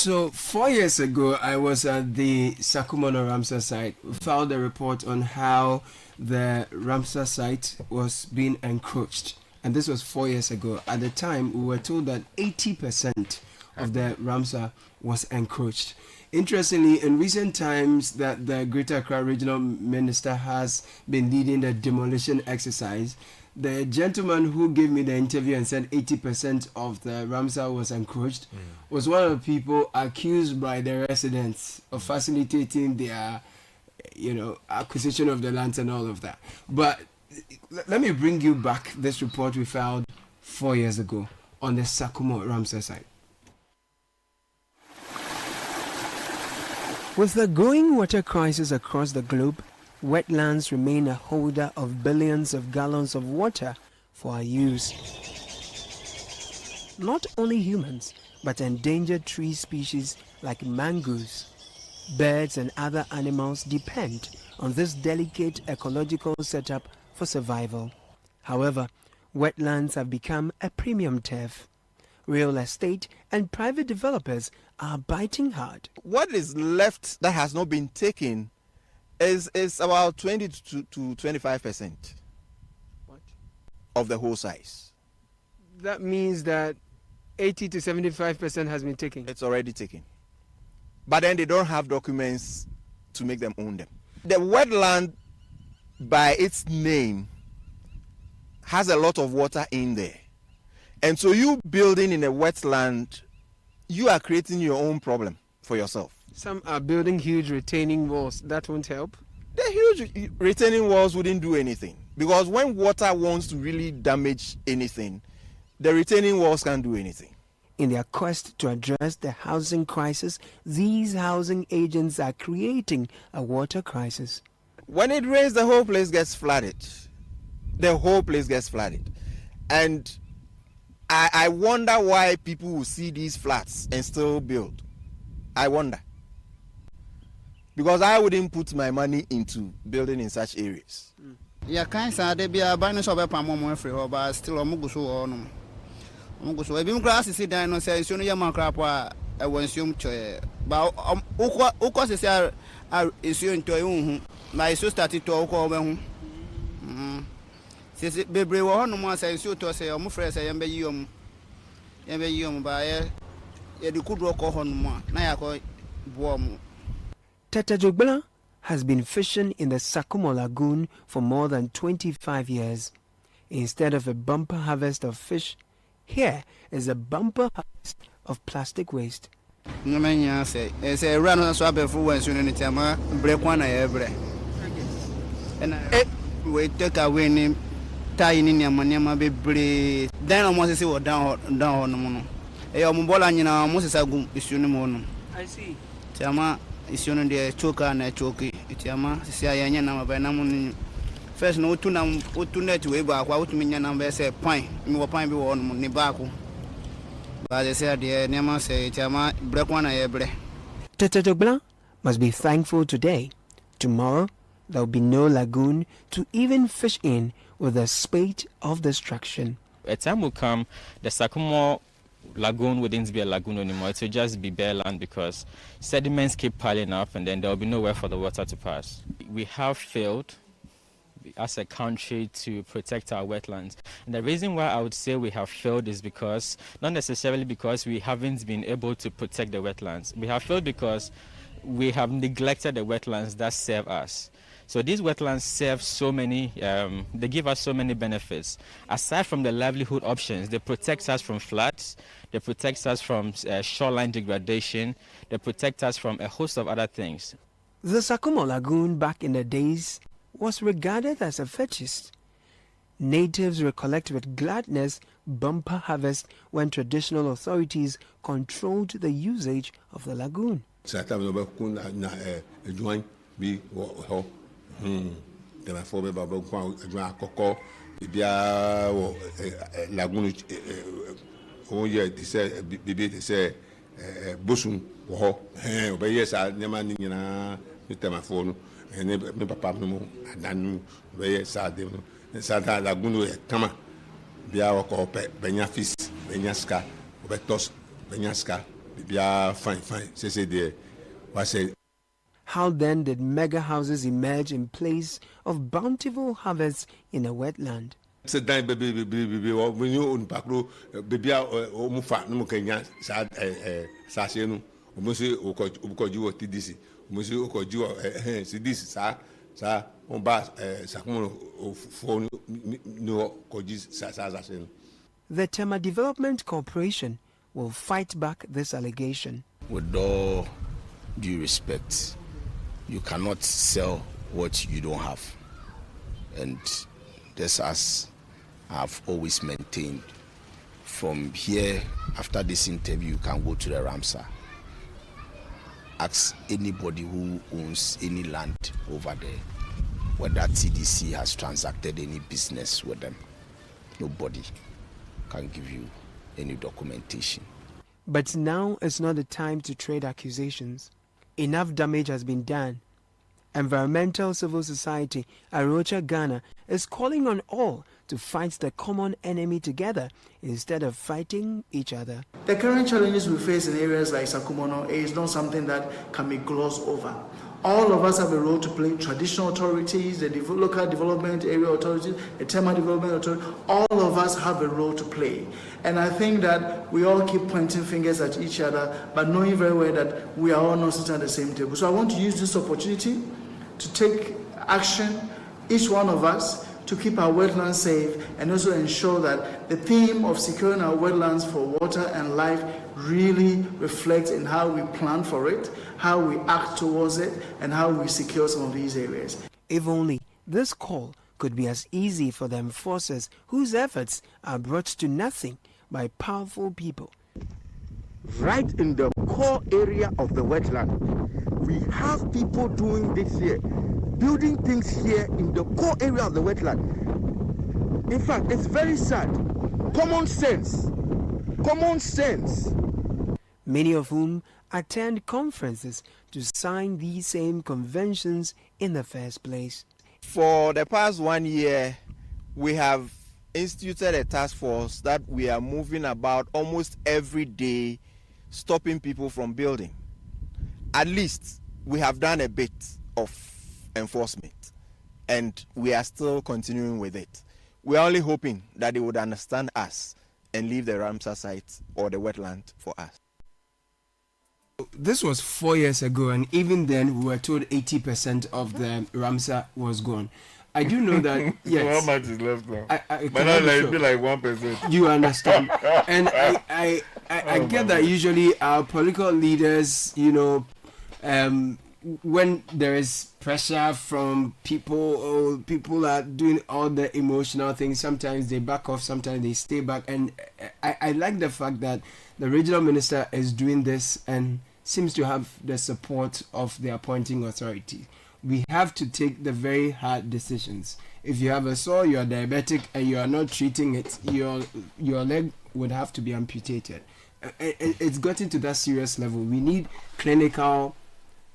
So 4 years ago, I was at the Sakumono Ramsar site. We filed a report on how the Ramsar site was being encroached. And this was 4 years ago. At the time, we were told that 80% of the Ramsar was encroached. Interestingly, in recent times that the Greater Accra Regional Minister has been leading the demolition exercise, the gentleman who gave me the interview and said 80% of the Ramsar was encroached was one of the people accused by the residents of facilitating their, acquisition of the lands and all of that. But let me bring you back this report we filed 4 years ago on the Sakumo Ramsar site. With the growing water crisis across the globe, wetlands remain a holder of billions of gallons of water for our use. Not only humans, but endangered tree species like mangroves, birds and other animals depend on this delicate ecological setup for survival. However, wetlands have become a premium turf. Real estate and private developers are biting hard. What is left that has not been taken is about 20 to 25% of the whole size. That means that 80 to 75% has been taken. It's already taken. But then they don't have documents to make them own them. The wetland, by its name, has a lot of water in there. And so you building in a wetland, you are creating your own problem for yourself. Some are building huge retaining walls. That won't help? The huge retaining walls wouldn't do anything. Because when water wants to really damage anything, the retaining walls can't do anything. In their quest to address the housing crisis, these housing agents are creating a water crisis. When it rains, the whole place gets flooded. The whole place gets flooded. And I wonder why people will see these flats and still build. I wonder. Because I wouldn't put my money into building in such areas. Yeah, kind of they be a binary of a palm free, but still a mugusu or no. Mugusu, a beam grass is down and says, you know, your macrapa, I want you to. But Ukos is issuing to a room. My sister started to call them. Says Baby, one more says you to say, I'm afraid I am by you. By a good rock on more. Nayako warm. Tata Jogbala has been fishing in the Sakumo Lagoon for more than 25 years. Instead of a bumper harvest of fish, here is a bumper harvest of plastic waste. It's a run on swab for once you need to break one every. And we take away name, tying in your money, my baby. Then I want to see what down on the moon. A mumbola in our Moses Agum is unimonum. I see. Tama is on the choker and a choky. Itama, Sia number by Namun. First, no two net to Eba, what mean your number say pine, more pine be on Nibaku. But they said, dear Nema say, Tama, break one every. Tata Jogbala must be thankful today. Tomorrow, there will be no lagoon to even fish in with a spate of destruction. A time will come, the Sakumo Lagoon wouldn't be a lagoon anymore. It will just be bare land because sediments keep piling up and then there will be nowhere for the water to pass. We have failed as a country to protect our wetlands. And the reason why I would say we have failed is because, not necessarily because we haven't been able to protect the wetlands. We have failed because we have neglected the wetlands that serve us. So these wetlands serve so many, they give us so many benefits. Aside from the livelihood options, they protect us from floods, they protect us from shoreline degradation, they protect us from a host of other things. The Sakumo Lagoon back in the days was regarded as a fetish. Natives recollect with gladness bumper harvest when traditional authorities controlled the usage of the lagoon. How then did mega houses emerge in place of bountiful harvests in a wetland? The Tema Development Corporation will fight back this allegation. With all due respect, you cannot sell what you don't have. And just as I've always maintained, from here, after this interview, you can go to the Ramsar. Ask anybody who owns any land over there whether TDC has transacted any business with them. Nobody can give you any documentation. But now is not the time to trade accusations. Enough damage has been done. Environmental Civil Society, Arocha Ghana, is calling on all to fight the common enemy together instead of fighting each other. The current challenges we face in areas like Sakumono is not something that can be glossed over. All of us have a role to play. Traditional authorities, the local development area authorities, the Tema development authority, all of us have a role to play. And I think that we all keep pointing fingers at each other, but knowing very well that we are all not sitting at the same table. So I want to use this opportunity to take action, each one of us, to keep our wetlands safe and also ensure that the theme of securing our wetlands for water and life really reflects in how we plan for it, how we act towards it, and how we secure some of these areas. If only this call could be as easy for the enforcers whose efforts are brought to nothing by powerful people. Right in the core area of the wetland, we have people doing this here, building things here in the core area of the wetland. In fact, it's very sad. Common sense. Common sense. Many of whom attend conferences to sign these same conventions in the first place. For the past 1 year, we have instituted a task force that we are moving about almost every day, stopping people from building. At least we have done a bit of enforcement, and we are still continuing with it. We are only hoping that they would understand us and leave the Ramsar site or the wetland for us. This was 4 years ago, and even then we were told 80% of the Ramsar was gone. I do know that, yes. How much is left now? I but not like, be like 1%. You understand. And I get that usually our political leaders, you know, when there is pressure from people, or people are doing all the emotional things, sometimes they back off, sometimes they stay back. And I like the fact that the regional minister is doing this and seems to have the support of the appointing authority. We have to take the very hard decisions. If you have a sore, you are diabetic, and you are not treating it, your leg would have to be amputated. It's gotten to that serious level. We need clinical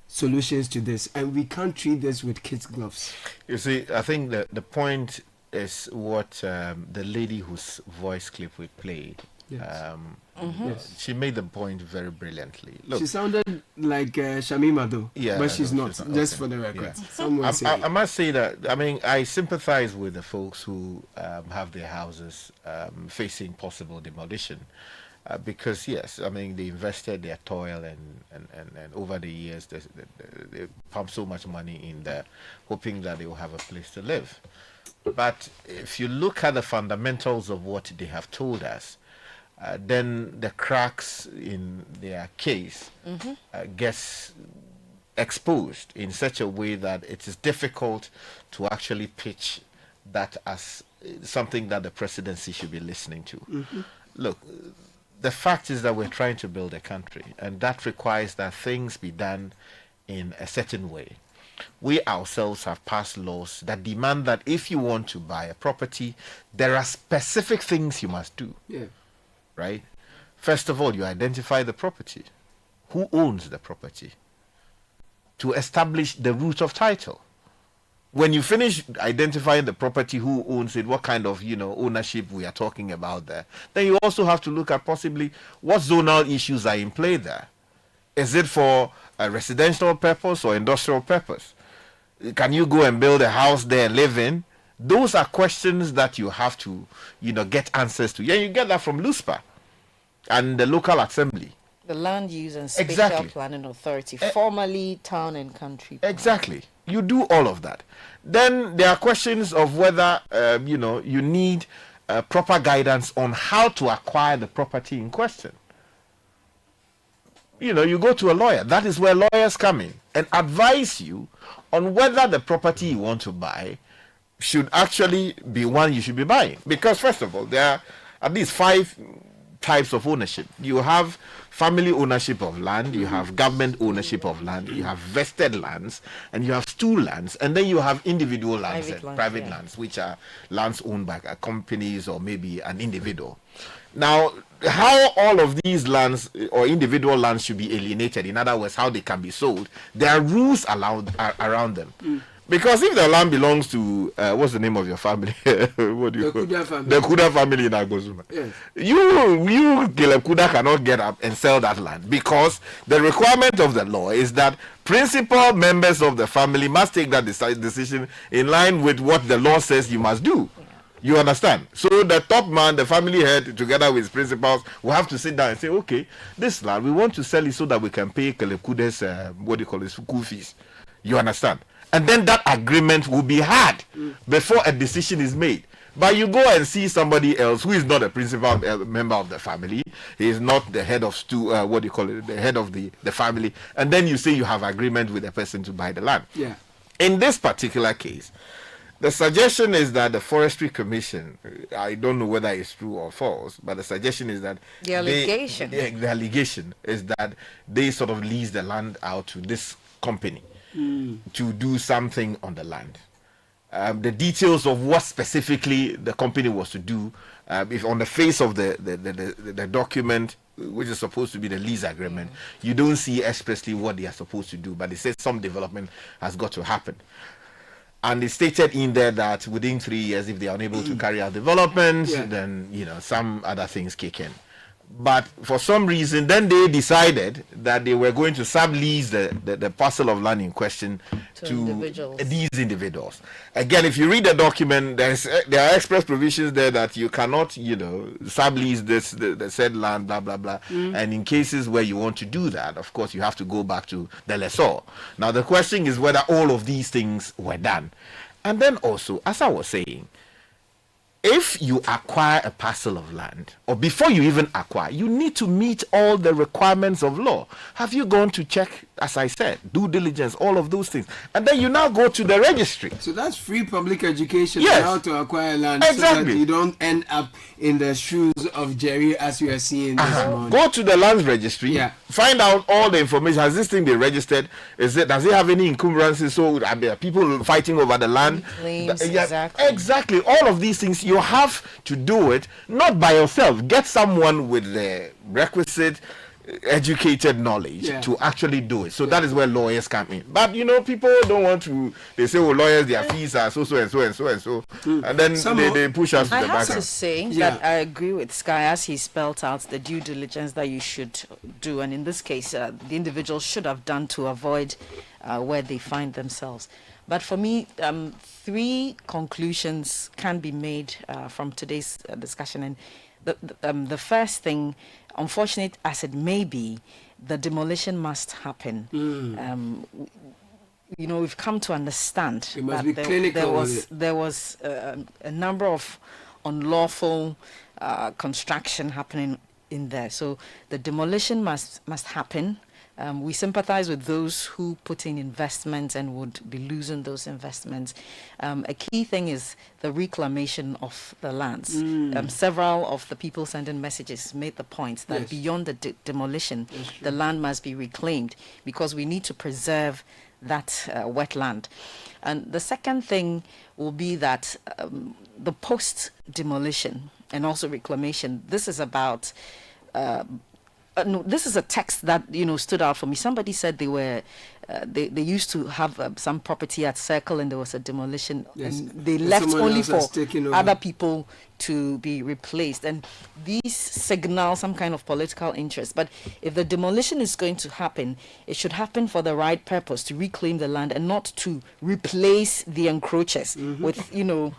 solutions to this, and we can't treat this with kids' gloves. You see, I think the point is what the lady whose voice clip we played. Yes. Yes. She made the point very brilliantly. Look, she sounded like Shamima though, yeah, but she's not. Just okay. for the record, yeah. I must say that I sympathize with the folks who have their houses facing possible demolition, because yes, they invested their toil and over the years they pumped so much money in there, hoping that they will have a place to live. But if you look at the fundamentals of what they have told us, then the cracks in their case gets exposed in such a way that it is difficult to actually pitch that as something that the presidency should be listening to. Look, the fact is that we're trying to build a country, and that requires that things be done in a certain way. We ourselves have passed laws that demand that if you want to buy a property, there are specific things you must do. Yeah. Right? First of all, you identify the property. Who owns the property? To establish the root of title. When you finish identifying the property, who owns it, what kind of ownership we are talking about there, then you also have to look at possibly what zonal issues are in play there. Is it for a residential purpose or industrial purpose? Can you go and build a house there and live in? Those are questions that you have to get answers to. Yeah, you get that from LUSPA and the local assembly. The Land Use and Spatial Planning Authority, formerly Town and Country Plan. Exactly. You do all of that. Then there are questions of whether you need proper guidance on how to acquire the property in question. You go to a lawyer. That is where lawyers come in and advise you on whether the property you want to buy should actually be one you should be buying. Because first of all, there are at least 5 types of ownership. You have family ownership of land, you have government ownership of land, you have vested lands, and you have stool lands, and then you have individual lands, private lands, which are lands owned by companies or maybe an individual. Now, how all of these lands or individual lands should be alienated, in other words, how they can be sold, there are rules around them. Because if the land belongs to, what's the name of your family? What do you call it? Family. The Kuda family in Agozuma. Yes. You Caleb Kuda, cannot get up and sell that land, because the requirement of the law is that principal members of the family must take that decision in line with what the law says you must do. You understand? So the top man, the family head, together with his principals, will have to sit down and say, okay, this land, we want to sell it so that we can pay Caleb Kuda's, school fees. You understand? And then that agreement will be had before a decision is made. But you go and see somebody else who is not a principal member of the family. He is not the head of the head of the family. And then you say you have agreement with the person to buy the land. Yeah. In this particular case, the suggestion is that the Forestry Commission, I don't know whether it's true or false, but the suggestion is that the allegation is that they sort of lease the land out to this company to do something on the land. The details of what specifically the company was to do, if on the face of the document, which is supposed to be the lease agreement, you don't see expressly what they are supposed to do, but it says some development has got to happen. And it's stated in there that within 3 years, if they are unable to carry out development, then some other things kick in. But for some reason, then they decided that they were going to sublease the parcel of land in question to these individuals. Again, if you read the document, there are express provisions there that you cannot, sublease the said land, blah, blah, blah. And in cases where you want to do that, of course, you have to go back to the lessor. Now, the question is whether all of these things were done. And then also, as I was saying, if you acquire a parcel of land, or before you even acquire, you need to meet all the requirements of law. Have you gone to check, as I said, due diligence, all of those things? And then you now go to the registry. So that's free public education Yes. on how to acquire land, Exactly. so that you don't end up in the shoes of Jerry as we are seeing this morning. Go to the land registry, find out all the information. Has this thing been registered? Does it have any encumbrances? So are people fighting over the land? Claims, exactly. All of these things, you have to do it, not by yourself. Get someone with the requisite educated knowledge to actually do it. So that is where lawyers come in. But people don't want to. They say, "Oh, lawyers, their fees are so and so and so and so," and then they push us to the back. I have to say that I agree with Sky as he spelled out the due diligence that you should do, and in this case, the individuals should have done to avoid where they find themselves. But for me, 3 conclusions can be made from today's discussion, and the first thing, unfortunate as it may be, the demolition must happen. We've come to understand that there was a number of unlawful construction happening in there. So the demolition must happen. We sympathize with those who put in investments and would be losing those investments. A key thing is the reclamation of the lands. Several of the people sending messages made the point that beyond the demolition, the land must be reclaimed, because we need to preserve that wetland. And the second thing will be that the post-demolition and also reclamation, this is about... no, this is a text that stood out for me. Somebody said they were they used to have some property at Circle, and there was a demolition, and they left only for other people to be replaced. And these signal some kind of political interest. But if the demolition is going to happen, it should happen for the right purpose, to reclaim the land and not to replace the encroachers with new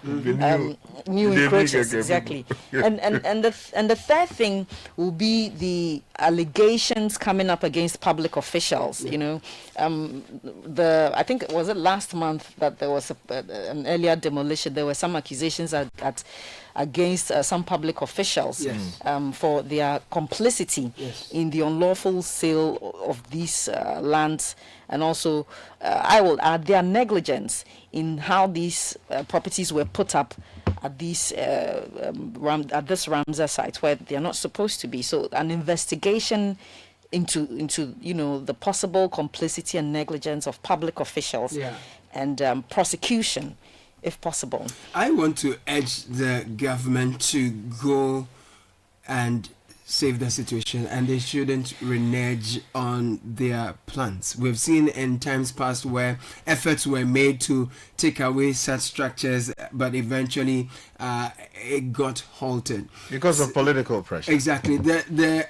encroachers. Exactly. and the third thing will be the allegations coming up against public officials. I think was it last month that there was an earlier demolition. There were some accusations against some public officials for their complicity in the unlawful sale of these lands, and also I will add their negligence in how these properties were put up at these at this Ramsar site where they are not supposed to be. So an investigation into the possible complicity and negligence of public officials, and prosecution, if possible. I want to urge the government to go and save the situation, and they shouldn't renege on their plans. We've seen in times past where efforts were made to take away such structures, but eventually it got halted because of political pressure. Exactly.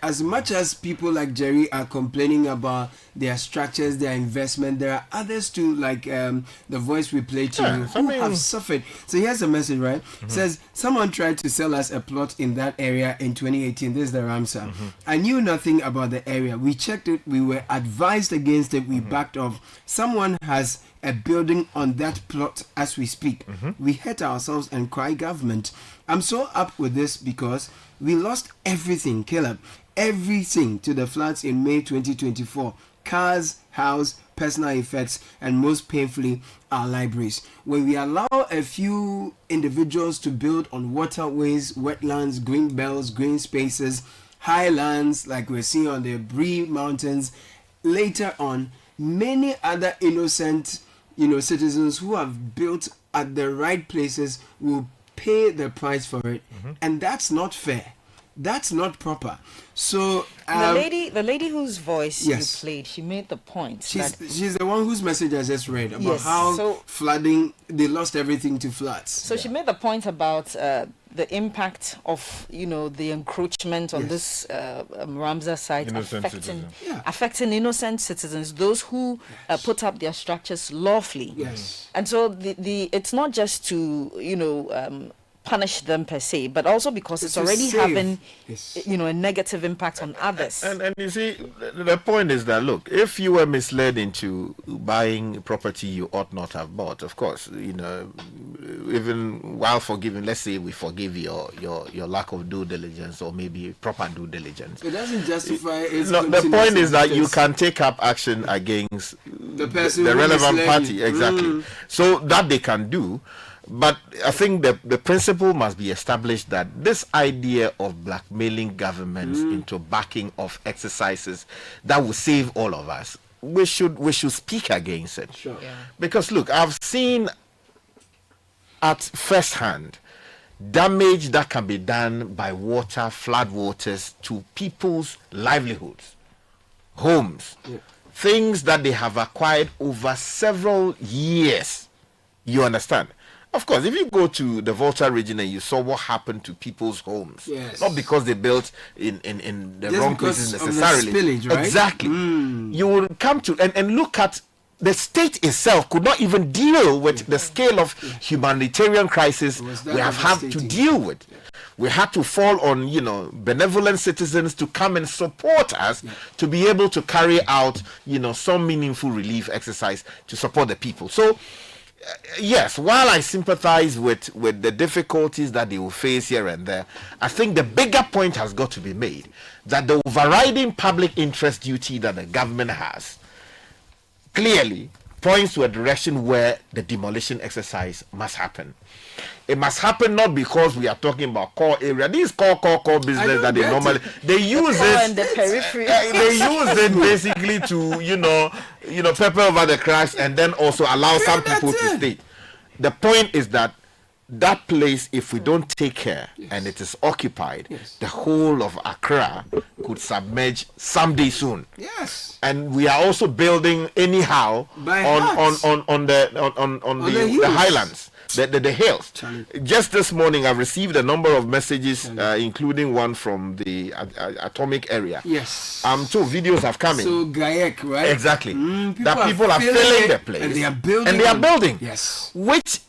As much as people like Jerry are complaining about their structures, their investment, there are others too, like the voice we played to you, who have suffered. So here's a message, right? Says, someone tried to sell us a plot in that area in 2018. This is the Ramsar. I knew nothing about the area. We checked it. We were advised against it. We backed off. Someone has a building on that plot as we speak. We hate ourselves and cry government. I'm so up with this because we lost everything, Caleb. Everything to the floods in May 2024. Cars, house, personal effects, and most painfully, our libraries. When we allow a few individuals to build on waterways, wetlands, green belts, green spaces, highlands, like we're seeing on the Bree Mountains, later on, many other innocent, citizens who have built at the right places will pay the price for it, and that's not fair. That's not proper. So the lady whose voice you played, she made the point. She's the one whose message I just read about how flooding, they lost everything to floods. So she made the point about the impact of the encroachment on this Ramsar site affecting innocent citizens, those who put up their structures lawfully. And so it's not just to punish them per se, but also because it's already having a negative impact on others. And you see, the point is that, look, if you were misled into buying property you ought not have bought, of course, even while forgiving, let's say we forgive your lack of due diligence or maybe proper due diligence, it doesn't justify the point is that you can take up action against the person, the relevant party, exactly, so that they can do. But I think the principle must be established that this idea of blackmailing governments into backing of exercises that will save all of us, we should speak against it. Sure. Because look, I've seen at first hand damage that can be done by water, flood waters to people's livelihoods, homes, things that they have acquired over several years. You understand? Of course, if you go to the Volta region and you saw what happened to people's homes, not because they built in the just wrong places necessarily. Spillage, right? Exactly. You will come to and look at the state itself could not even deal with the scale of humanitarian crisis we have had to deal with. We had to fall on, benevolent citizens to come and support us to be able to carry out, some meaningful relief exercise to support the people. So, yes, while I sympathize with the difficulties that they will face here and there, I think the bigger point has got to be made that the overriding public interest duty that the government has clearly points to a direction where the demolition exercise must happen. It must happen not because we are talking about core area. These core business that they normally they use it. The periphery. They use it basically to pepper over the cracks and then also allow some people to stay. The point is that place, if we don't take care and it is occupied, the whole of Accra could submerge someday soon. Yes. And we are also building anyhow on the highlands. The hills. Just this morning, I've received a number of messages, including one from the atomic area. Yes. So videos have come in. So Gayek, right? Exactly. That people are filling the place. And they are building. Yes. Which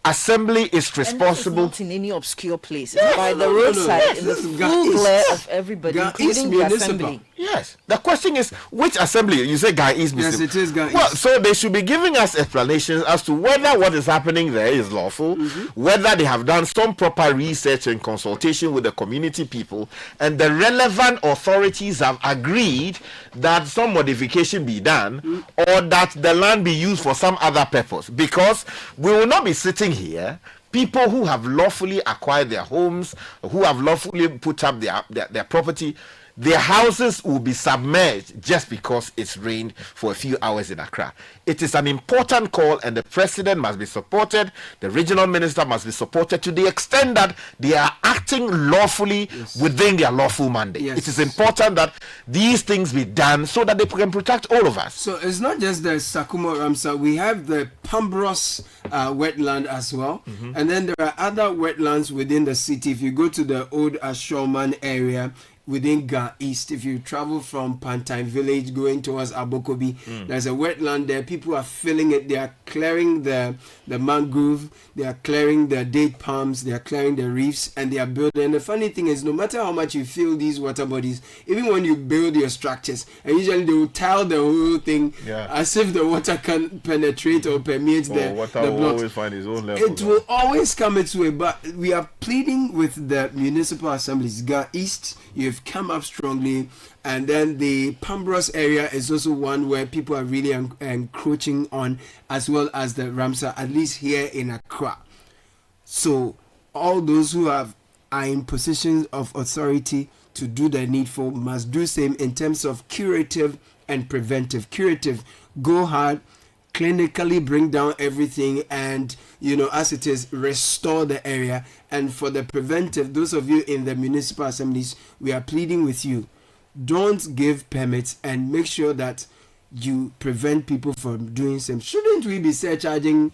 assembly is responsible? And this is not in any obscure place. It's by the roadside, in the full glare of everybody, including the assembly. Yes. The question is, which assembly? You say Guy East. Yes, it is Guy East. Well, so they should be giving us explanations as to whether what is happening there is lawful, whether they have done some proper research and consultation with the community people, and the relevant authorities have agreed that some modification be done, or that the land be used for some other purpose. Because we will not be sitting here people who have lawfully acquired their homes, who have lawfully put up their property, their houses will be submerged just because it's rained for a few hours in Accra. It is an important call, and the president must be supported. The regional minister must be supported to the extent that they are acting lawfully within their lawful mandate. It is important that these things be done so that they can protect all of us. So it's not just the Sakumo Ramsar. We have the Pambros wetland as well. And then there are other wetlands within the city. If you go to the old Ashoman area, within Ga East, if you travel from Pantine Village going towards Abokobi, there's a wetland there. People are filling it. They are clearing the mangrove, they are clearing the date palms, they are clearing the reefs, and they are building. And the funny thing is, no matter how much you fill these water bodies, even when you build your structures, and usually they will tile the whole thing as if the water can penetrate or permeate the water the will blocks. always find its own level. It will always come its way, but we are pleading with the municipal assemblies. Ga East, you've come up strongly, and then the Pambros area is also one where people are really encroaching on, as well as the Ramsar, at least here in Accra. So all those who are in positions of authority to do the needful must do same in terms of curative and preventive. Curative, go hard, clinically bring down everything, and as it is, restore the area. And for the preventive, those of you in the municipal assemblies, we are pleading with you, don't give permits, and make sure that you prevent people from doing same. Shouldn't we be surcharging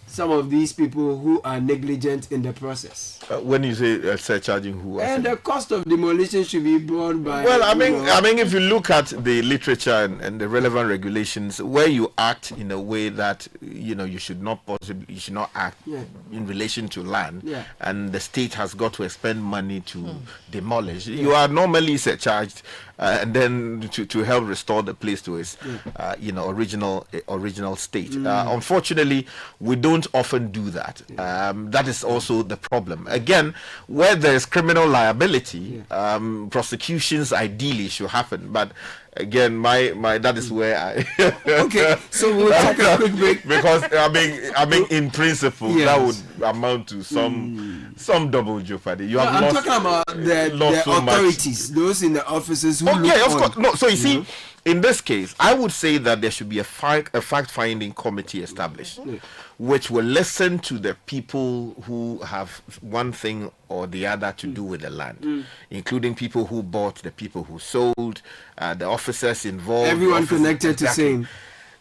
some of these people who are negligent in the process? When you say surcharging, who? And the cost of demolition should be borne by. Well, I mean, if you look at the literature and the relevant regulations, where you act in a way that you should not act in relation to land, and the state has got to expend money to demolish, you are normally surcharged, and then to help restore the place to its original state. Unfortunately, we don't often do that. That is also the problem. Again, where there is criminal liability, prosecutions ideally should happen. But again, my that is where I okay. So we'll take a quick break, because I mean in principle that would amount to some double jeopardy. I'm talking about the authorities, those in the offices who look of course. No, so you see, in this case, I would say that there should be a fact-finding committee established, which will listen to the people who have one thing or the other to do with the land, including people who bought, the people who sold, the officers involved. Everyone connected to same.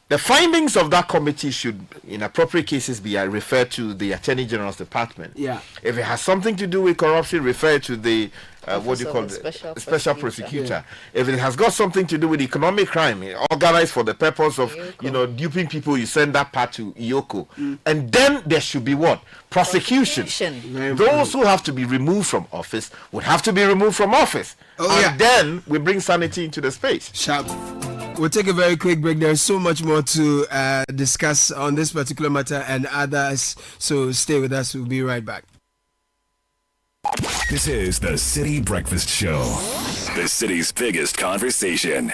The findings of that committee should, in appropriate cases, be referred to the Attorney General's department. If it has something to do with corruption, refer to the special prosecutor. If it has got something to do with economic crime, organized for the purpose of duping people, you send that part to IOCO. And then there should be what? Prosecution. Those who have to be removed from office would have to be removed from office. Then we bring sanity into the space. Sharp. We'll take a very quick break. There's so much more to discuss on this particular matter and others. So stay with us. We'll be right back. This is the City Breakfast Show, the city's biggest conversation.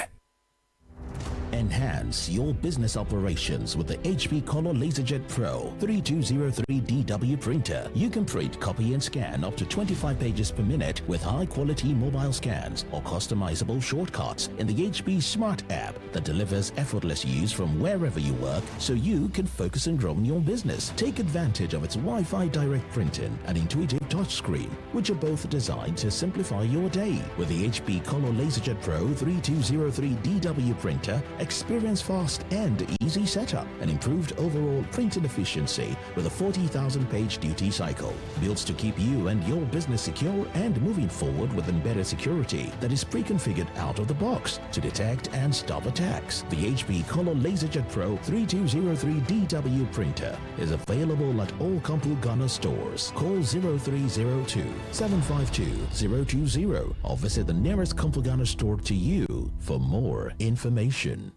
Enhance your business operations with the HP Color LaserJet Pro 3203DW printer. You can print, copy, and scan up to 25 pages per minute with high-quality mobile scans or customizable shortcuts in the HP Smart app that delivers effortless use from wherever you work, so you can focus on growing your business. Take advantage of its Wi-Fi direct printing and intuitive touchscreen, which are both designed to simplify your day. With the HP Color LaserJet Pro 3203DW printer, experience fast and easy setup and improved overall printing efficiency with a 40,000 page duty cycle. Built to keep you and your business secure and moving forward with embedded security that is pre-configured out of the box to detect and stop attacks. The HP Color LaserJet Pro 3203DW printer is available at all Kampu Ghana stores. Call 0302-752-020 or visit the nearest Kampu Ghana store to you for more information.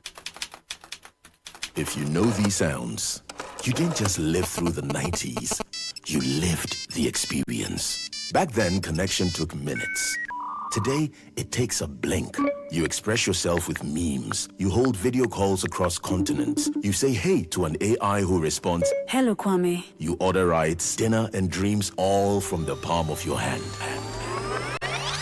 If you know these sounds, you didn't just live through the 90s. You lived the experience. Back then, connection took minutes. Today, it takes a blink. You express yourself with memes. You hold video calls across continents. You say hey to an AI who responds, "Hello, Kwame." You order rides, dinner, and dreams all from the palm of your hand.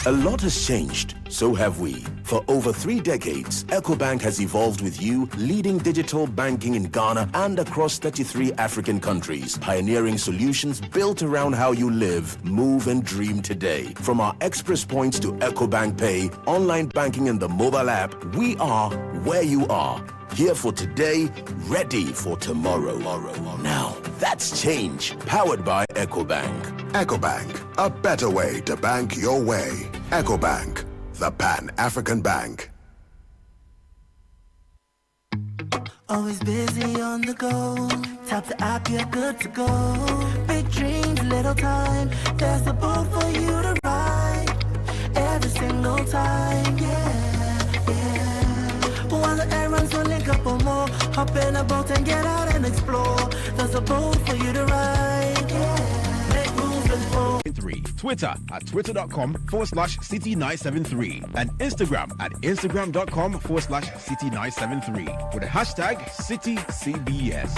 A lot has changed, so have we. For over 3 decades, EcoBank has evolved with you, leading digital banking in Ghana and across 33 African countries, pioneering solutions built around how you live, move, and dream today. From our express points to EcoBank Pay, online banking, and the mobile app, we are where you are. Here for today, ready for tomorrow. Now, that's change. Powered by EcoBank. EcoBank, a better way to bank your way. EcoBank, the Pan-African Bank. Always busy on the go. Tap the app, you're good to go. Big dreams, little time. There's a boat for you to ride. Every single time, yeah. While the errands will link up or more. Hop in a boat and get out and explore. There's a boat for you to ride, yeah. Make moves and flow. Twitter at twitter.com/Citi973 and Instagram at instagram.com/Citi973 with the hashtag CitiCBS.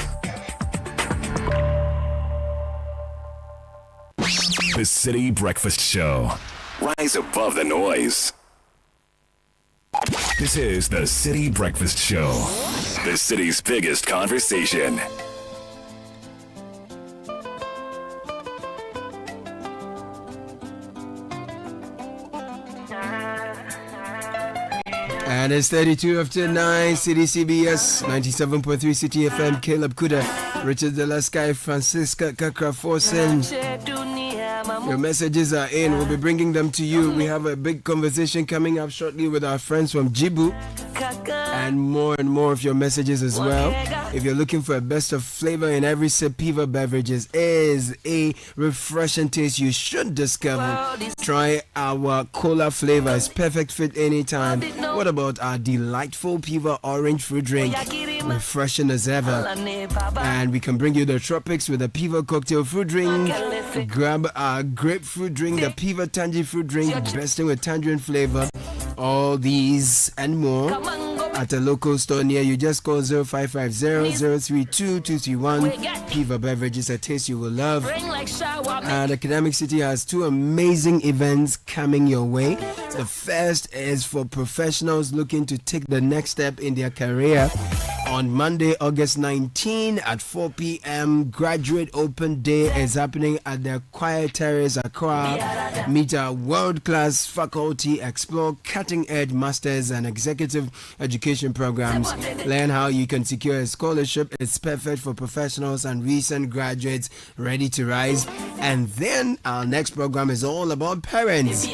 The City Breakfast Show. Rise above the noise. This is the City Breakfast Show. The city's biggest conversation. And it's 32 after 9, City CBS, 97.3 City FM, Caleb Kuda, Richard Delasky, Francisca Kakraforsen. Your messages are in. We'll be bringing them to you. We have a big conversation coming up shortly with our friends from Jibu. And more of your messages as well. If you're looking for a best of flavor in every sip, Piva Beverages is a refreshing taste you should discover. Try our cola flavor. It's perfect fit anytime. What about our delightful Piva orange fruit drink? Refreshing as ever. And we can bring you the tropics with a Piva cocktail fruit drink. Grab our grapefruit drink, the Piva tangy fruit drink, bursting with tangerine flavor. All these and more at a local store near you. Just call 0550-032-231. Piva Beverages, a taste you will love. And Academic City has 2 amazing events coming your way. The first is for professionals looking to take the next step in their career. On Monday, August 19 at 4 p.m., Graduate Open Day is happening at the Quiet Terrace, Accra. Meet our world-class faculty, explore cutting-edge masters and executive education programs. Learn how you can secure a scholarship. It's perfect for professionals and recent graduates ready to rise. And then our next program is all about parents.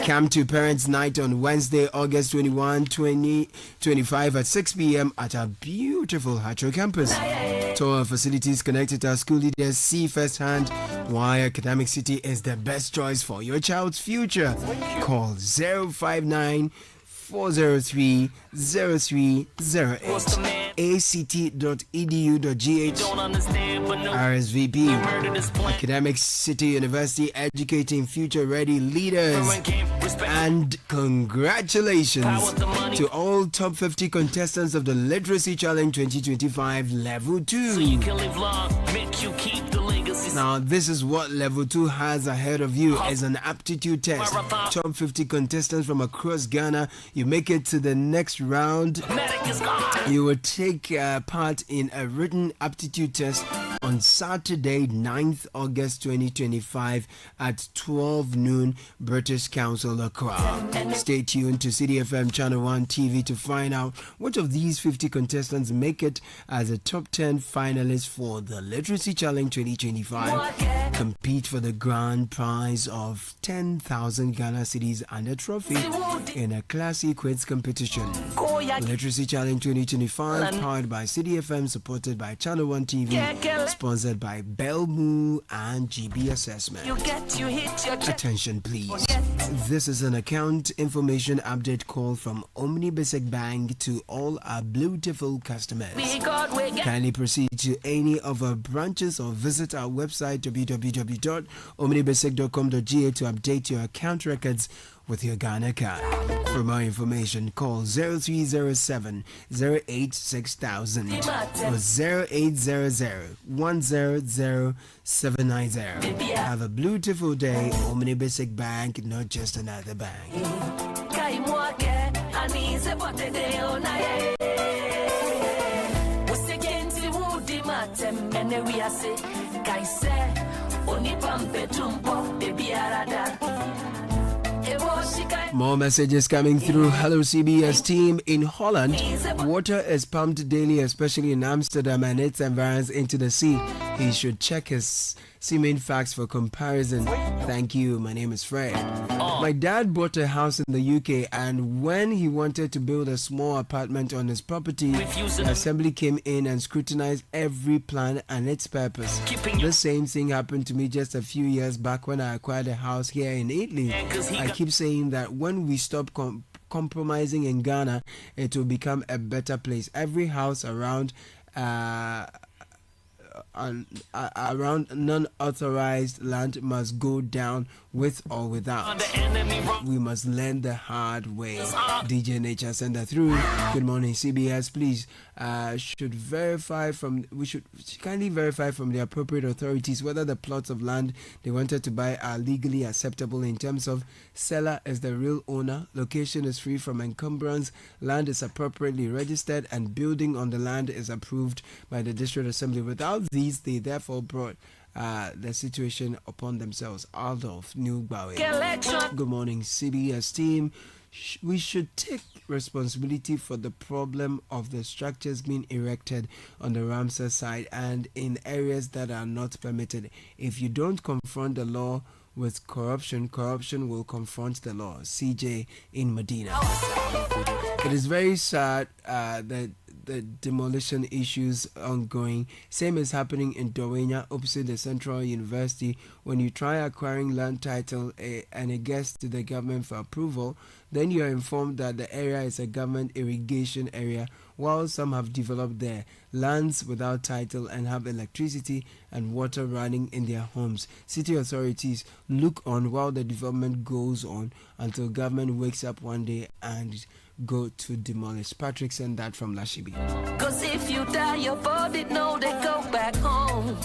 Come to Parents Night on Wednesday, August 21, 2025 at 6 p.m. at our beautiful Hatcho campus. Tour facilities connected to our school leaders. See firsthand why Academic City is the best choice for your child's future. Call 059-403-0308. act.edu.gh RSVP. Academic City University, educating future-ready leaders. And congratulations to all top 50 contestants of the Literacy Challenge 2025 Level 2. Now, this is what Level 2 has ahead of you as an aptitude test. Top 50 contestants from across Ghana. You make it to the next round. You will take part in a written aptitude test on Saturday, 9th August 2025 at 12 noon, British Council, Accra. Stay tuned to Citi FM Channel 1 TV to find out which of these 50 contestants make it as a top 10 finalists for the Literacy Challenge 2025. Compete for the grand prize of 10,000 Ghana cedis and a trophy in a classy quiz competition. Literacy Challenge 2025, powered by Citi FM, supported by Channel 1 TV, sponsored by Belmu and GB Assessment. Attention, please. This is an account information update call from Omnibasic Bank to all our beautiful customers. Kindly proceed to any of our branches or visit our website www.omnibasic.com.ga to update your account records with your Ghana card. For more information, call 0307 086,000 or 0800 100 790. Have a beautiful day. Omnibasic Bank, not just another bank. More messages coming through. Hello CBS team. In Holland, water is pumped daily, especially in Amsterdam and its environs, into the sea. He should check his semen facts for comparison. Thank you. My name is Fred. My dad bought a house in the UK, and when he wanted to build a small apartment on his property, the assembly came in and scrutinized every plan and its purpose. The same thing happened to me just a few years back when I acquired a house here in Italy. I keep saying that when we stop compromising in Ghana, it will become a better place. Every house around non-authorized land must go down with or without. We must learn the hard way. DJ Nature send that through. Good morning, CBS. Please, we should kindly verify from the appropriate authorities whether the plots of land they wanted to buy are legally acceptable in terms of seller is the real owner, location is free from encumbrance, land is appropriately registered, and building on the land is approved by the district assembly. Without these, they therefore brought the situation upon themselves. Adolf New Bawe. Good morning, CBS team. We should take responsibility for the problem of the structures being erected on the Ramsar side and in areas that are not permitted. If you don't confront the law with corruption, corruption will confront the law. CJ in Medina. It is very sad that the demolition issues ongoing. Same is happening in Dowenya opposite the Central University. When you try acquiring land title and it gets to the government for approval, then you are informed that the area is a government irrigation area, while some have developed their lands without title and have electricity and water running in their homes. City authorities look on while the development goes on until government wakes up one day and go to demolish. Patrick sent that from Lashibi. Cause if you die, your body know they go back home.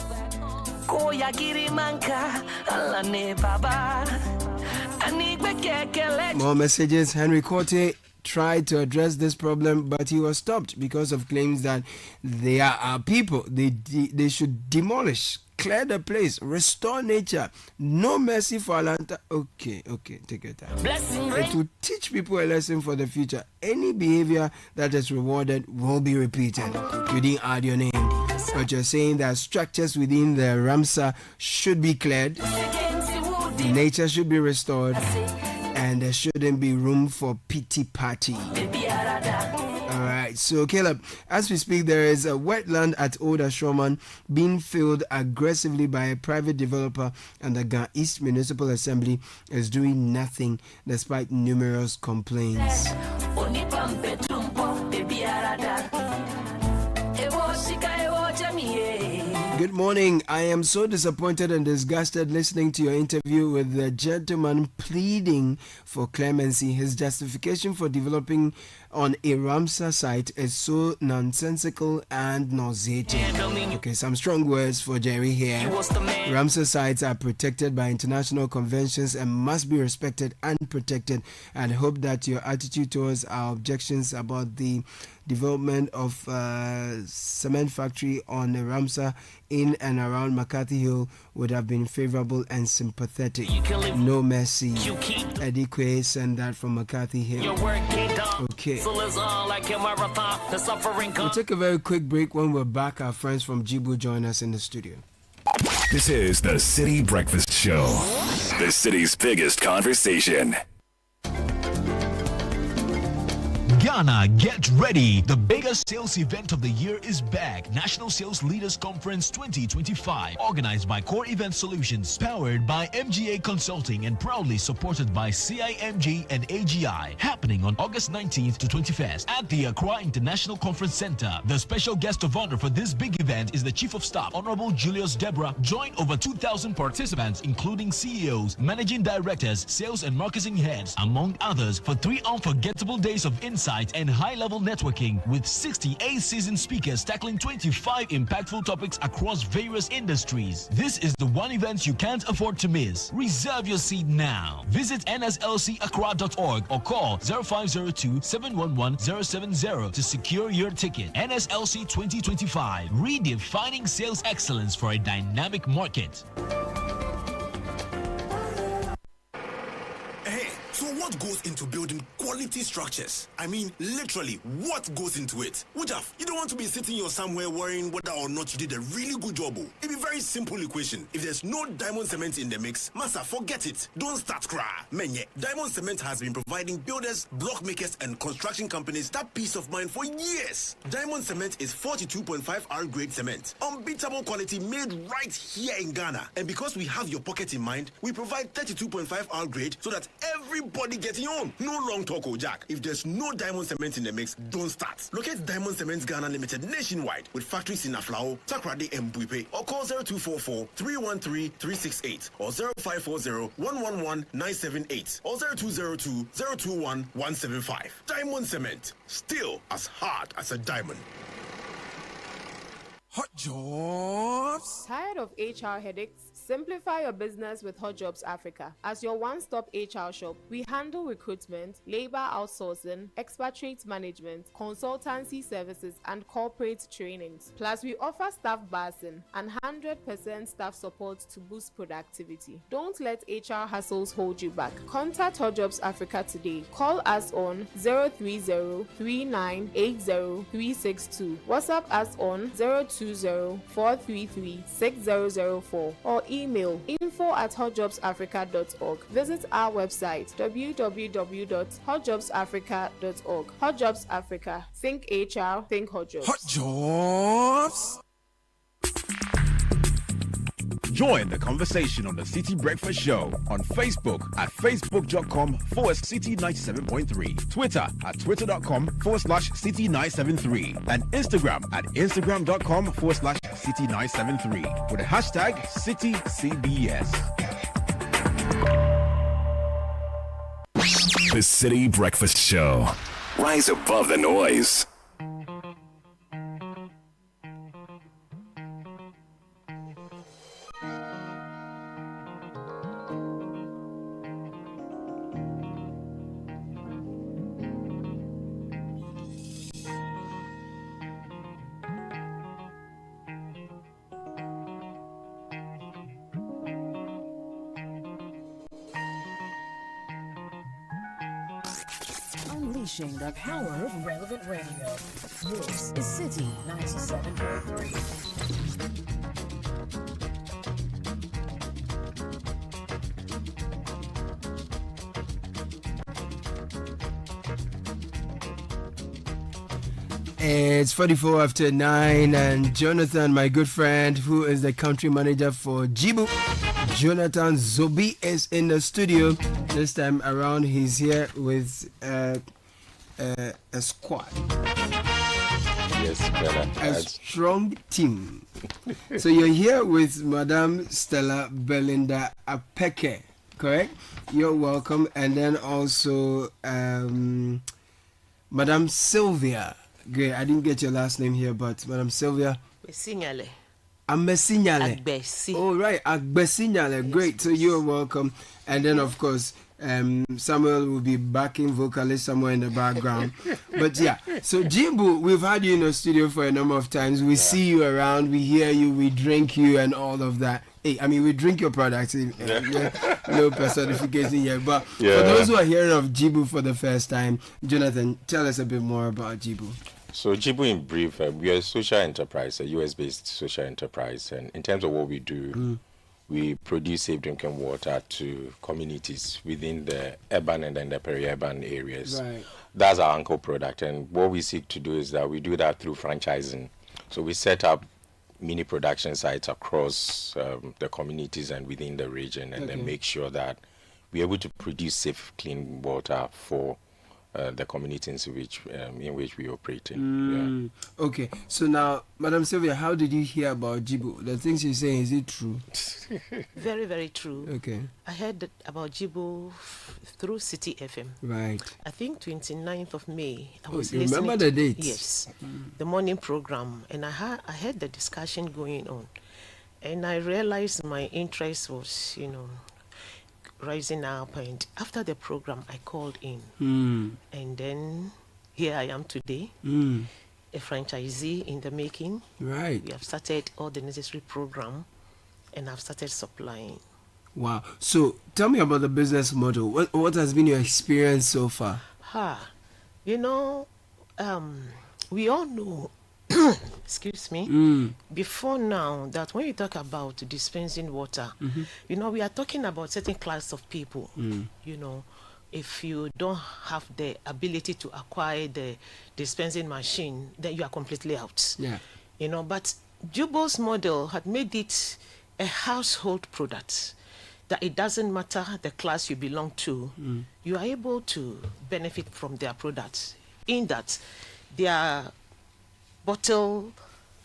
More messages. Henry Corte tried to address this problem, but he was stopped because of claims that they are our people. They should demolish, clear the place, restore nature. No mercy for Atlanta. Okay, take your time. It will teach people a lesson for the future. Any behavior that is rewarded will be repeated. You didn't add your name, but you're saying that structures within the Ramsar should be cleared, nature should be restored, and there shouldn't be room for pity party. Alright, so Caleb, as we speak, there is a wetland at Old Ashoman being filled aggressively by a private developer, and the Ga East Municipal Assembly is doing nothing despite numerous complaints. Good morning. I am so disappointed and disgusted listening to your interview with the gentleman pleading for clemency. His justification for developing on a Ramsar site is so nonsensical and nauseating. Okay, some strong words for Jerry here. Ramsar sites are protected by international conventions and must be respected and protected. And hope that your attitude towards our objections about the development of cement factory on the Ramsar in and around McCarthy Hill would have been favorable and sympathetic. No mercy. Eddie Quay sent that from McCarthy Hill. Okay. We'll take a very quick break. When we're back, our friends from Jibu join us in the studio. This is the City Breakfast Show, the city's biggest conversation. Ghana, get ready. The biggest sales event of the year is back. National Sales Leaders Conference 2025, organized by Core Event Solutions, powered by MGA Consulting and proudly supported by CIMG and AGI. Happening on August 19th to 21st at the Accra International Conference Center. The special guest of honor for this big event is the Chief of Staff, Honorable Julius Deborah. Join over 2,000 participants, including CEOs, managing directors, sales and marketing heads, among others, for 3 unforgettable days of insight and high-level networking with 68 seasoned speakers tackling 25 impactful topics across various industries. This is the one event you can't afford to miss. Reserve your seat now. Visit nslcaccra.org or call 0502-711-070 to secure your ticket. NSLC 2025, redefining sales excellence for a dynamic market. So what goes into building quality structures? I mean, literally, what goes into it? Wujaf, you don't want to be sitting here somewhere worrying whether or not you did a really good job. It'd be a very simple equation. If there's no diamond cement in the mix, massa, forget it. Don't start cry. Menye, diamond cement has been providing builders, block makers, and construction companies that peace of mind for years. Diamond cement is 42.5 R grade cement. Unbeatable quality made right here in Ghana. And because we have your pocket in mind, we provide 32.5 R grade so that everybody getting on. No long talk, Jack. If there's no diamond cement in the mix, don't start. Locate Diamond Cement Ghana Limited nationwide with factories in Aflao, Takrade, and Buipe, or call 0244-313-368 or 0540-111-978 or 0202-021-175. Diamond Cement, still as hard as a diamond. Hot jobs. Tired of HR headaches? Simplify your business with Hot Jobs Africa. As your one-stop HR shop, we handle recruitment, labor outsourcing, expatriate management, consultancy services, and corporate trainings. Plus, we offer staff basing and 100% staff support to boost productivity. Don't let HR hassles hold you back. Contact Hot Jobs Africa today. Call us on 030-3980-362. WhatsApp us on 020-433-6004 or email info@hotjobsafrica.org. Visit our website www.hotjobsafrica.org. Hot Jobs Africa. Think HR, think Hot Jobs. Hot jobs. Join the conversation on the City Breakfast Show on Facebook at facebook.com/City97.3, Twitter at twitter.com/City973, and Instagram at instagram.com/City973 with the hashtag CityCBS. The City Breakfast Show. Rise above the noise. Unleashing the power of relevant radio. This is City 97.3. It's 44 after 9, and Jonathan, my good friend, who is the country manager for Jibu, Jonathan Zobi, is in the studio. This time around, he's here with a squad. Yes, brother. A strong team. So you're here with Madame Stella Belinda Apeke, correct? You're welcome. And then also Madame Sylvia. Great, I didn't get your last name here, but Madame Sylvia. Mesinyale. Amesinyale. Agbesi. Oh, right, Agbesinyale. Yes, great, so you're welcome. And then, of course, Samuel will be backing vocalist somewhere in the background. But yeah, so Jibu, we've had you in the studio for a number of times. We see you around, we hear you, we drink you, and all of that. Hey, I mean, we drink your products. No personification here. But for those who are hearing of Jibu for the first time, Jonathan, tell us a bit more about Jibu. So Jibu, in brief, we are a social enterprise, a US-based social enterprise. And in terms of what we do, we produce safe drinking water to communities within the urban and then the peri-urban areas. Right. that's our anchor product. And what we seek to do is that we do that through franchising. So we set up mini production sites across the communities and within the region, and then make sure that we're able to produce safe, clean water for the communities in which we operate in. Okay, so now, Madam Sylvia, how did you hear about Jibu? The things you're saying, is it true? Very, very true. Okay. I heard about Jibu through Citi FM. Right. I think 29th of May. I was you listening remember the date? Yes. The morning program. And I heard the discussion going on. And I realized my interest was, rising up. And after the program, I called in. And then here I am today. A franchisee in the making. Right. We have started all the necessary program. And I've started supplying. Wow. So tell me about the business model. What has been your experience so far? We all know, excuse me, before now that when you talk about dispensing water, we are talking about certain class of people. If you don't have the ability to acquire the dispensing machine, then you are completely out. Yeah. But Jibu's model had made it a household product, that it doesn't matter the class you belong to, you are able to benefit from their products, in that their bottle,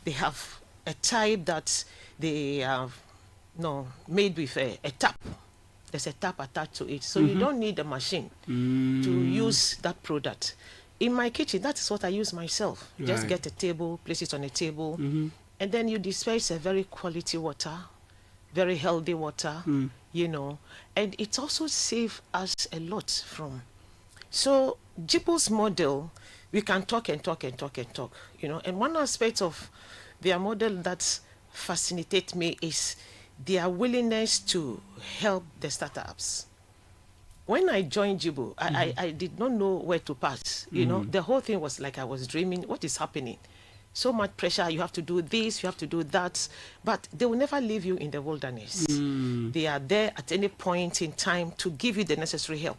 they have a type that they have made with a tap. There's a tap attached to it, so you don't need a machine to use that product. In my kitchen, that is what I use myself. Just get a table, place it on a table, and then you dispense a very quality water, very healthy water, and it also saves us a lot from. So Jibu's model, we can talk and talk and talk and talk, and one aspect of their model that fascinates me is their willingness to help the startups. When I joined Jibu, I did not know where to pass. The whole thing was like I was dreaming, what is happening? So much pressure, you have to do this, you have to do that, but they will never leave you in the wilderness. They are there at any point in time to give you the necessary help.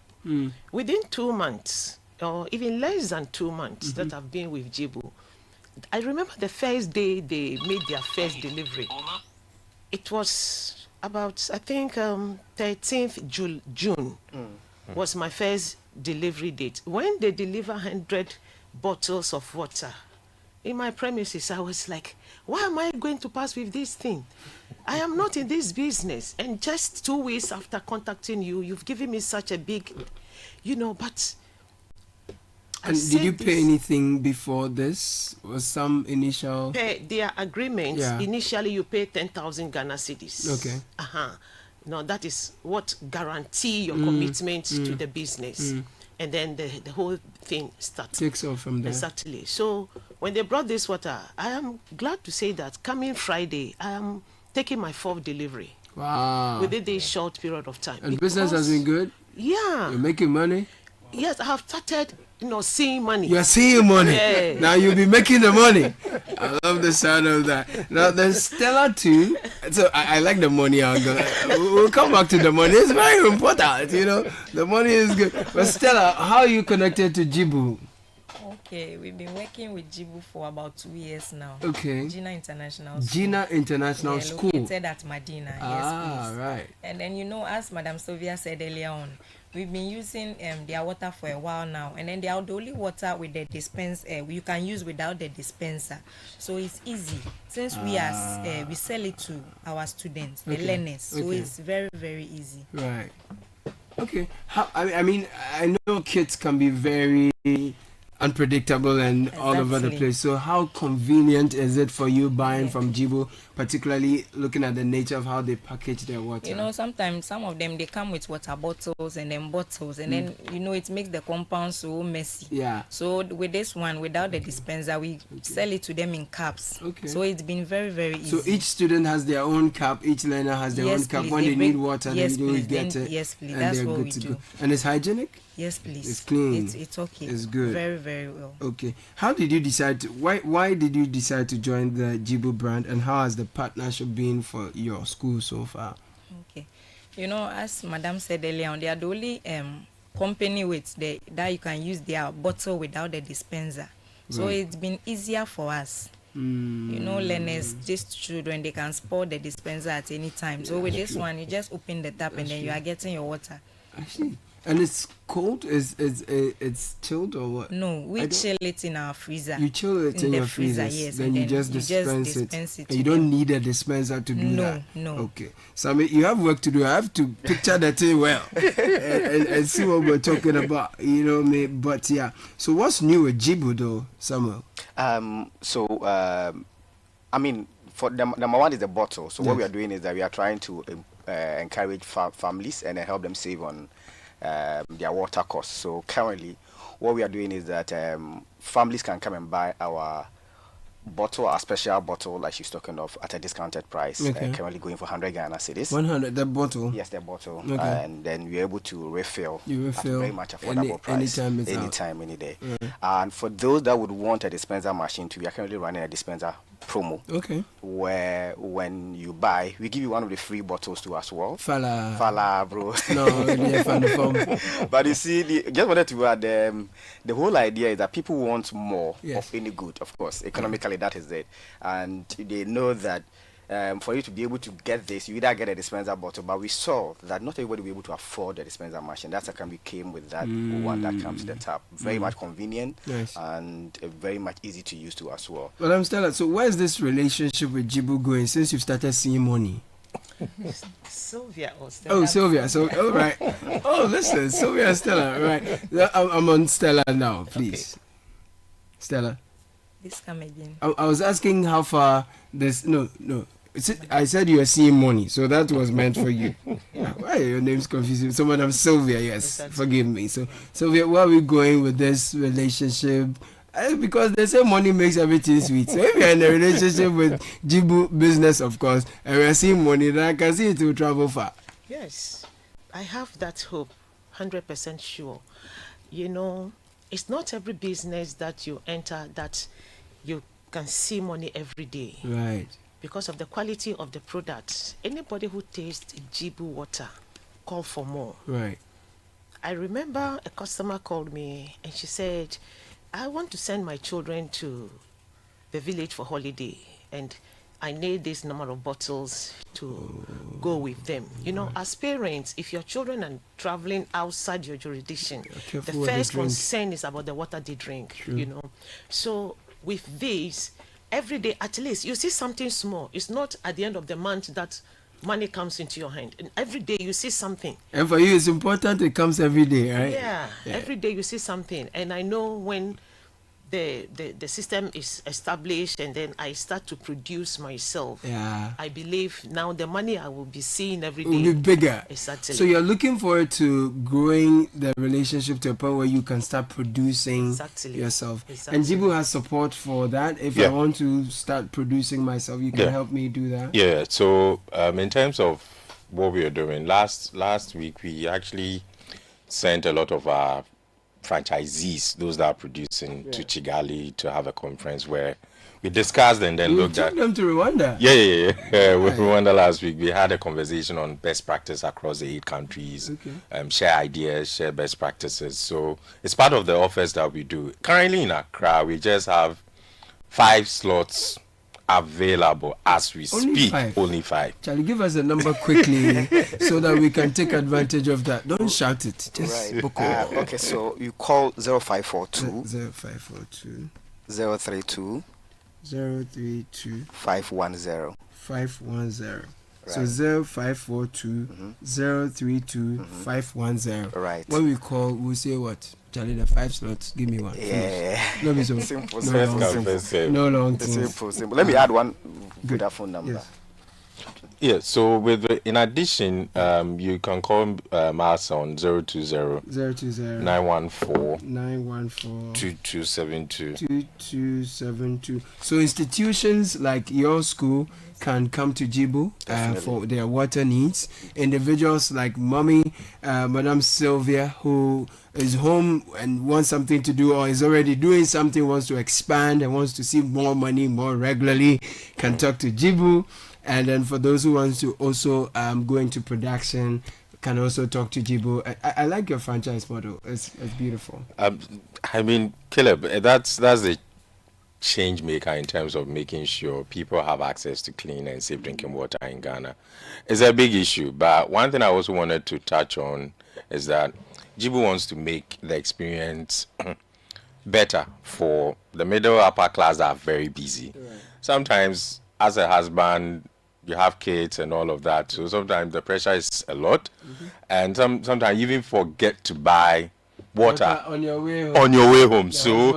Within 2 months, or even less than 2 months that I've been with Jibu, I remember the first day they made their first delivery. It was about, I think, 13th June was my first delivery date. When they deliver 100 bottles of water, in my premises, I was like, why am I going to pass with this thing? I am not in this business. And just 2 weeks after contacting you, you've given me such a big, but... And did you pay anything before this? Was some initial... Their agreements, initially you pay 10,000 Ghana cedis. Okay. Now that is what guarantee your commitment to the business. And then the whole thing starts. Takes off from there. Exactly. So when they brought this water, I am glad to say that coming Friday, I am taking my 4th delivery. Wow. Within this short period of time. And business has been good? Yeah. You're making money? Yes, I have started, seeing money. You're seeing money. Yeah. Now you'll be making the money. I love the sound of that. Now there's Stella too. So I like the money angle. We'll come back to the money. It's very important, The money is good. But Stella, how are you connected to Jibu? Okay, we've been working with Jibu for about 2 years now. Okay. Gina International School. Gina International School. Located at Medina. Yes, please. Right. And then, as Madam Sylvia said earlier on, we've been using their water for a while now, and then they are the only water with the dispenser you can use without the dispenser, so it's easy since we sell it to our students, the learners, so it's very, very easy. Right. Okay. I know kids can be very unpredictable and all over the place. So how convenient is it for you buying from Jibu, particularly looking at the nature of how they package their water? Sometimes some of them, they come with water bottles and then bottles, and then it makes the compound so messy. Yeah. So with this one, without the dispenser, we sell it to them in cups. Okay. So it's been very, very easy. So each student has their own cup, each learner has their own cup. When they need water, they get it. Yes, please. That's what we do. And it's hygienic? Yes, please. It's clean. It's okay. It's good. Very, very well. Okay. How did you decide why did you decide to join the Jibu brand, and how has the partnership been for your school so far? Okay. As Madam said earlier on, they are the only company with that you can use their bottle without the dispenser. So it's been easier for us. You know, learners, these children, they can spoil the dispenser at any time. So with this one, you just open the tap and then you are getting your water. I see. And it's cold? It's chilled or what? No, we chill it in our freezer. You chill it in your freezer, yes. Then you just dispense it. And you don't need a dispenser to do that? No. Okay. So, I mean, you have work to do. I have to picture the thing well and see what we're talking about. You know me. But, yeah. So, what's new with Jibu, though, Samuel? I mean, for number one is the bottle. So, what we are doing is that we are trying to encourage families and help them save on their water costs. So currently what we are doing is that families can come and buy our bottle, our special bottle like she's talking of, at a discounted price. Currently going for 100 Ghana cedis. 100, the bottle? Yes, the bottle. And then we're able to refill at a very much affordable price. Anytime, any day. And for those that would want a dispenser machine too, we are currently running a dispenser promo. Where when you buy, we give you one of the free bottles too as well. Fala, bro. No, but you see, just wanted to add, the whole idea is that people want more of any good, of course. Economically, that is it. And they know that for you to be able to get this, you either get a dispenser bottle, but we saw that not everybody will be able to afford the dispenser machine. That's how we came with that one that comes to the tap. Very much convenient and very much easy to use too as well. Well, I'm Stella. So where's this relationship with Jibu going since you've started seeing money? Sylvia or Stella. Oh, Sylvia. So, all right. Oh, listen, Sylvia and Stella. All right. I'm on Stella now, please. Okay. Stella. Please come again. I was asking how far this. No. I said you are seeing money, so that was meant for you. Why your name's confusing? So, Madam Sylvia, yes, forgive me. So, Sylvia, where are we going with this relationship? Because they say money makes everything sweet. So if you're in a relationship with Jibu business, of course, and we're seeing money, then I can see it will travel far. Yes, I have that hope, 100% sure. You know, it's not every business that you enter that you can see money every day. Right. Because of the quality of the product. Anybody who tastes Jibu water call for more. Right. I remember a customer called me and she said, I want to send my children to the village for holiday and I need this number of bottles to go with them. You know, as parents, if your children are traveling outside your jurisdiction, the first concern is about the water they drink, you know. So with this, every day at least you see something small. It's not at the end of the month that money comes into your hand. And every day you see something. And for you, it's important it comes every day, right? Yeah. Every day you see something. And I know when the system is established and then I start to produce myself, I believe now the money I will be seeing every day will be bigger. Exactly. So you're looking forward to growing the relationship to a point where you can start producing yourself. Exactly. And Jibu has support for that. If I want to start producing myself, you can help me do that. Yeah. So in terms of what we are doing, last week we actually sent a lot of our franchisees, those that are producing, to Kigali to have a conference where we discussed and then looked at. You took them to Rwanda? Yeah. With Rwanda last week, we had a conversation on best practice across the 8 countries, share ideas, share best practices. So it's part of the offers that we do. Currently in Accra, we just have 5 slots available as we speak. Only 5. Charlie, give us a number quickly so that we can take advantage of that. Don't shout it. Just okay, so you call 0542 032 510. So 0542 032 510. Right. When we call, we'll say what? Charlie, the 5 slots. Give me one. Yeah. No, be so. Simple. No long things. Simple. Let me add one Vodafone number. Yeah, so in addition, you can call us on 020 914 2272. So institutions like your school can come to Jibu for their water needs. Individuals like Mommy, Madam Sylvia, who is home and wants something to do or is already doing something, wants to expand and wants to see more money more regularly, can talk to Jibu. And then for those who want to also go into production, can also talk to Jibu. I like your franchise model. It's beautiful. I mean, Caleb, that's the change maker in terms of making sure people have access to clean and safe drinking water in Ghana. It's a big issue, but one thing I also wanted to touch on is that Jibu wants to make the experience better for the middle upper class that are very busy. Right. Sometimes, as a husband, you have kids and all of that, so sometimes the pressure is a lot, and sometimes you even forget to buy water on your way home. So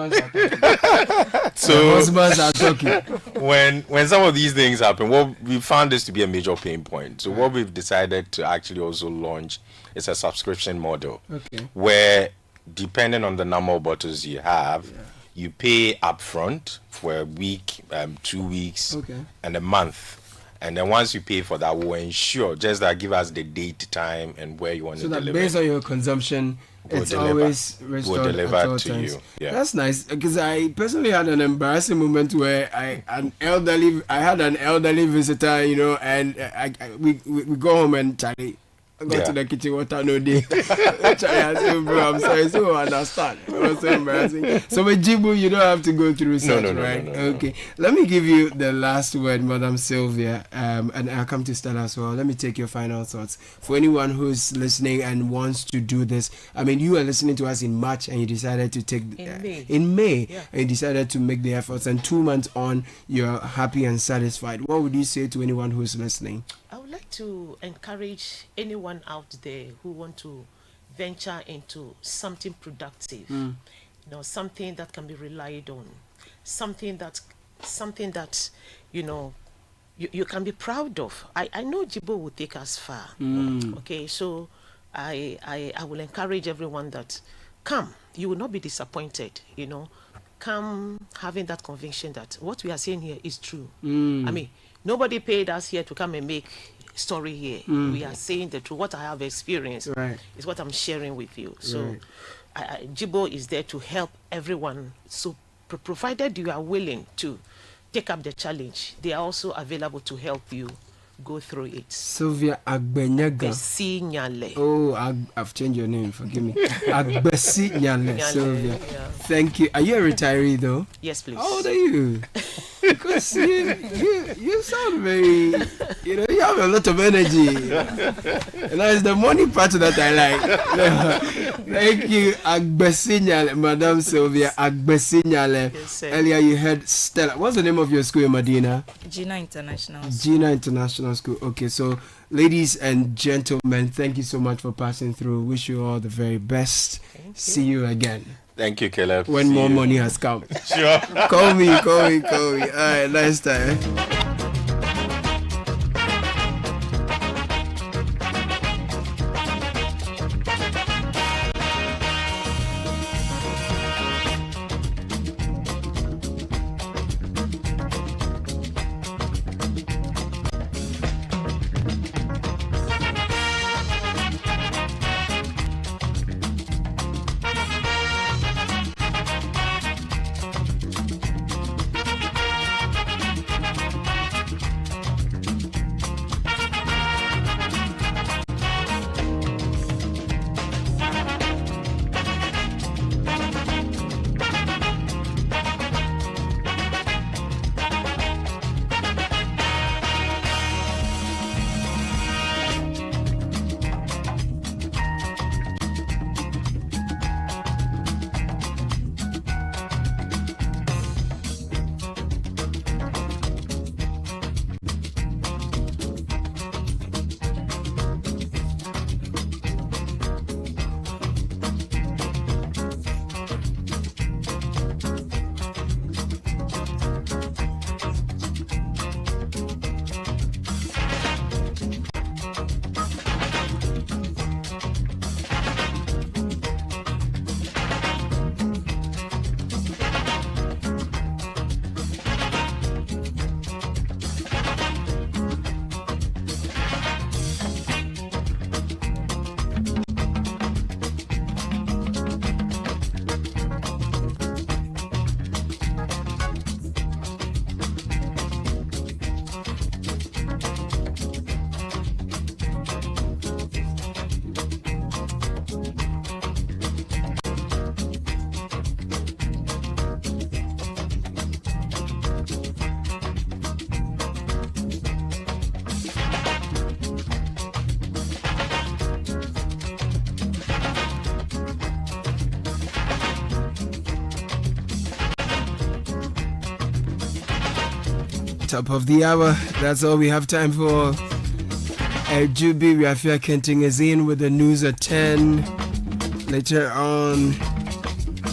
husbands are talking. when some of these things happen, we found this to be a major pain point. So what we've decided to actually also launch is a subscription model, where depending on the number of bottles you have, you pay upfront for a week, 2 weeks, and a month. And then once you pay for that, we'll ensure just that give us the date, time, and where you want to deliver. So that based on your consumption, it's always restored we'll deliver at all to times. you. Yeah. That's nice, because I personally had an embarrassing moment where I had an elderly visitor, and we go home and Charlie. I go to the kitchen, water no day. I said, bro, I'm sorry, so I understand. It was so embarrassing. So with Jibu, you don't have to go through research, right? No. Okay. Let me give you the last word, Madam Sylvia, and I'll come to Stella as well. Let me take your final thoughts. For anyone who's listening and wants to do this, I mean, you are listening to us in March and you decided to take... In May. And you decided to make the efforts, and 2 months on, you're happy and satisfied. What would you say to anyone who's listening? I would like to encourage anyone out there who want to venture into something productive, something that can be relied on, something that you can be proud of. I know Jibu will take us far. Okay, so I will encourage everyone that come, you will not be disappointed. Come having that conviction that what we are saying here is true. I mean, nobody paid us here to come and make story here. We are saying the truth. What I have experienced is what I'm sharing with you. So Jibu is there to help everyone. So provided you are willing to take up the challenge, they are also available to help you go through it. Sylvia Agbenyaga. Oh, I've changed your name. Forgive me. Agbesi Nyale. Sylvia. Thank you. Are you a retiree though? Yes, please. How old are you? Because you sound very, you have a lot of energy. And it's the money part that I like. Thank you, Agbesi Nyale, Madam Sylvia Agbesi Nyale. Yes, earlier you heard Stella. What's the name of your school in Medina? Gina International School. Gina International School. Okay, so ladies and gentlemen, thank you so much for passing through. Wish you all the very best. See you again. Thank you, Caleb. When more money has come. Sure. Call me. All right, nice time. Top of the hour. That's all we have time for. Jibu Rafia Kenting is in with the news at 10. Later on,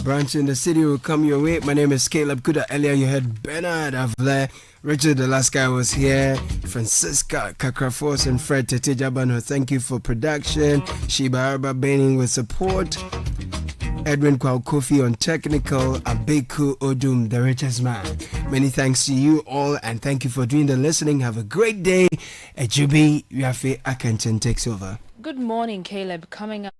Branch in the City will come your way. My name is Caleb Kuda. Earlier you heard Bernard Avle. Richard, the last guy, was here. Francisca Kakrafos and Fred Tetejabano, thank you for production. Shiba Arba Baining with support. Edwin Kwao Kofi on technical. Abeku Odum, the richest man. Many thanks to you all, and thank you for doing the listening. Have a great day. Jibu Rafi Akenton takes over. Good morning, Caleb. Coming up.